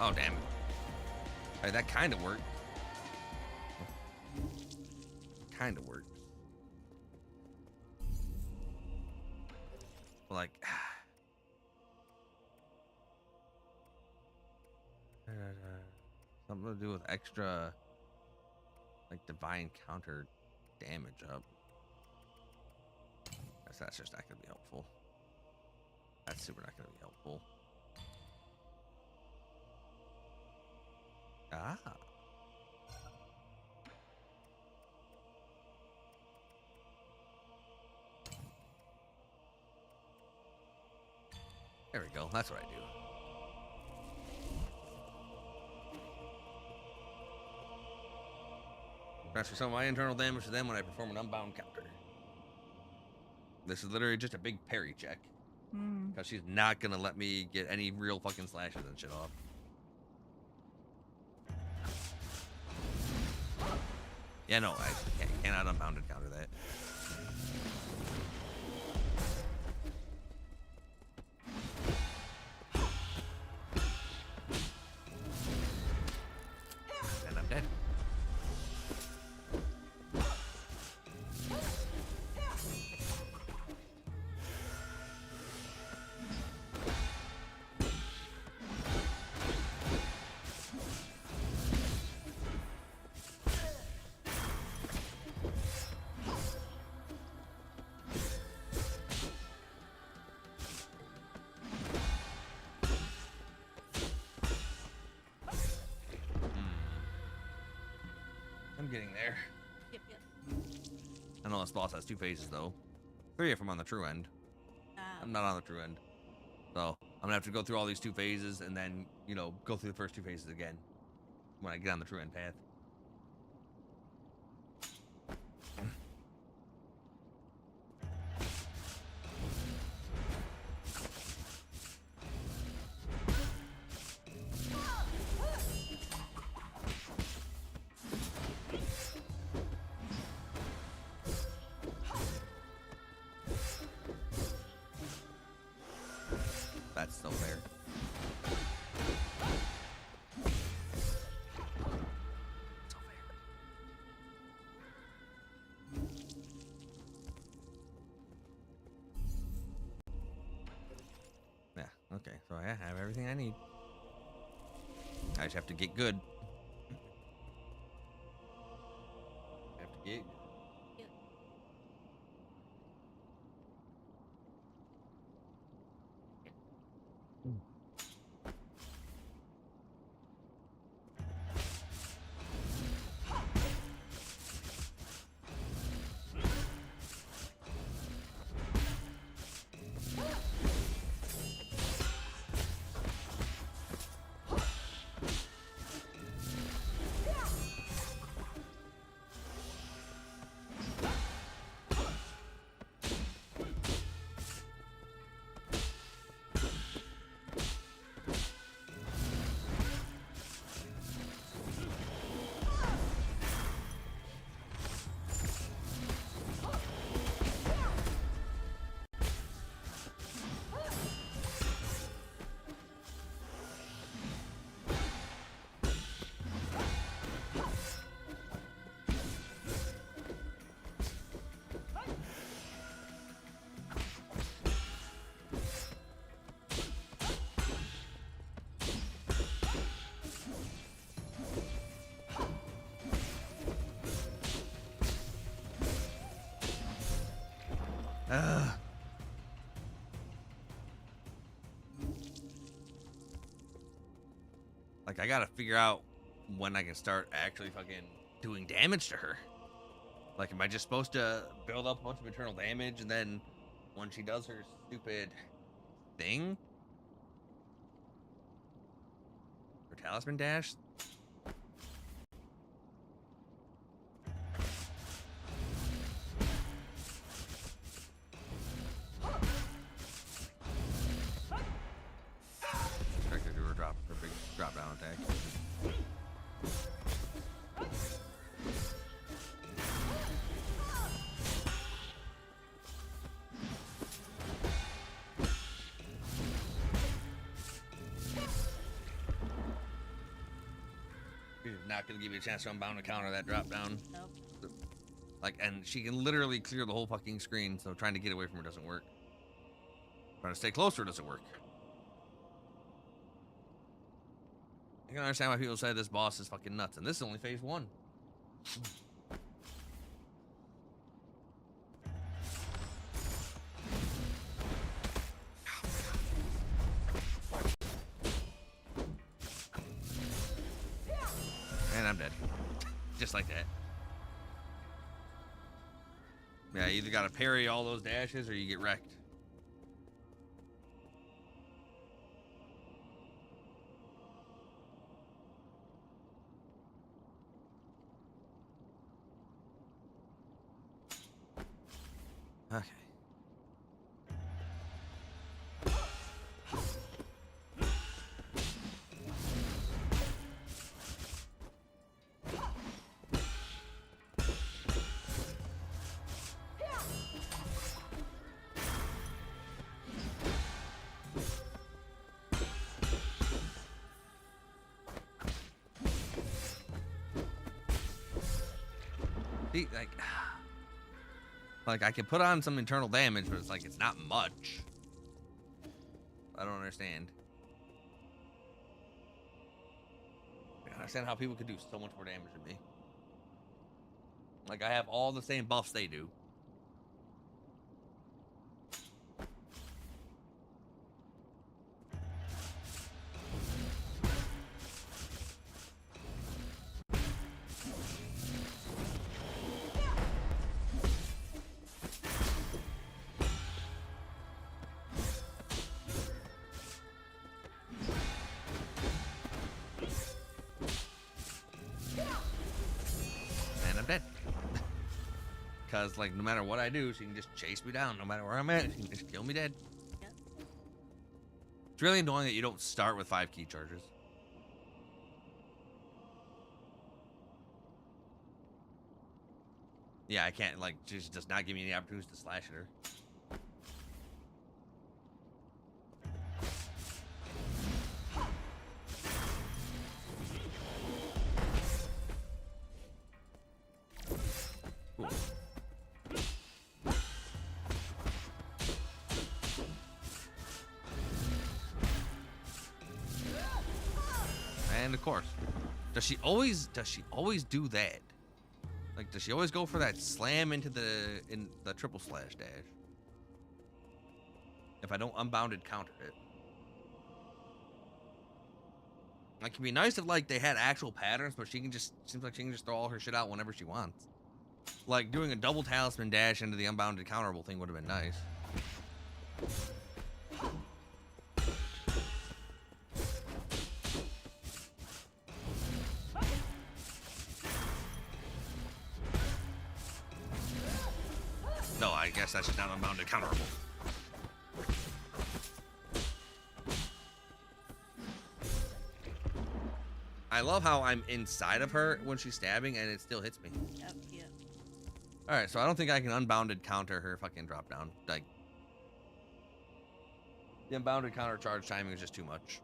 Oh, damn it. Hey, that kind of worked. Kind of worked. Like... something to do with extra... like, divine counter damage up. That's just not going to be helpful. That's super not going to be helpful. Ah. There we go. That's what I do. Transfer some of my internal damage to them when I perform an unbound counter. This is literally just a big parry check. Because she's not going to let me get any real fucking slashes and shit off. Yeah, no, I cannot unbounded counter that. And I'm dead. I'm getting there. Yep. I know this boss has 2 phases though. 3 if I'm on the true end. I'm not on the true end. So I'm gonna have to go through all these 2 phases and then, you know, go through the first 2 phases again when I get on the true end path. That's so fair. So fair. Yeah, okay. So I have everything I need. I just have to get good. Have to get good. Like, I gotta figure out when I can start actually fucking doing damage to her. Like, am I just supposed to build up a bunch of internal damage and then when she does her stupid thing? Her talisman dash? Expect her to do her big drop down attack. not gonna give you a chance to unbound and counter that drop down. Nope. Like, and she can literally clear the whole fucking screen, so trying to get away from her doesn't work. Trying to stay closer doesn't work. I can understand why people say this boss is fucking nuts, and this is only phase 1. And I'm dead. Just like that. Yeah, you either gotta parry all those dashes or you get wrecked. Okay. See, like I can put on some internal damage, but it's like it's not much. I don't understand. I don't understand how people could do so much more damage than me. Like I have all the same buffs they do. Because, like, no matter what I do, she can just chase me down. No matter where I'm at, she can just kill me dead. Yep. It's really annoying that you don't start with 5 key charges. Yeah, I can't, like, she just does not give me any opportunities to slash at her. Cool. And of course, does she always do that? Like, does she always go for that slam into the triple slash dash? If I don't unbounded counter it. Like, it'd be nice if like they had actual patterns, but seems like she can just throw all her shit out whenever she wants. Like doing a double talisman dash into the unbounded counterable thing would have been nice. No, I guess that's just not unbounded counterable. I love how I'm inside of her when she's stabbing and it still hits me. Yep, yep. Alright, so I don't think I can unbounded counter her fucking drop down. Like, the unbounded counter charge timing is just too much.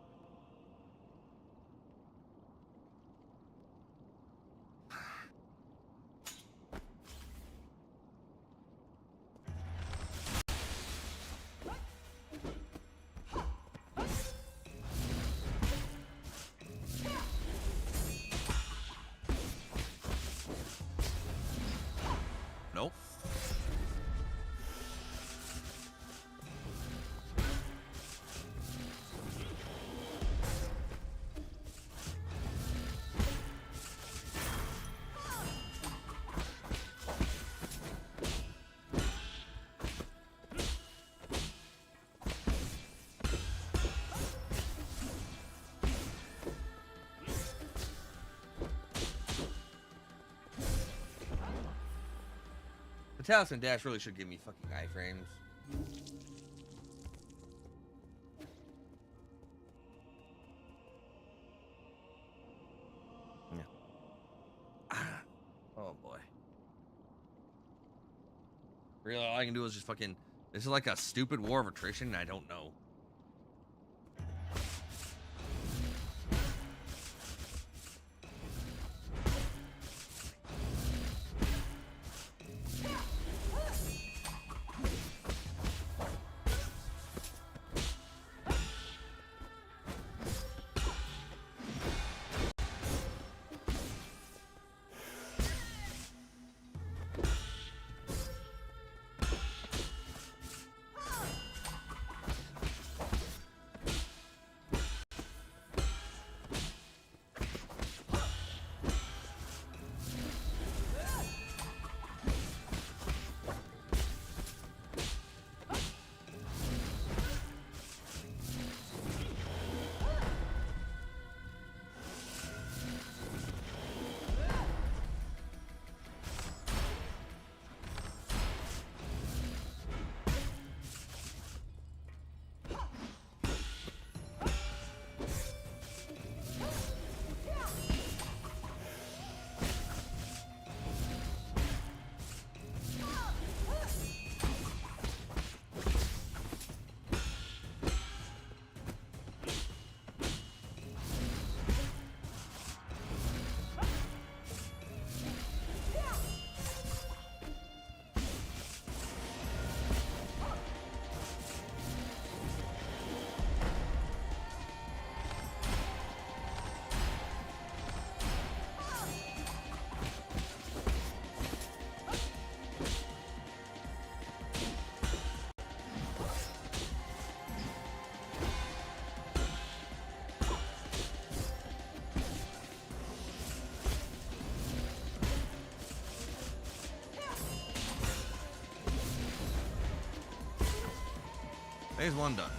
Nope. The Talisman Dash really should give me fucking iframes. Yeah. Oh boy. Really, all I can do is just fucking. This is like a stupid war of attrition, and I don't know. Phase 1 done.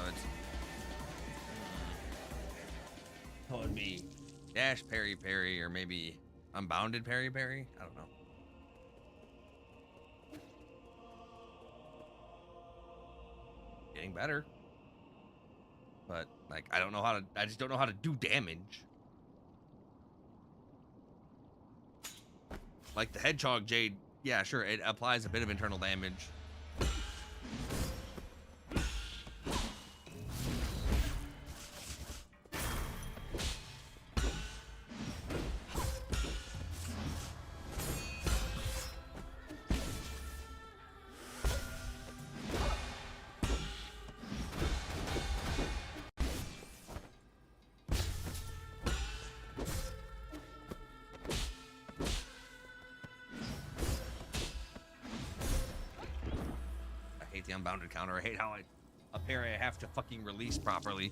It's it would be dash parry parry, or maybe unbounded parry parry. I don't know. Getting better, but like I don't know how to. I just don't know how to do damage. Like the Hedgehog Jade, yeah, sure, it applies a bit of internal damage. The unbounded counter. I hate how a parry I have to fucking release properly.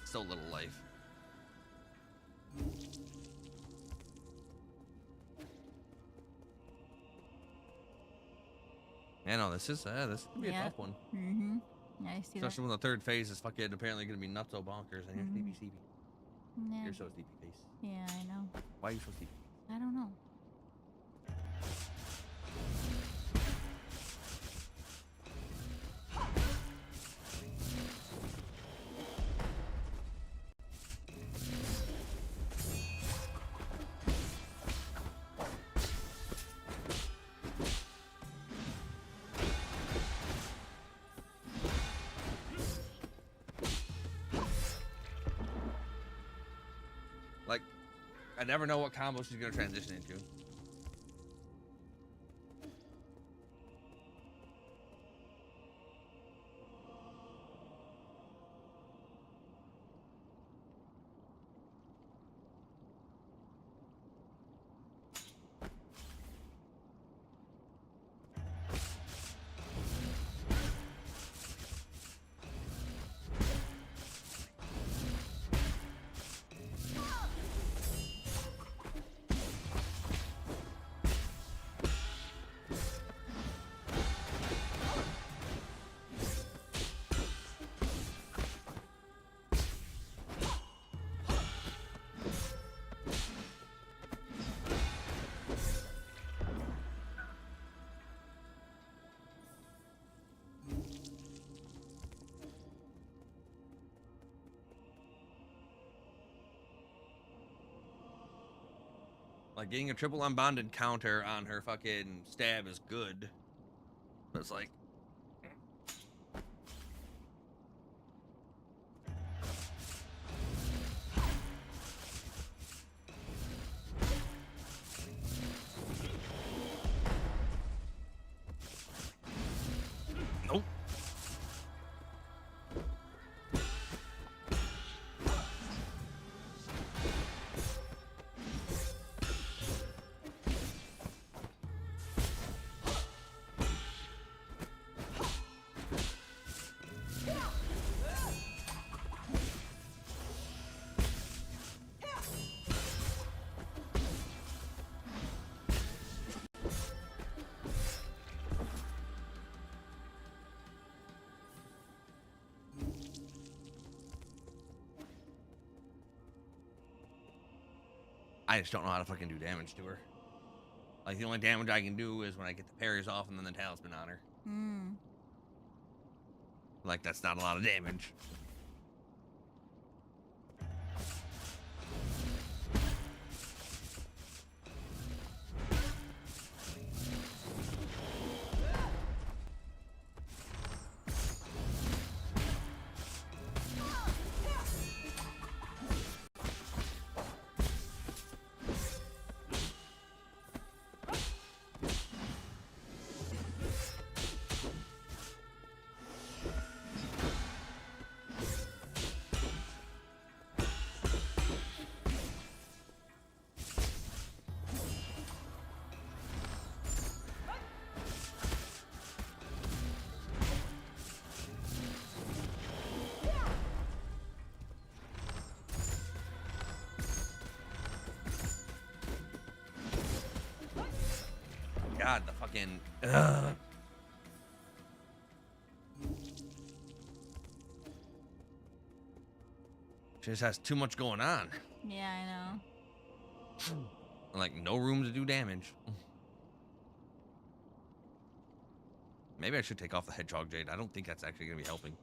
So little life. Yeah, no, this is this could be a tough one. Mm-hmm. Yeah, I see Especially when the third phase is fucking apparently gonna be nutso bonkers and you're sleepy sleepy. Yeah. You're so sleepy face. Yeah, I know. Why are you so sleepy? I don't know. Like, I never know what combo she's gonna transition into. Like, getting a triple unbounded counter on her fucking stab is good. But it's like... Nope. I just don't know how to fucking do damage to her. Like, the only damage I can do is when I get the parries off and then the talisman on her. Hmm. Like, that's not a lot of damage. God, the fucking. Ugh. She just has too much going on. Yeah, I know. Like, no room to do damage. Maybe I should take off the Hedgehog Jade. I don't think that's actually going to be helping.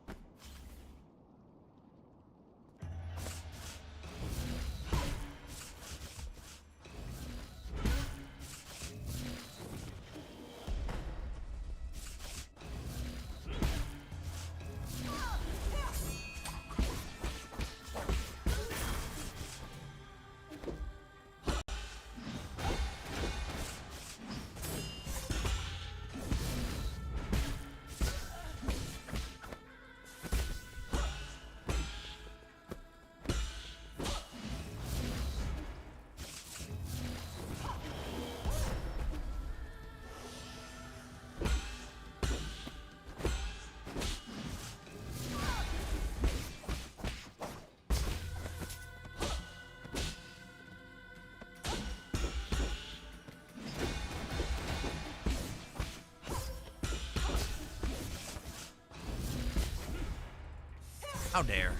How dare.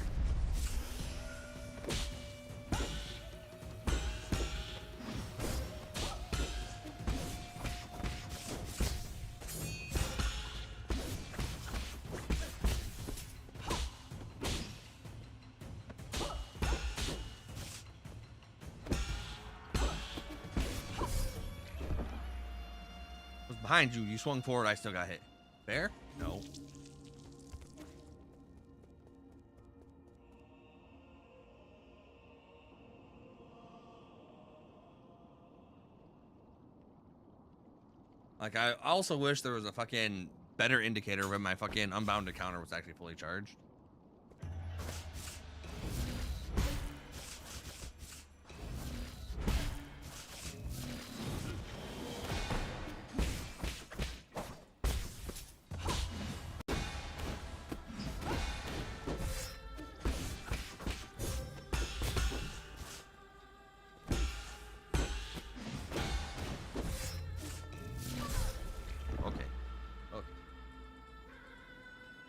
I was behind you. You swung forward. I still got hit. Fair? No. Like, I also wish there was a fucking better indicator when my fucking unbounded counter was actually fully charged.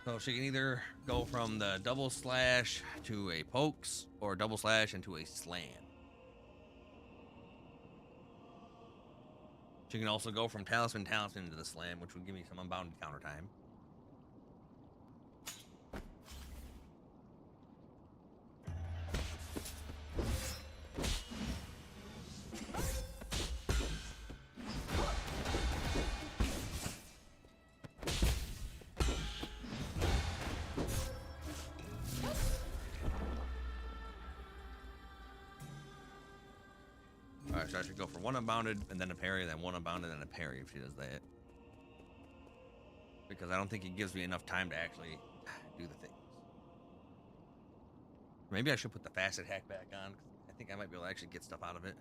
So she can either go from the double slash to a pokes or double slash into a slam. She can also go from talisman into the slam, which would give me some unbounded counter time. Alright, so I should go for one unbounded and then a parry, then one unbounded and a parry if she does that. Because I don't think it gives me enough time to actually do the things. Maybe I should put the facet hack back on. I think I might be able to actually get stuff out of it.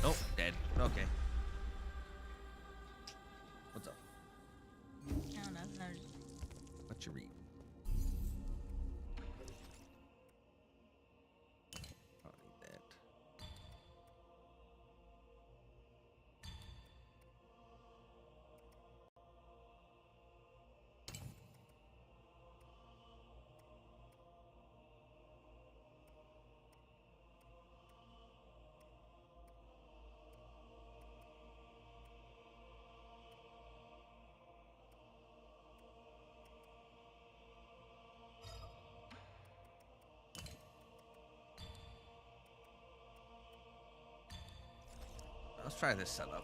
Nope, dead. Okay. What's up? I don't know. What you read? I don't need that. Let's try this setup.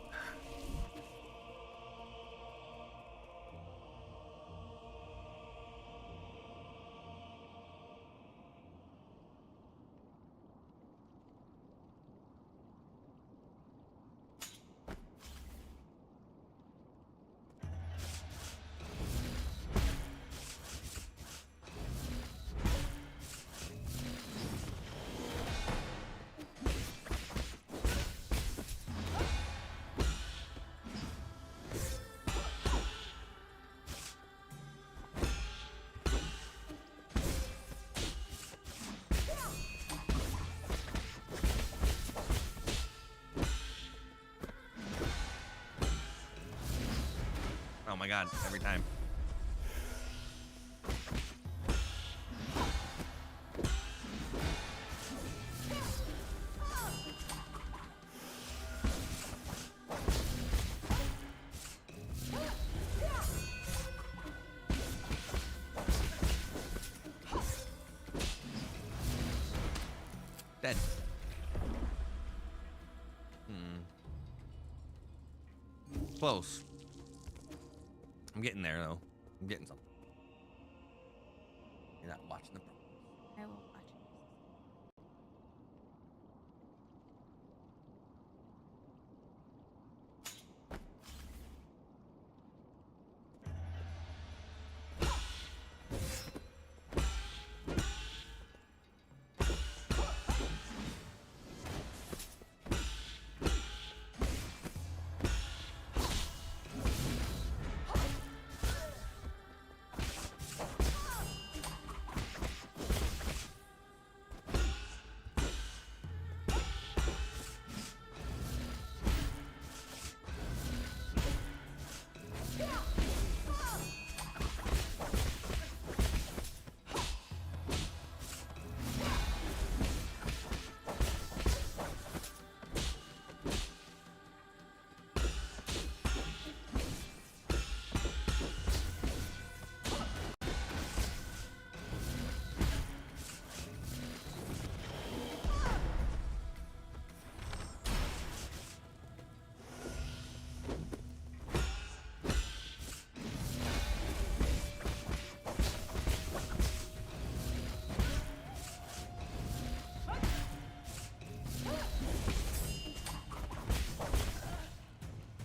god, every time. Dead. Close. I'm getting there though. I'm getting something. You're not watching the progress. I will watch it.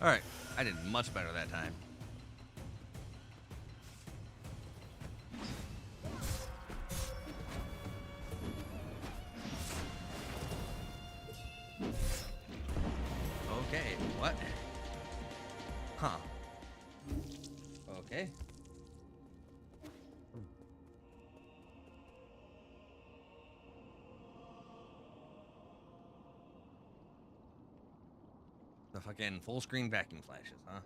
All right, I did much better that time. Okay, what? Huh. Okay. The fucking full screen vacuum flashes, huh?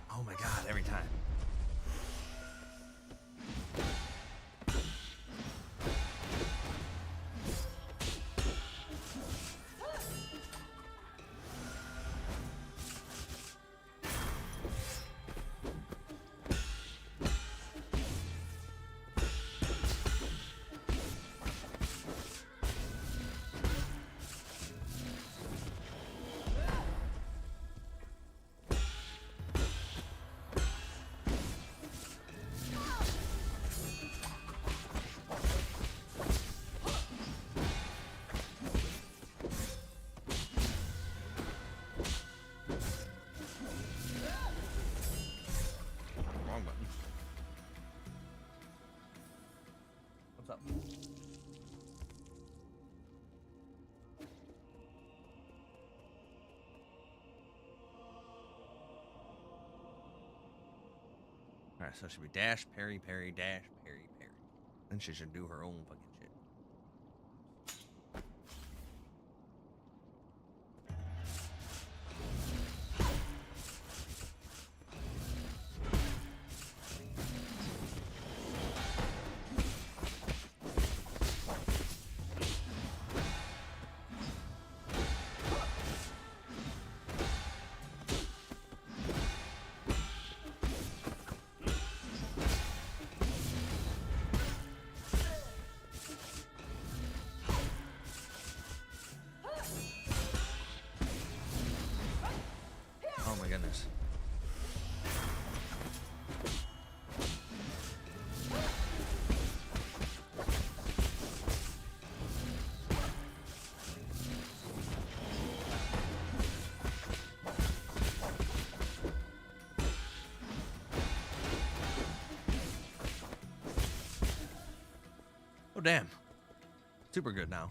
Oh my god, every time. Wrong button. What's up? Alright, so it should be dash, parry, parry, dash, parry, parry. Then she should do her own fucking shit. Oh my goodness. Oh damn. Super good now.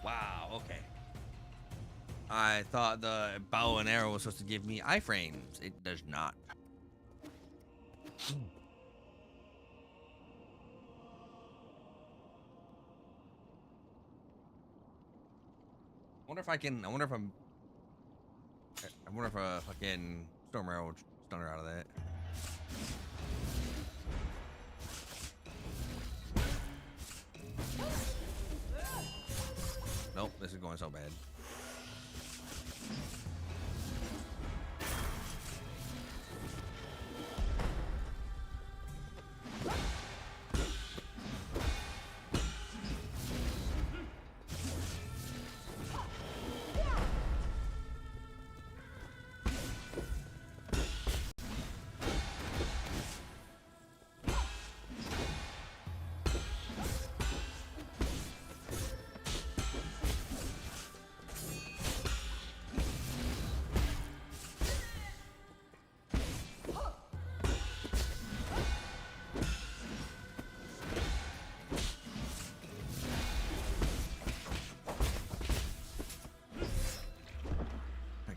Wow, okay. I thought the bow and arrow was supposed to give me iframes. It does not. I wonder if I can. I wonder if a fucking storm arrow would stun her out of that. Nope, this is going so bad.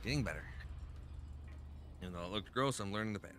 Getting better. Even though it looked gross, I'm learning the pattern.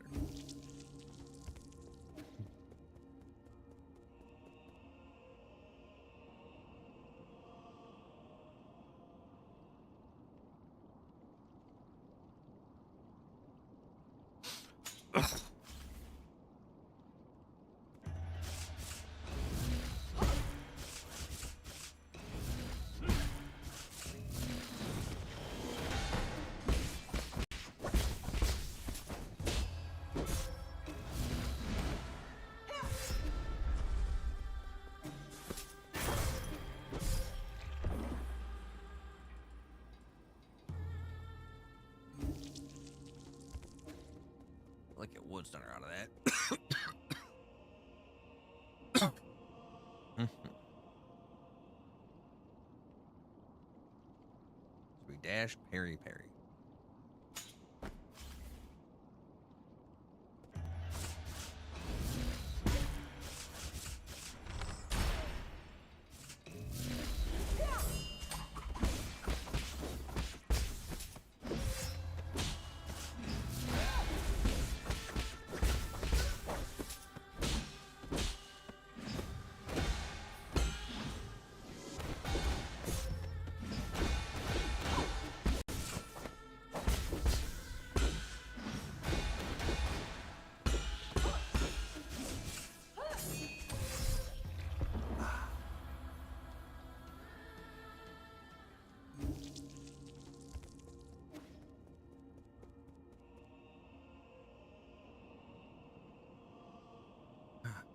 Like it would stun her out of that. So we dash, parry, parry.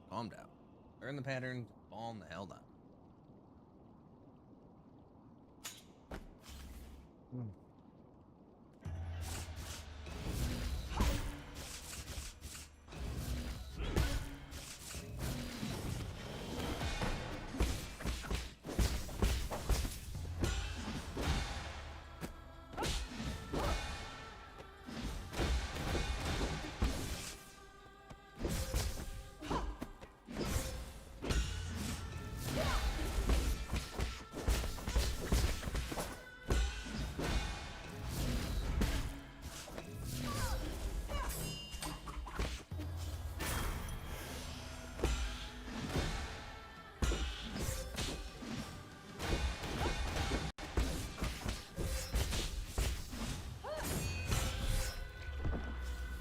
Calm down. Learn the pattern. Calm the hell down.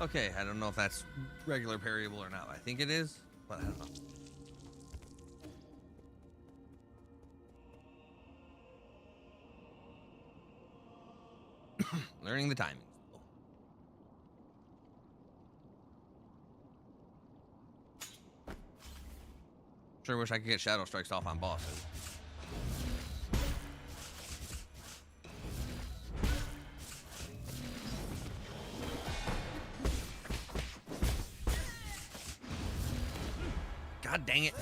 Okay, I don't know if that's regular parryable or not. I think it is, but I don't know. Learning the timing. Sure wish I could get Shadow Strikes off on bosses. God dang it.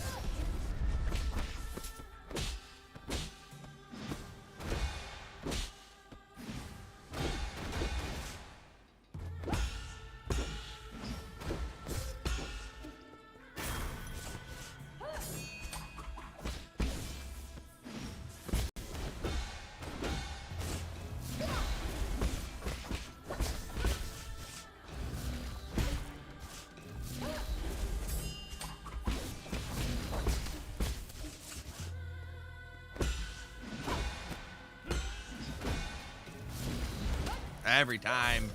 Every time.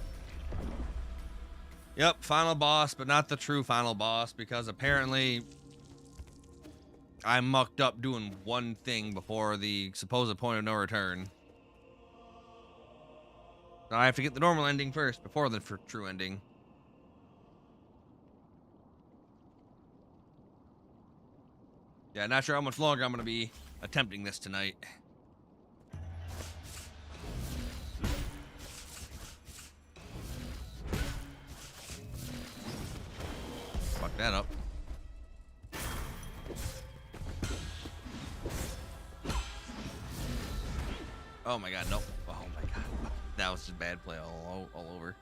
Yep, final boss, but not the true final boss, because apparently I mucked up doing one thing before the supposed point of no return. So I have to get the normal ending first before the true ending. Yeah, not sure how much longer I'm going to be attempting this tonight. Fuck that up. Oh my god, no. Oh my god. That was just bad play all over.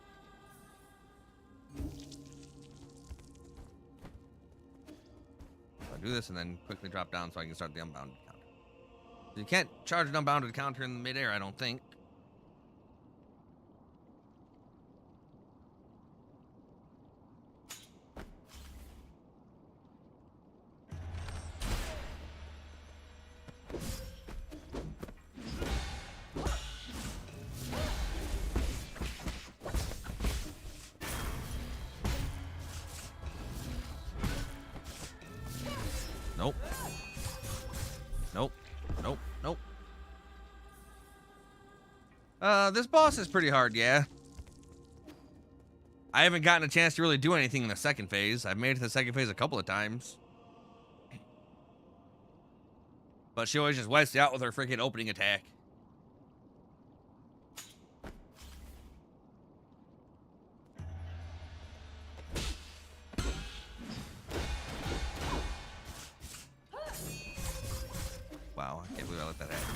I'll do this and then quickly drop down so I can start the unbounded counter. You can't charge an unbounded counter in midair, I don't think. Nope. Nope. Nope. Nope. This boss is pretty hard, yeah. I haven't gotten a chance to really do anything in the second phase. I've made it to the second phase a couple of times. But she always just wipes you out with her freaking opening attack. Wow, I can't believe I let that happen.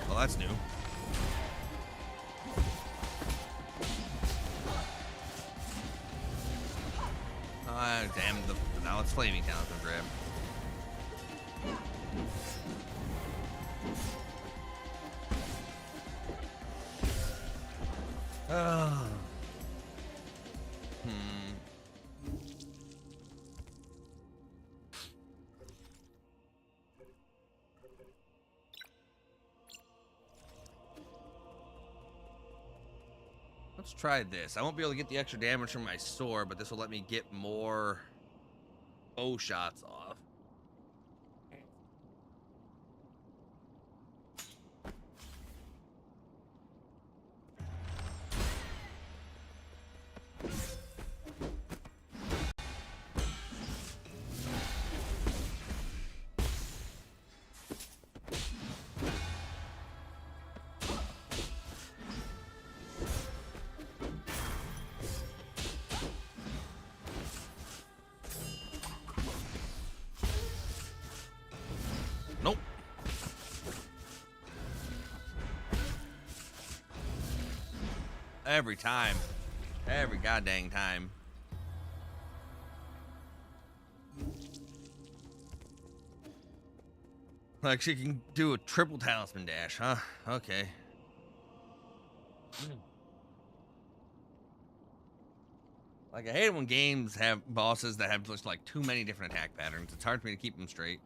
Well, that's new. Damn, now it's Flaming Talons to grab. Oh. Let's try this. I won't be able to get the extra damage from my sword, but this will let me get more bow shots off. Nope. Every time. Every goddamn time. Like she can do a triple talisman dash, huh? Okay. Like, I hate it when games have bosses that have just like too many different attack patterns. It's hard for me to keep them straight.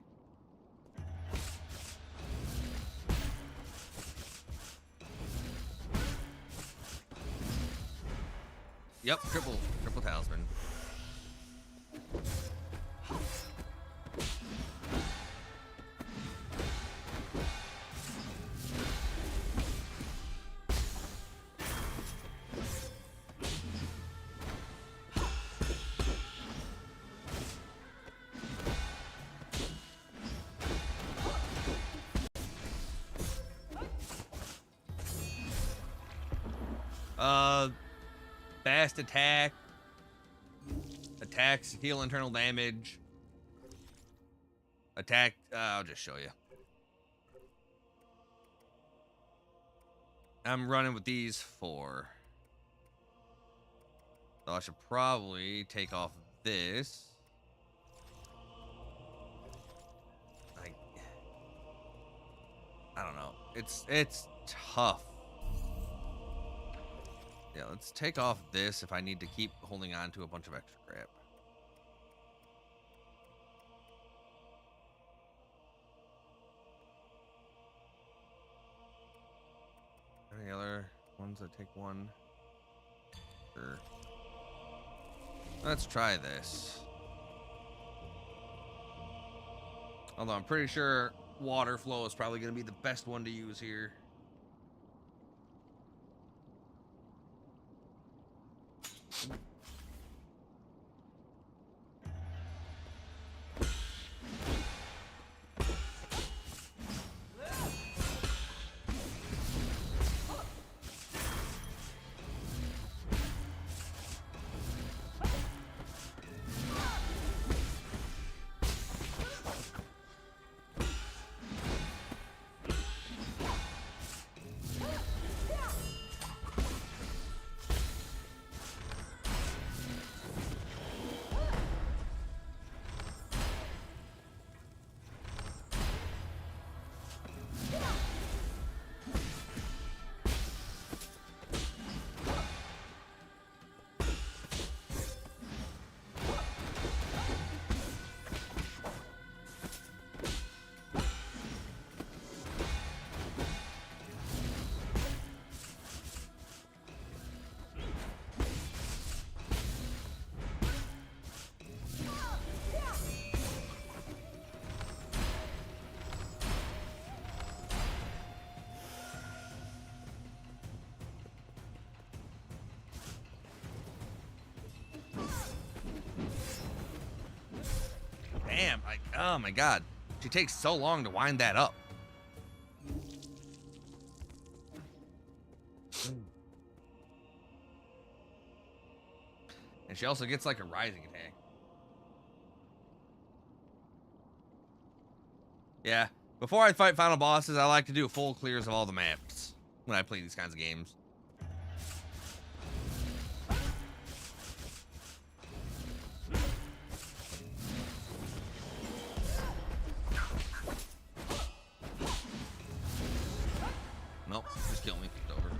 Yep, triple talisman. Fast attack. Attacks, heal internal damage. Attack, I'll just show you. I'm running with these 4. So I should probably take off this. I don't know. It's tough. Yeah, let's take off this if I need to keep holding on to a bunch of extra crap. Any other ones that take 1? Sure. Let's try this. Although I'm pretty sure water flow is probably going to be the best one to use here. Damn, oh my god. She takes so long to wind that up. And she also gets like a rising attack. Yeah, before I fight final bosses, I like to do full clears of all the maps when I play these kinds of games. Nope, just kill me. It's over.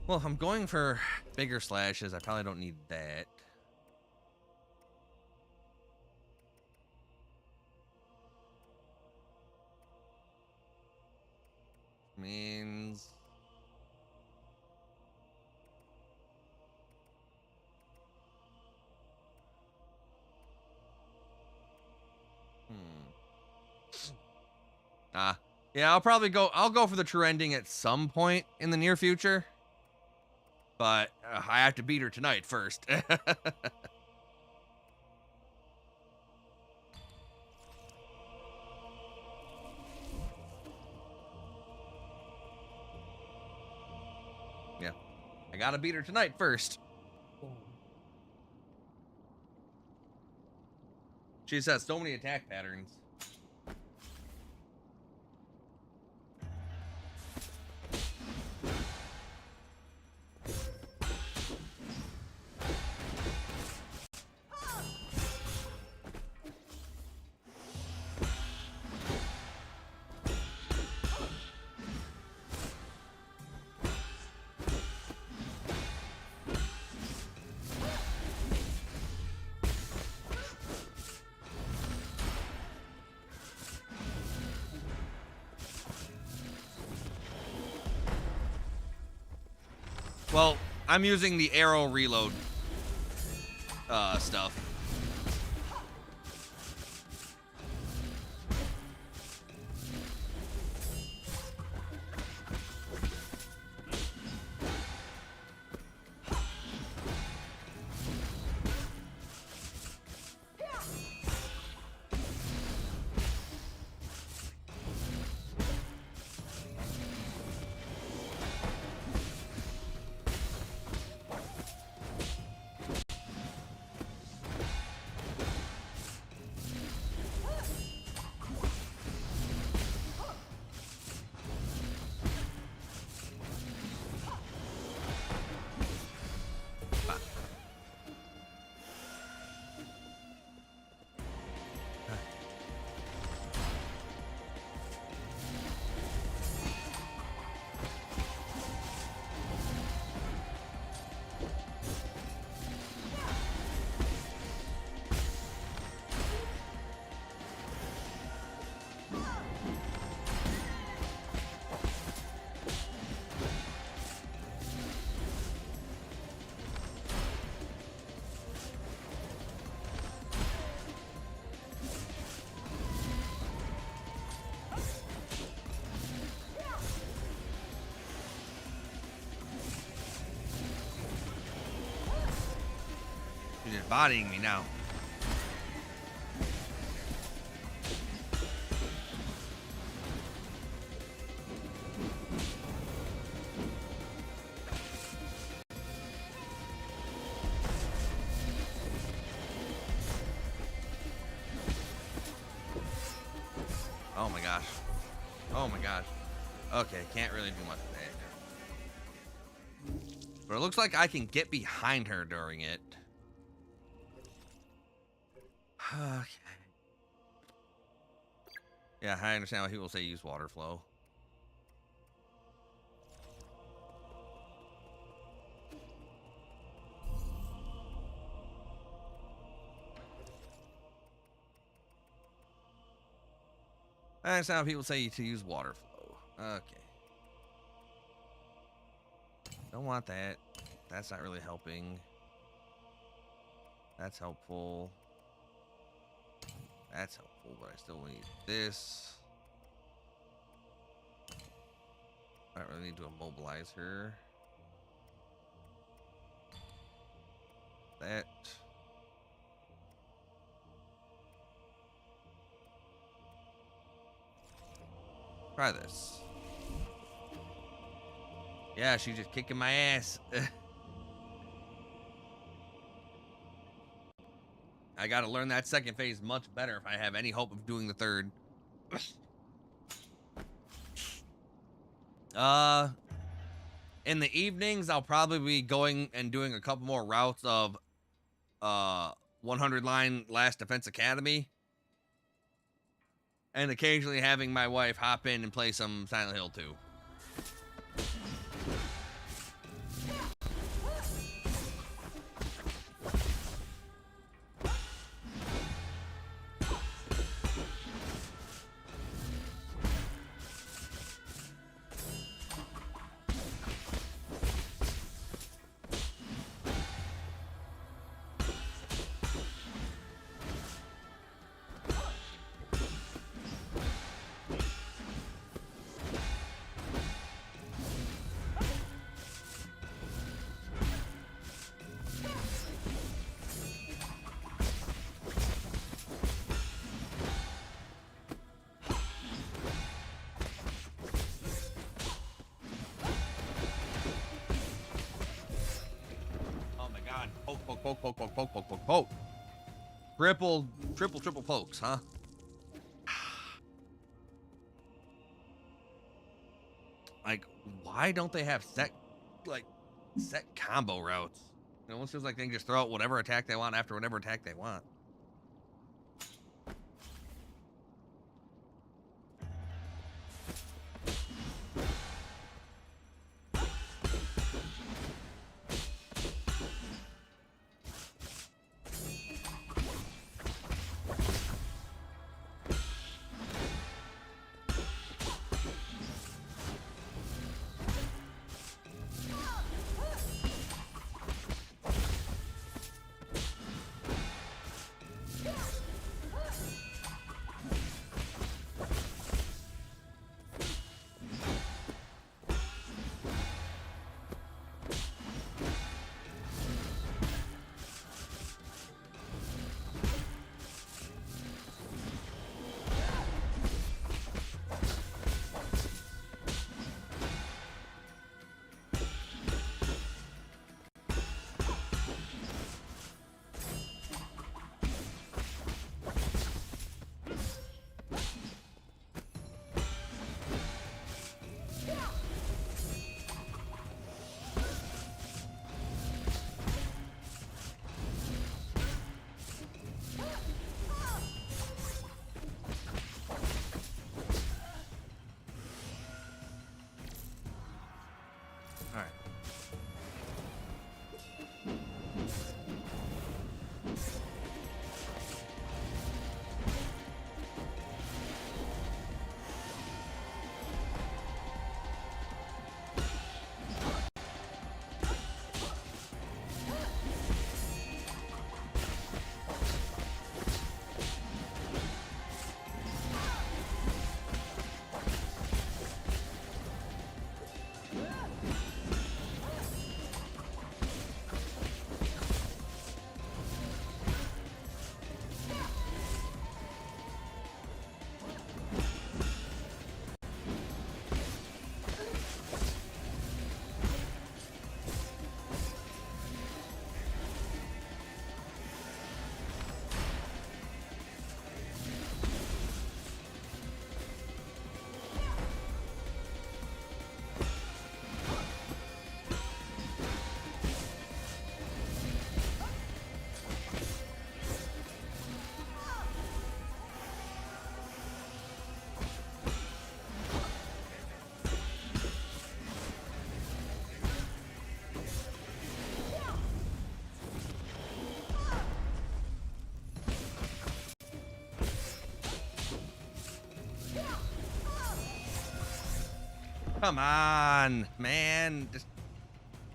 Well, I'm going for bigger slashes. I probably don't need that. Means... yeah, I'll go for the true ending at some point in the near future. But I have to beat her tonight first. Yeah, I gotta beat her tonight first. She's had so many attack patterns. Well, I'm using the arrow reload stuff. You're just bodying me now. Oh my gosh. Oh my gosh. Okay, can't really do much there. But it looks like I can get behind her during it. Okay. Yeah, I understand why people say use water flow. I understand why people say to use water flow. Okay. Don't want that. That's not really helping. That's helpful. That's helpful, but I still need this. I don't really need to immobilize her. That. Try this. Yeah, she's just kicking my ass. I gotta learn that second phase much better if I have any hope of doing the third. In the evenings, I'll probably be going and doing a couple more routes of 100 line Last Defense Academy. And occasionally having my wife hop in and play some Silent Hill 2. Poke. Triple pokes, huh? Like, why don't they have set combo routes? It almost feels like they can just throw out whatever attack they want after whatever attack they want. Come on, man. Just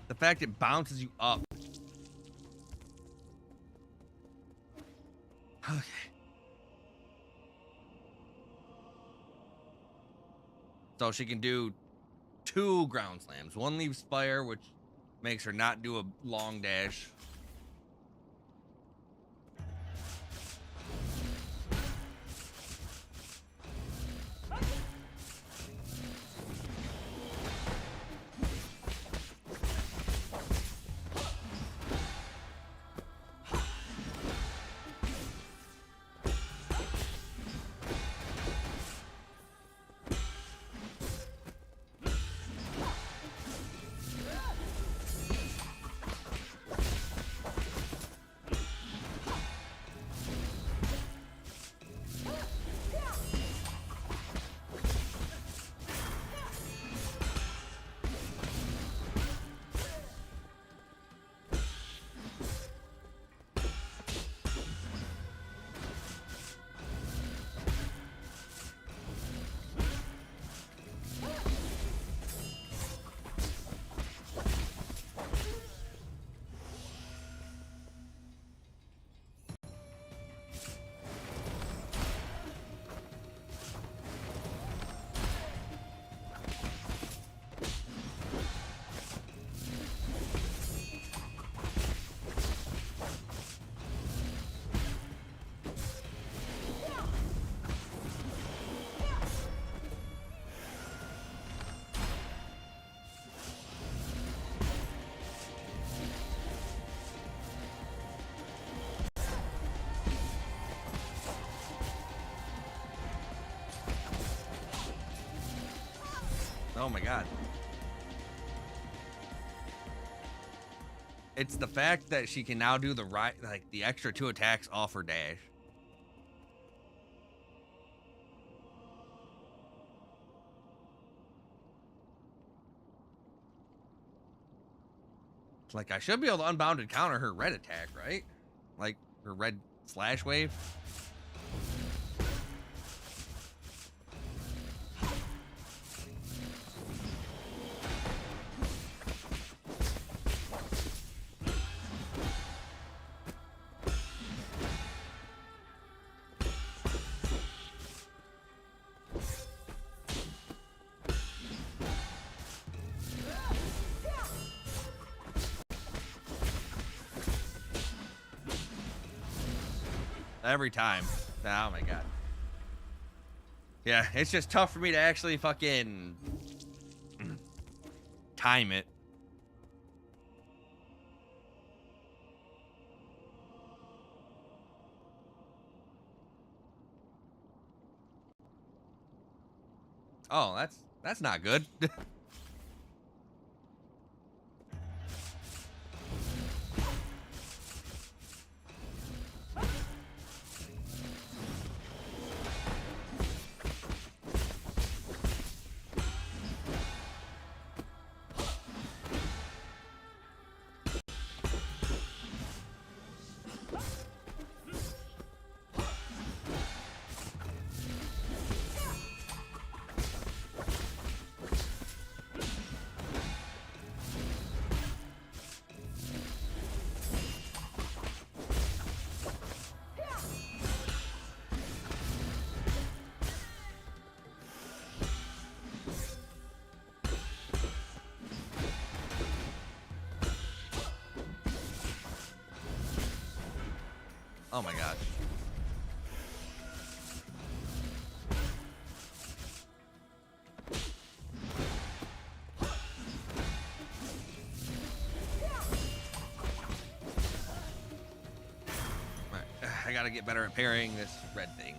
the fact it bounces you up. Okay. So she can do 2 ground slams. One leaves fire, which makes her not do a long dash. Oh my god. It's the fact that she can now do the the extra 2 attacks off her dash. Like, I should be able to unbounded counter her red attack, right? Like, her red slash wave. Every time. Oh my god. Yeah, it's just tough for me to actually fucking time it. Oh, that's not good. Oh my gosh. Alright, I gotta get better at parrying this red thing.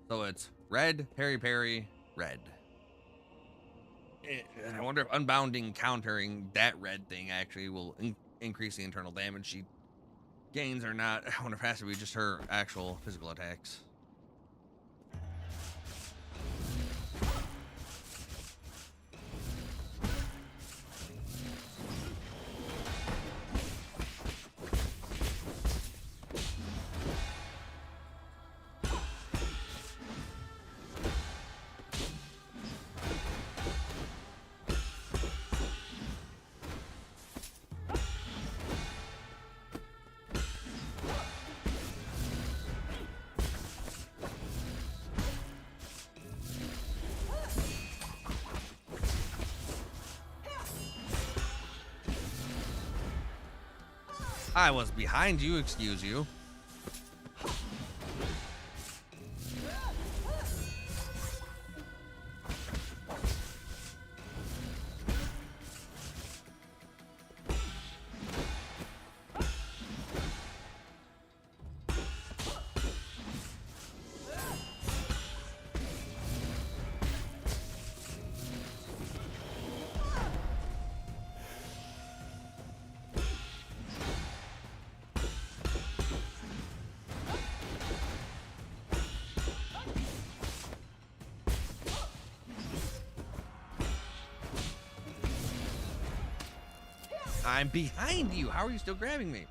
So it's red, parry, red. And I wonder if unbounding countering that red thing actually will increase the internal damage she gains or not. I wonder if it has to be just her actual physical attacks. I was behind you, excuse you. I'm behind you. How are you still grabbing me?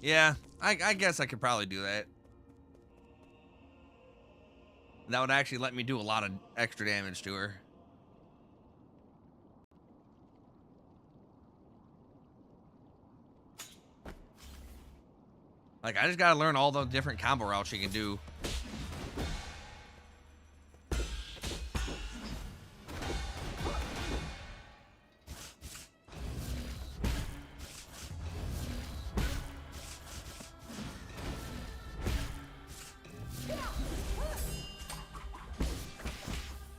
Yeah, I guess I could probably do that. That would actually let me do a lot of extra damage to her. Like, I just gotta learn all the different combo routes she can do.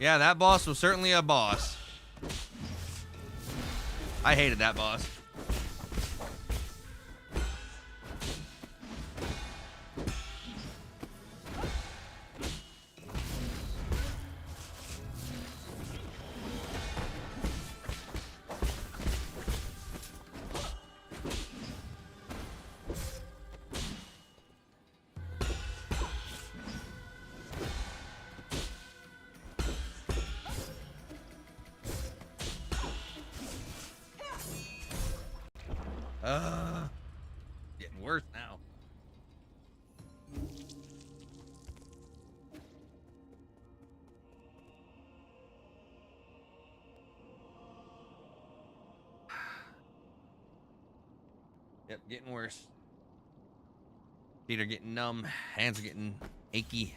Yeah, that boss was certainly a boss. I hated that boss. Getting worse now. Yep, getting worse. Feet are getting numb, hands are getting achy.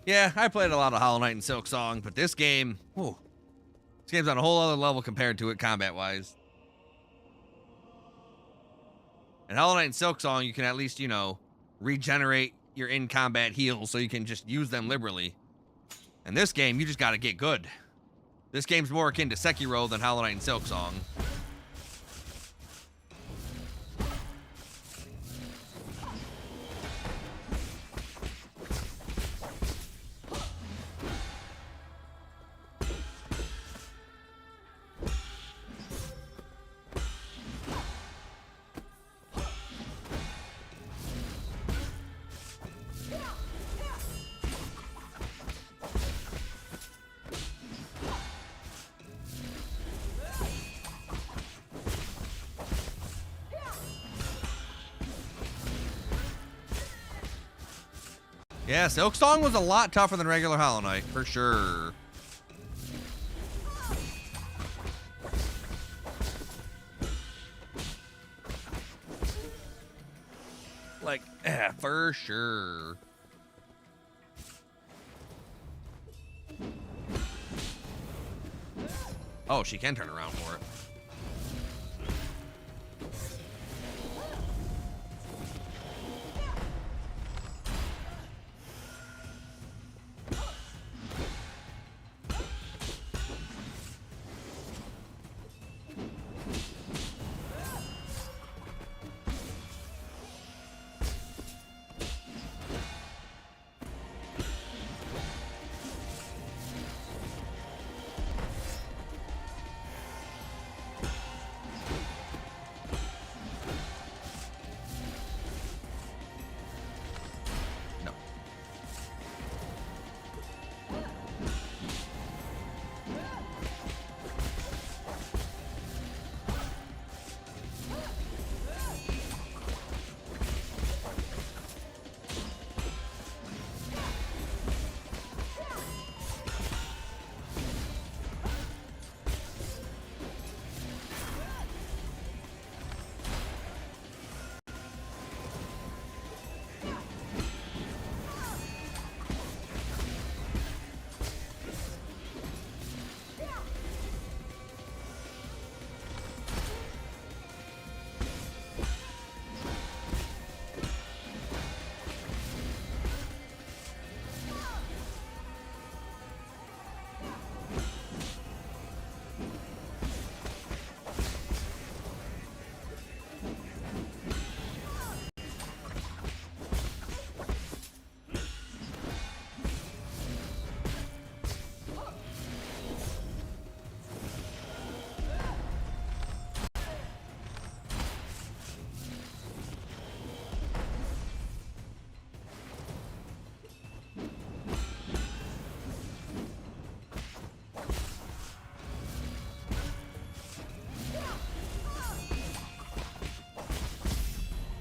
Yeah, I played a lot of Hollow Knight and Silk Song, but this game, whew, this game's on a whole other level compared to it combat-wise. In Hollow Knight and Silk Song, you can at least, you know, regenerate your in-combat heals so you can just use them liberally. In this game, you just gotta get good. This game's more akin to Sekiro than Hollow Knight and Silk Song. Yeah, Silk Song was a lot tougher than regular Hollow Knight, for sure. Like, for sure. Oh, she can turn around for it. No.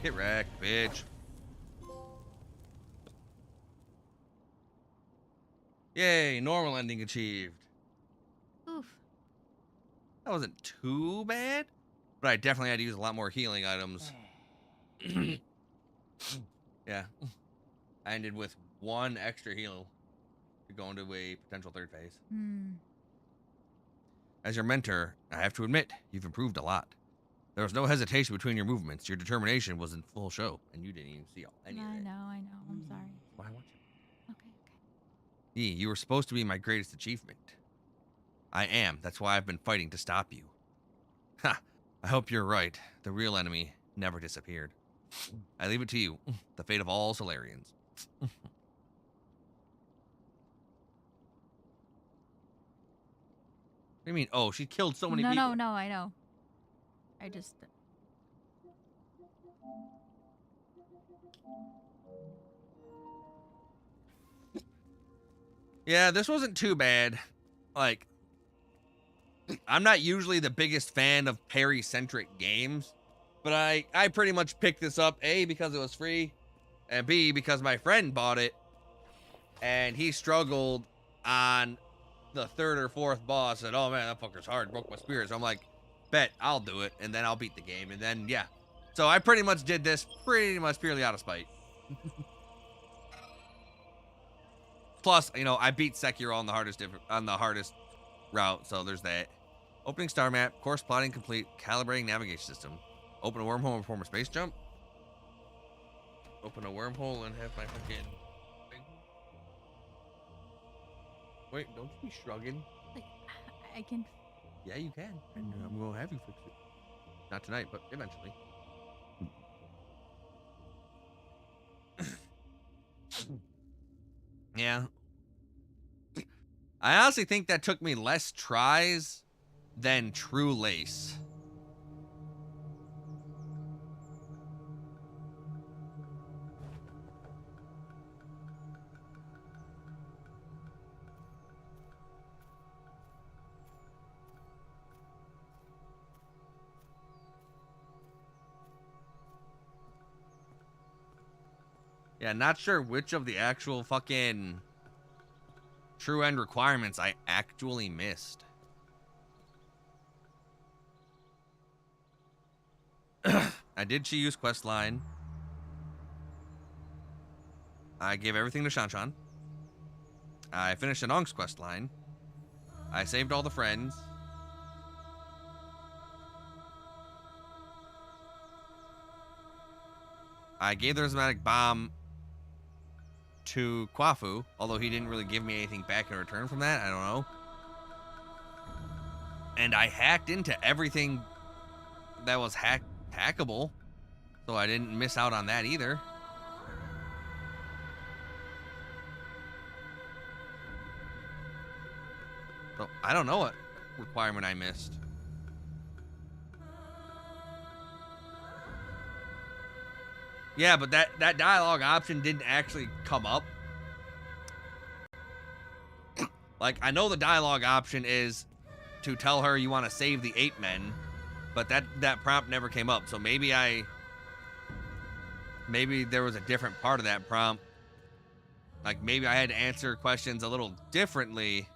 Get wrecked, bitch. Yay, normal ending achieved. Oof. That wasn't too bad, but I definitely had to use a lot more healing items. Yeah. I ended with 1 extra heal to go into a potential 3rd phase. As your mentor, I have to admit, you've improved a lot. There was no hesitation between your movements. Your determination was in full show, and you didn't even see any of it. I know. I'm sorry. Why won't you? Okay. You were supposed to be my greatest achievement. I am. That's why I've been fighting to stop you. Ha! I hope you're right. The real enemy never disappeared. I leave it to you. The fate of all Solarians. What do you mean? Oh, she killed so many people. No, I know. I just... Yeah, this wasn't too bad. Like, I'm not usually the biggest fan of parry-centric games, but I pretty much picked this up, A, because it was free, and B, because my friend bought it, and he struggled on the 3rd or 4th boss, said, oh man, that fucker's hard, broke my spirit. So I'm like, bet, I'll do it, and then I'll beat the game, and then, yeah. So I pretty much did this pretty much purely out of spite. Plus, you know, I beat Sekiro on the hardest route, so there's that. Opening star map, course plotting complete, calibrating navigation system. Open a wormhole and perform a space jump. Open a wormhole and have my fucking... Wait, don't you be shrugging. Like, I can... Yeah, you can. And I'm going to have you fix it. Not tonight, but eventually. Yeah. I honestly think that took me less tries than True Lace. Yeah, not sure which of the actual fucking true end requirements I actually missed. I did Chi-Yu's quest line. I gave everything to Shanshan. I finished Anong's quest line. I saved all the friends. I gave the Rhythmatic Bomb to Kwafu, although he didn't really give me anything back in return from that. I don't know. And I hacked into everything that was hackable, so I didn't miss out on that either. So I don't know what requirement I missed. Yeah, but that dialogue option didn't actually come up. Like, I know the dialogue option is to tell her you want to save the 8 men, but that prompt never came up. So maybe there was a different part of that prompt. Like, maybe I had to answer questions a little differently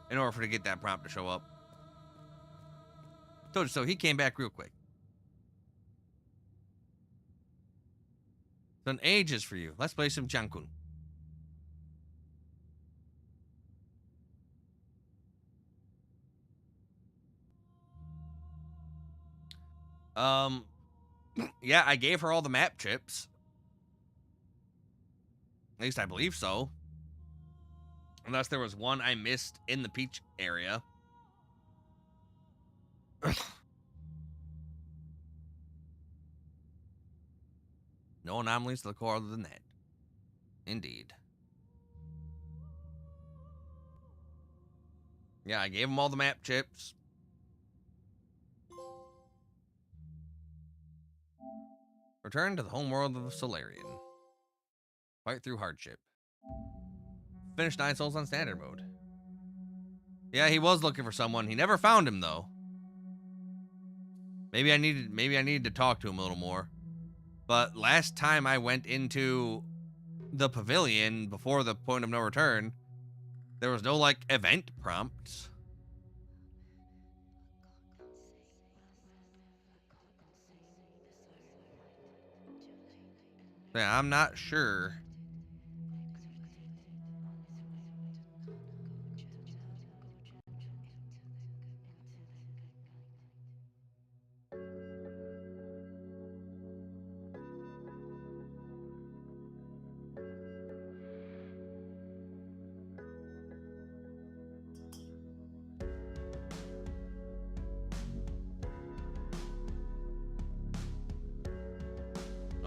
in order for to get that prompt to show up. Told you so. He came back real quick. Done ages for you. Let's play some Chankun. Yeah, I gave her all the map chips. At least I believe so. Unless there was one I missed in the Peach area. No anomalies to the core other than that. Indeed. Yeah, I gave them all the map chips. Return to the homeworld of Solarian. Fight through hardship. Finish 9 souls on standard mode. Yeah, he was looking for someone. He never found him though. Maybe I needed to talk to him a little more. But last time I went into the pavilion before the point of no return, there was no like event prompts. Yeah, I'm not sure.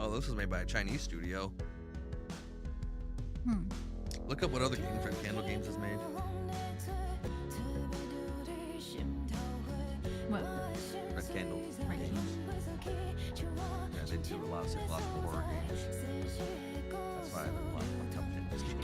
Oh, this was made by a Chinese studio. Look up what other games Red Candle Games has made. What? Red Candle. Red Candle. Yeah, they do a lot of horror games. That's why I have a lot of top 10 this game.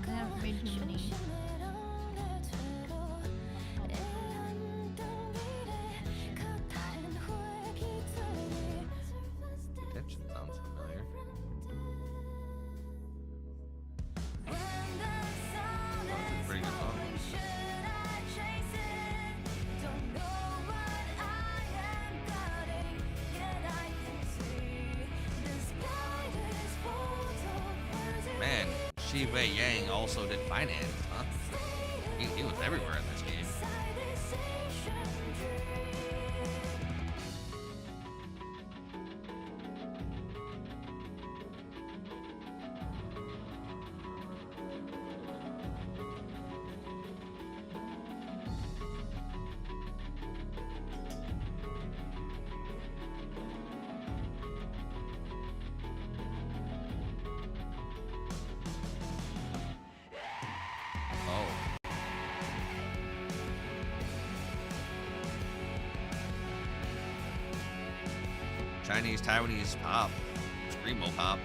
I haven't made too many. Detention sounds familiar. That's a pretty good song. Man, Shi Wei Yang also did finance, huh? He was everywhere in this game. Oh. Chinese, Taiwanese pop. Screamo pop.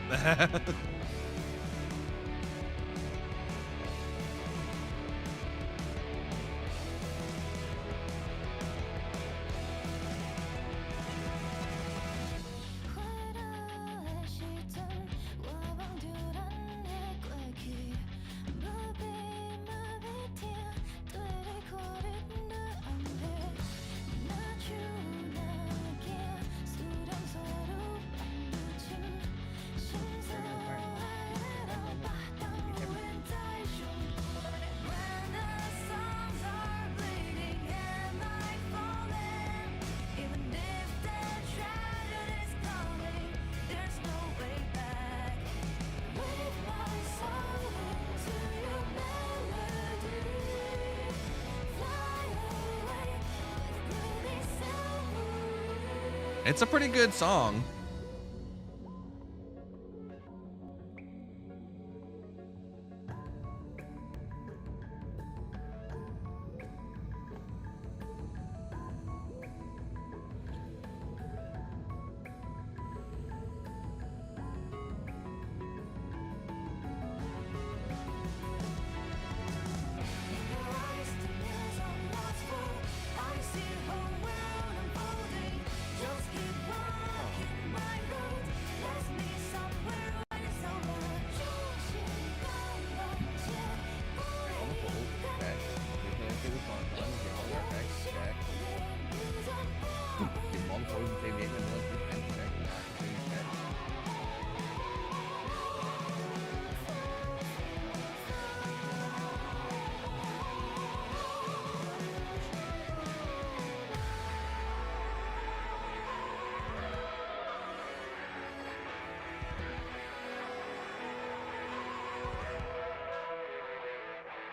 It's a pretty good song.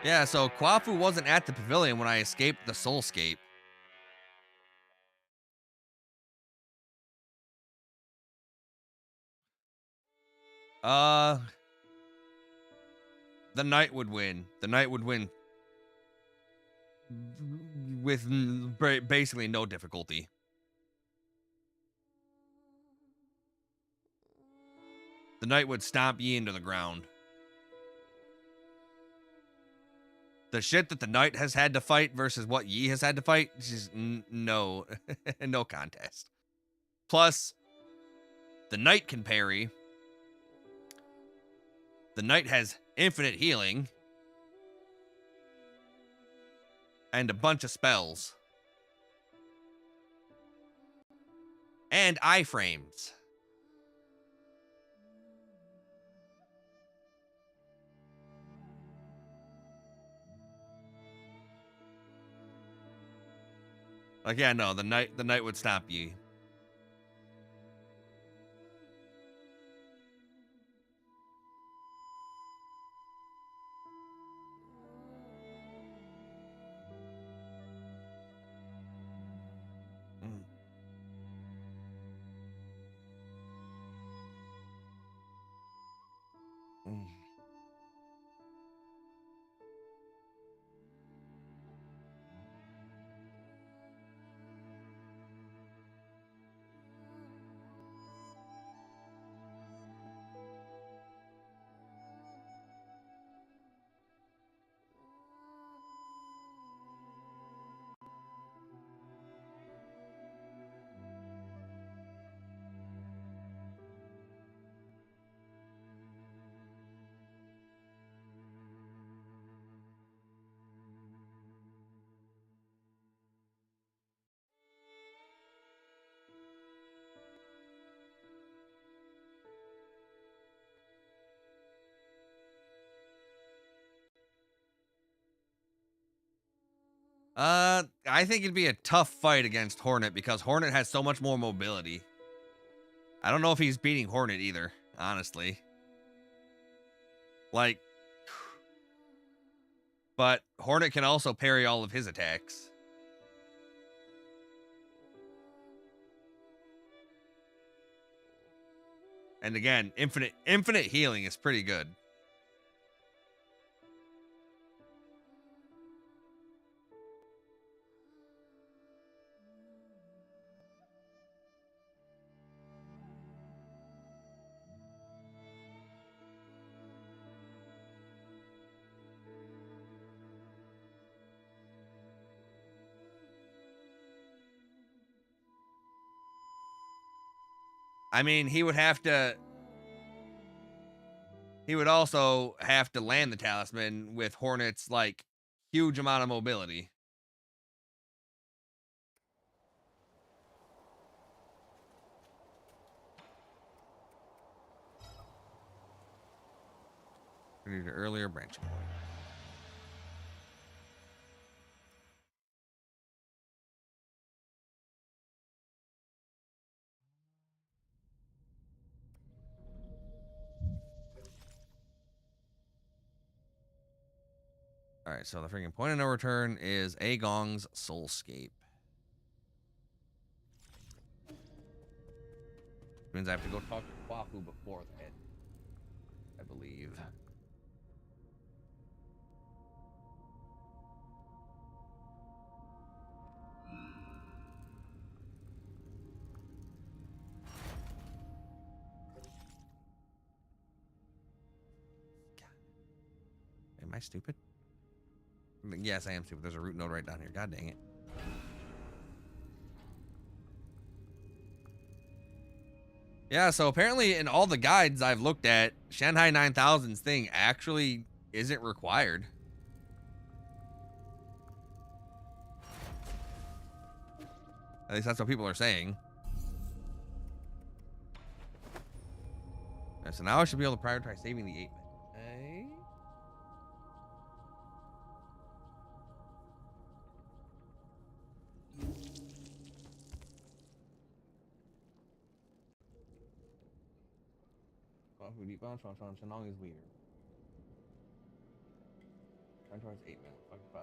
Yeah, so Kwafu wasn't at the pavilion when I escaped the Soulscape. The knight would win. The knight would win with basically no difficulty. The knight would stomp Yi into the ground. The shit that the knight has had to fight versus what Yi has had to fight, just no, no contest. Plus, the knight can parry. The knight has infinite healing. And a bunch of spells. And iframes. Like, yeah, no, the knight would stop Yi. I think it'd be a tough fight against Hornet because Hornet has so much more mobility. I don't know if he's beating Hornet either, honestly. Like, but Hornet can also parry all of his attacks. And again, infinite healing is pretty good. I mean, he would have to. He would also have to land the talisman with Hornet's like huge amount of mobility. We need an earlier branching point. All right, so the freaking point of no return is Agong's Soulscape. Means I have to go talk to Kwafu before that, I believe. Am I stupid? Yes, I am stupid. There's a root node right down here. God dang it. Yeah, so apparently in all the guides I've looked at, Shanghai 9000's thing actually isn't required. At least that's what people are saying. So now I should be able to prioritize saving the 8-man. Okay. Who deep bounce on Shenong is leader. Prioritize 8-man. Fucking buff.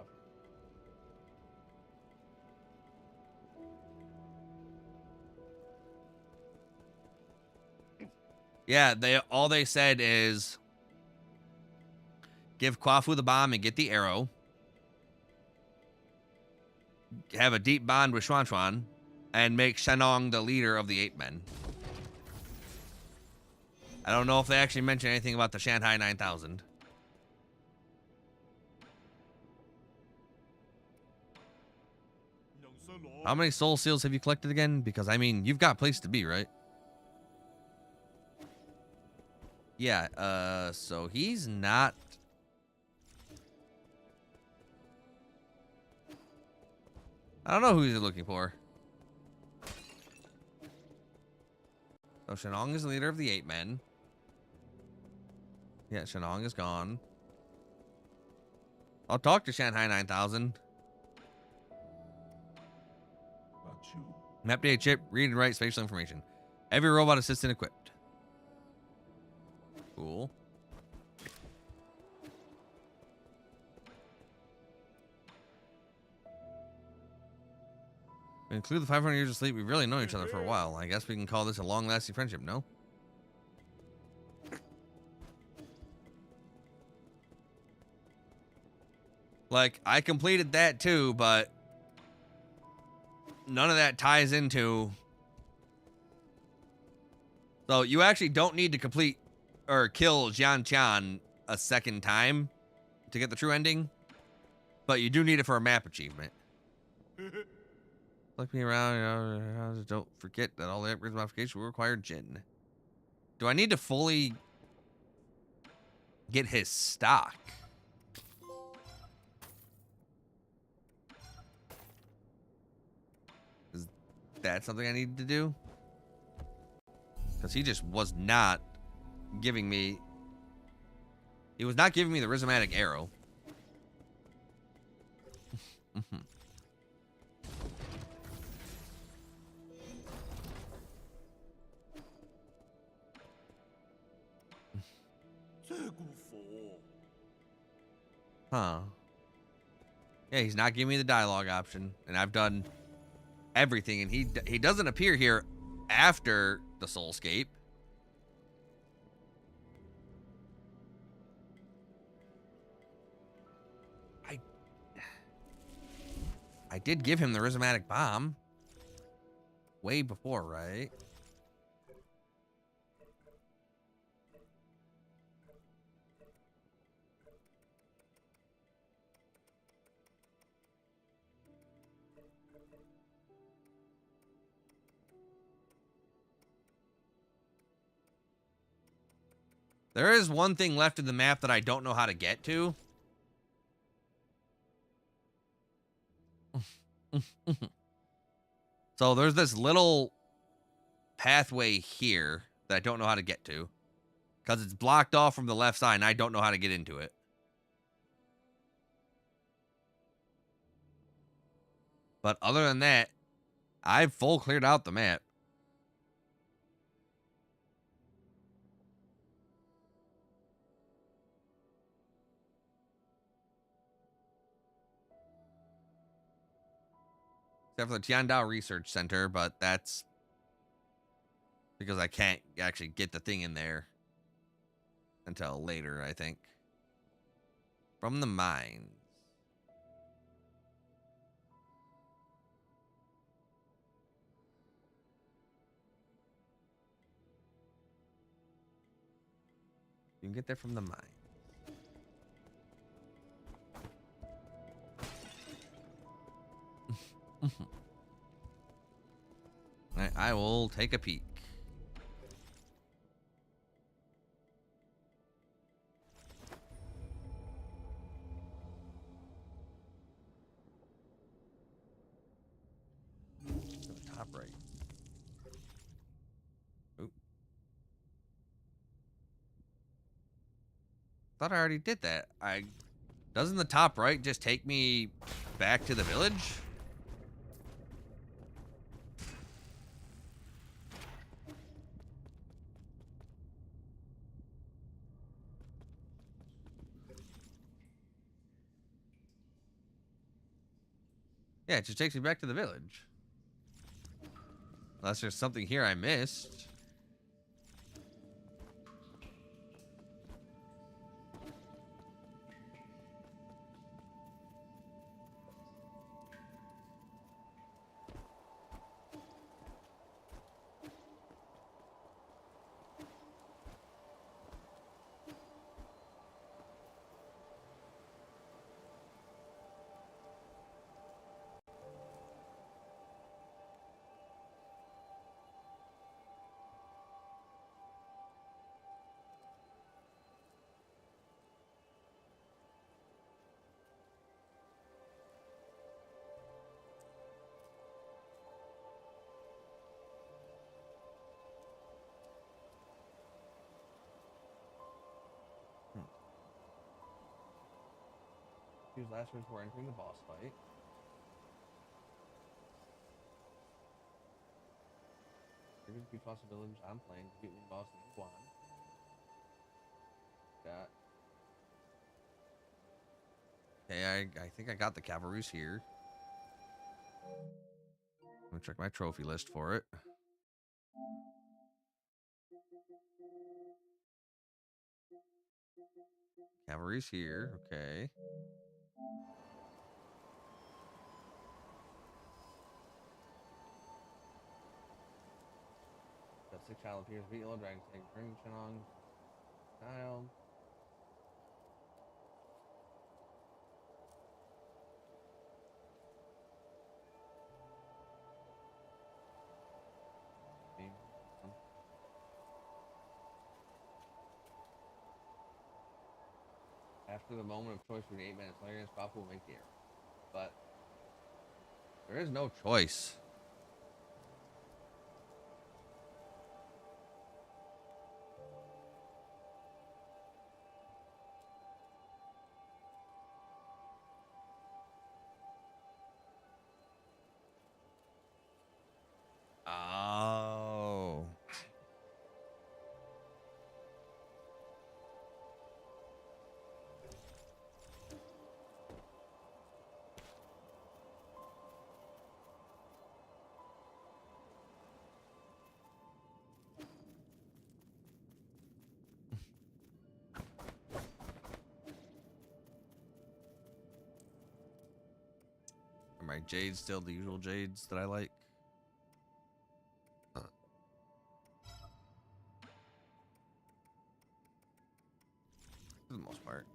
Yeah, all they said is give Kwafu the bomb and get the arrow. Have a deep bond with Xuan Xuan and make Shenong the leader of the 8-men. I don't know if they actually mentioned anything about the Shanghai 9000. How many soul seals have you collected again? Because, I mean, you've got a place to be, right? Yeah, so he's not... I don't know who he's looking for. So Shenong is the leader of the 8-men. Yeah, Shenong is gone. I'll talk to Shanghai 9000. Map data chip, read and write spatial information. Every robot assistant equipped. Cool. Include the 500 years of sleep. We've really known each other for a while. I guess we can call this a long-lasting friendship, no? Like, I completed that too, but none of that ties into... So you actually don't need to complete or kill Jian Qian a second time to get the true ending, but you do need it for a map achievement. Look me around, you know, don't forget that all the upgrades modifications will require Jin. Do I need to fully get his stock? Is that something I need to do? Because he just was not giving me... He was not giving me the rhizomatic arrow. Huh. Yeah, he's not giving me the dialogue option, and I've done everything, and he doesn't appear here after the Soulscape. I did give him the rhizomatic bomb way before, right? There is one thing left in the map that I don't know how to get to. So there's this little pathway here that I don't know how to get to. Because it's blocked off from the left side and I don't know how to get into it. But other than that, I've full cleared out the map. Except for the Tiandao Research Center, but that's because I can't actually get the thing in there until later, I think. From the mines. You can get there from the mine. I will take a peek. To the top right. Oop. Thought I already did that. Doesn't the top right just take me back to the village? Yeah, it just takes me back to the village. Unless there's something here I missed. Use last words before entering the boss fight. There is a possibility I'm playing to beat the boss named Guan. Got. Okay, I think I got the cavalries here. I'm gonna check my trophy list for it. Cavalry's here, okay. Got 6 child appears, beat yellow dragon snake, turning Chenong, child. After the moment of choice between 8 minutes, Larry and Papa will make the error. But there is no choice. Oh. Are my jades still the usual jades that I like? For the most part.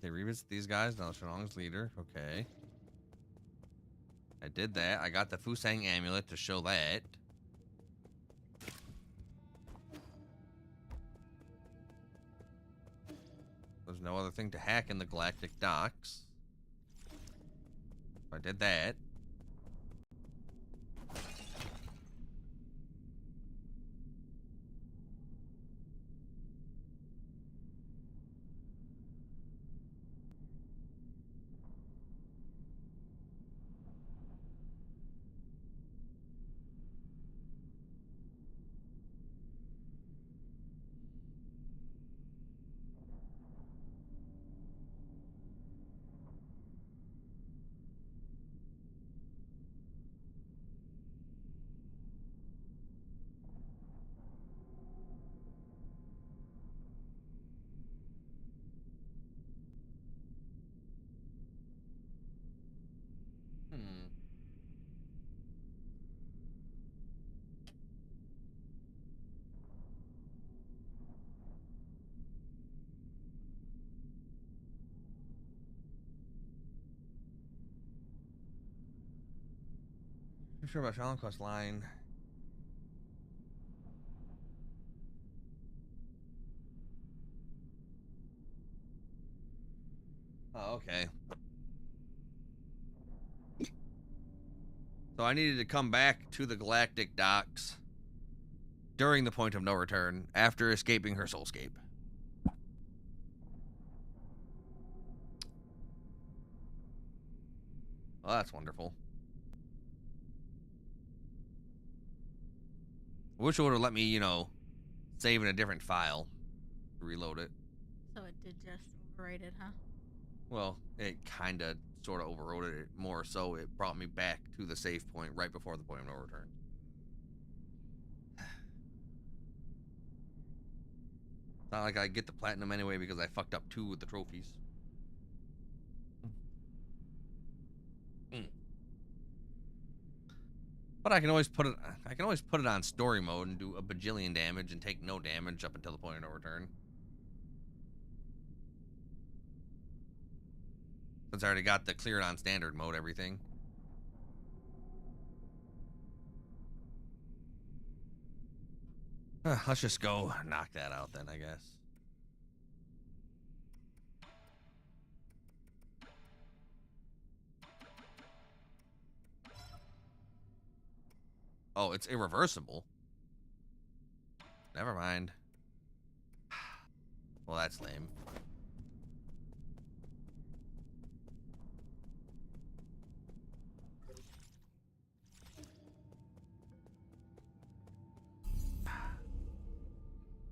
They revisit these guys. Now Shenlong's leader. Okay. I did that. I got the Fusang amulet to show that. There's no other thing to hack in the Galactic Docks. I did that. I'm sure about Shaolin Quest line. Oh, okay. So I needed to come back to the Galactic Docks during the point of no return after escaping her soulscape. Well, that's wonderful. I wish it would have let me, you know, save in a different file. Reload it. So it did just overwrite it, huh? Well, it kind of sort of overrode it more, so it brought me back to the save point right before the point of no return. It's not like I get the platinum anyway because I fucked up 2 of the trophies. But I can always put it on story mode and do a bajillion damage and take no damage up until the point of no return. Since I already got the cleared on standard mode, everything. Let's just go knock that out then, I guess. Oh, it's irreversible. Never mind. Well, that's lame.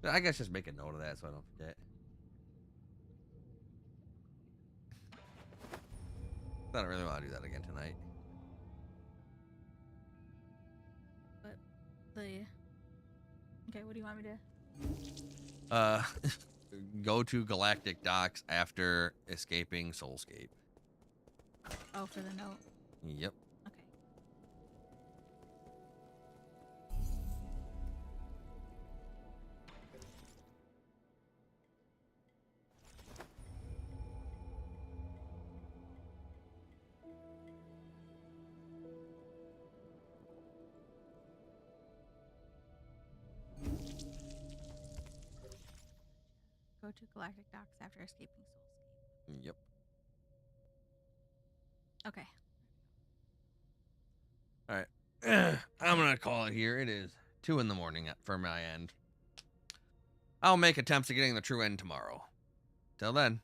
I guess just make a note of that so I don't forget. I don't really want to do that again tonight. But okay, what do you want me to? Go to Galactic Docks after escaping Soulscape. Oh, for the note. Yep. Okay. Go to Galactic Docks after escaping Soulscape. Yep. Okay. All right. I'm gonna call it here. It is 2 in the morning for my end. I'll make attempts at getting the true end tomorrow. Till then.